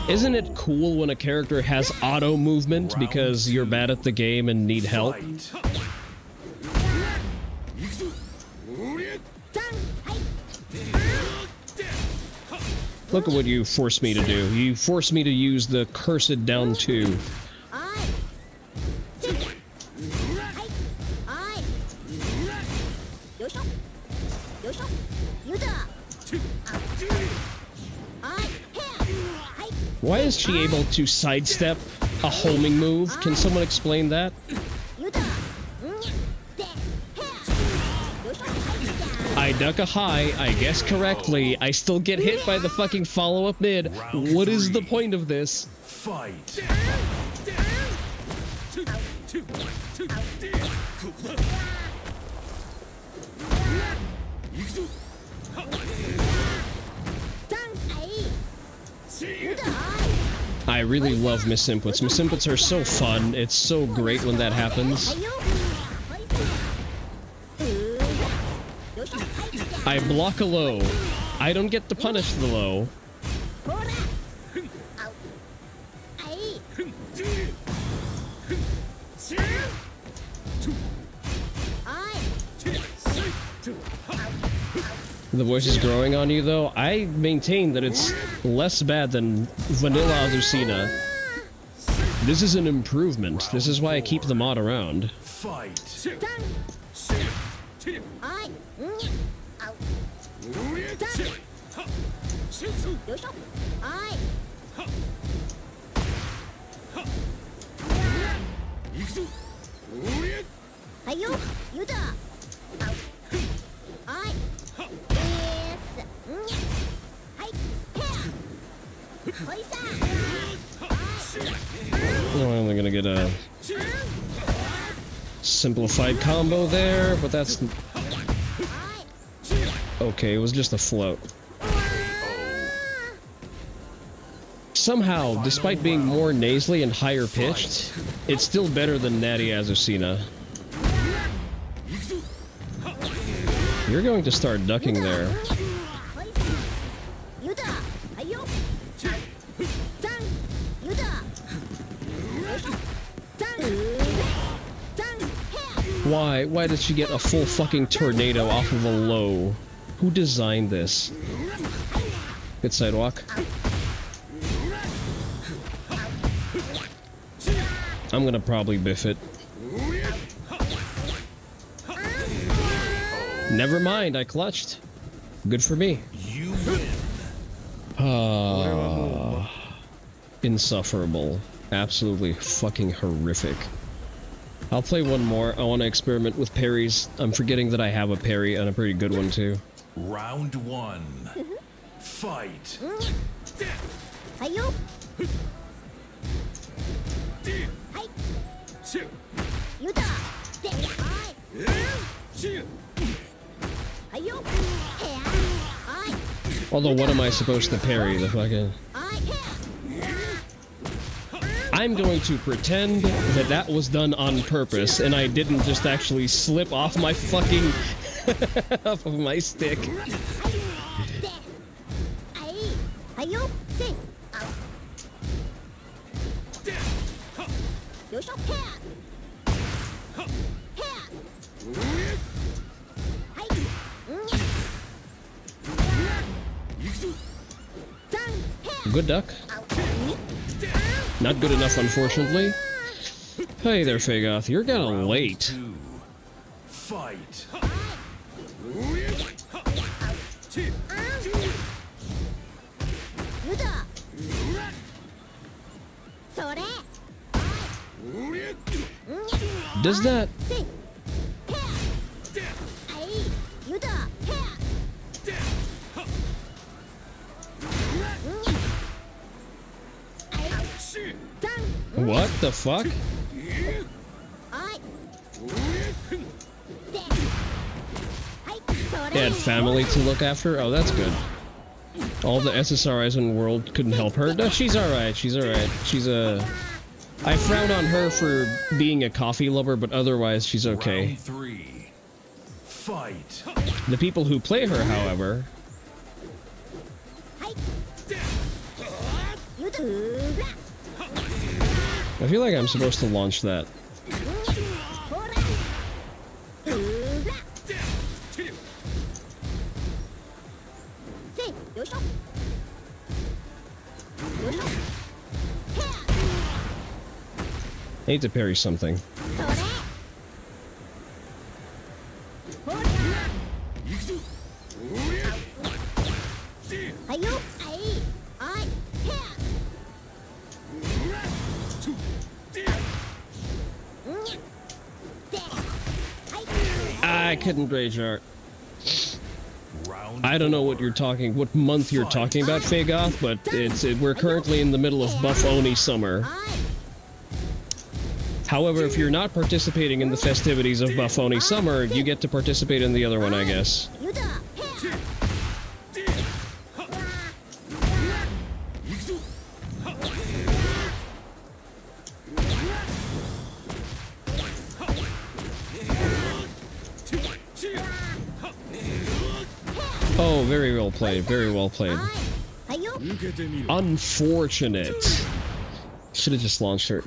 Isn't it cool when a character has auto movement because you're bad at the game and need help? Look at what you forced me to do. You forced me to use the cursed down 2. Why is she able to sidestep a homing move? Can someone explain that? I duck a high, I guess correctly. I still get hit by the fucking follow-up mid. What is the point of this? Fight. I really love miss inputs. Miss inputs are so fun. It's so great when that happens. I block a low. I don't get to punish the low. The voice is growing on you, though. I maintain that it's less bad than vanilla Azucena. This is an improvement. This is why I keep the mod around. Fight. I'm only gonna get a simplified combo there, but that's okay. It was just a float. Somehow, despite being more nasally and higher pitched, it's still better than Natty Azucena. You're going to start ducking there. Why? Why did she get a full fucking tornado off of a low? Who designed this? Good sidewalk. I'm gonna probably biff it. Never mind, I clutched. Good for me. You win. Insufferable. Absolutely fucking horrific. I'll play one more. I want to experiment with parries. I'm forgetting that I have a parry and a pretty good one too. Round 1. Fight. Although, what am I supposed to parry? The fucking... I'm going to pretend that that was done on purpose and I didn't just actually slip off my fucking... off of my stick. Good duck. Not good enough, unfortunately. Hey there, Fagoth. You're kinda late. Fight. Does that... What the fuck? They had family to look after? Oh, that's good. All the SSRIs in the world couldn't help her? No, she's alright, she's alright. She's a... I frown on her for being a coffee lover, but otherwise she's okay. Round 3. Fight. The people who play her, however... I feel like I'm supposed to launch that. I need to parry something. I couldn't rage art. I don't know what month you're talking about, Fagoth, but we're currently in the middle of Buff Oni Summer. However, if you're not participating in the festivities of Buff Oni Summer, you get to participate in the other one, I guess. Oh, very well played, very well played. Unfortunate. Should have just launched her.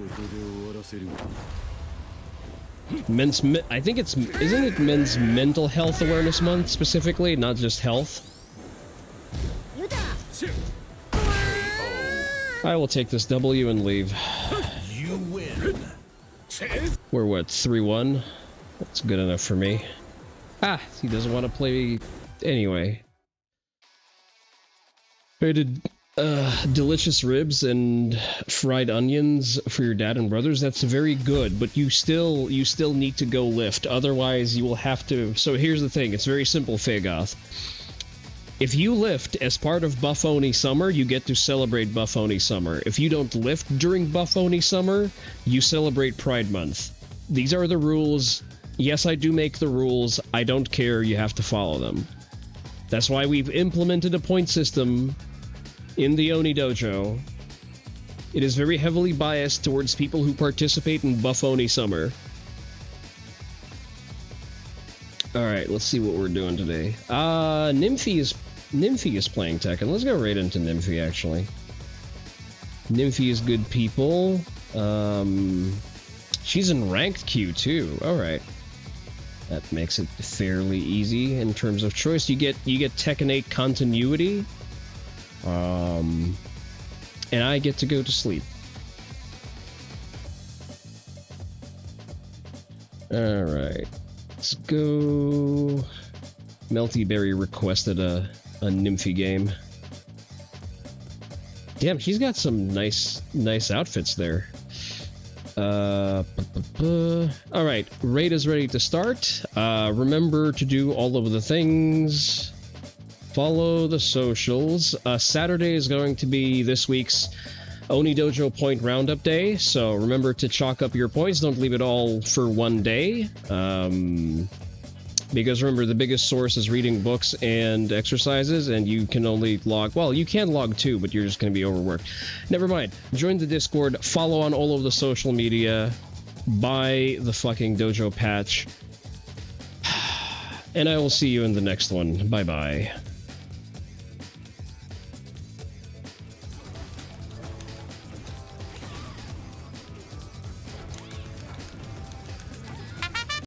I think isn't it Men's Mental Health Awareness Month specifically, not just health? I will take this W and leave. You win. We're what, 3-1? That's good enough for me. Ah, he doesn't want to play anyway. Rated delicious ribs and fried onions for your dad and brothers. That's very good, but you still need to go lift. Otherwise, you will have to. So here's the thing. It's very simple, Fagoth. If you lift as part of Buff Oni Summer, you get to celebrate Buff Oni Summer. If you don't lift during Buff Oni Summer, you celebrate Pride Month. These are the rules. Yes, I do make the rules. I don't care. You have to follow them. That's why we've implemented a point system in the Oni Dojo. It is very heavily biased towards people who participate in Buff Oni Summer. Alright, let's see what we're doing today. Nymphy is playing Tekken. Let's go right into Nymphy, actually. Nymphy is good people. She's in ranked queue, too. Alright. That makes it fairly easy in terms of choice. You get Tekken 8 continuity. And I get to go to sleep. Alright. Let's go... Melty Berry requested a Nymphy game. Damn, he's got some nice outfits there. All right, raid is ready to start. Remember to do all of the things. Follow the socials. Saturday is going to be this week's Oni Dojo Point Roundup Day, so remember to chalk up your points. Don't leave it all for one day. Because remember, the biggest source is reading books and exercises, and you can only log... Well, you can log 2, but you're just going to be overworked. Never mind. Join the Discord, follow on all of the social media, buy the fucking dojo patch, and I will see you in the next one. Bye-bye.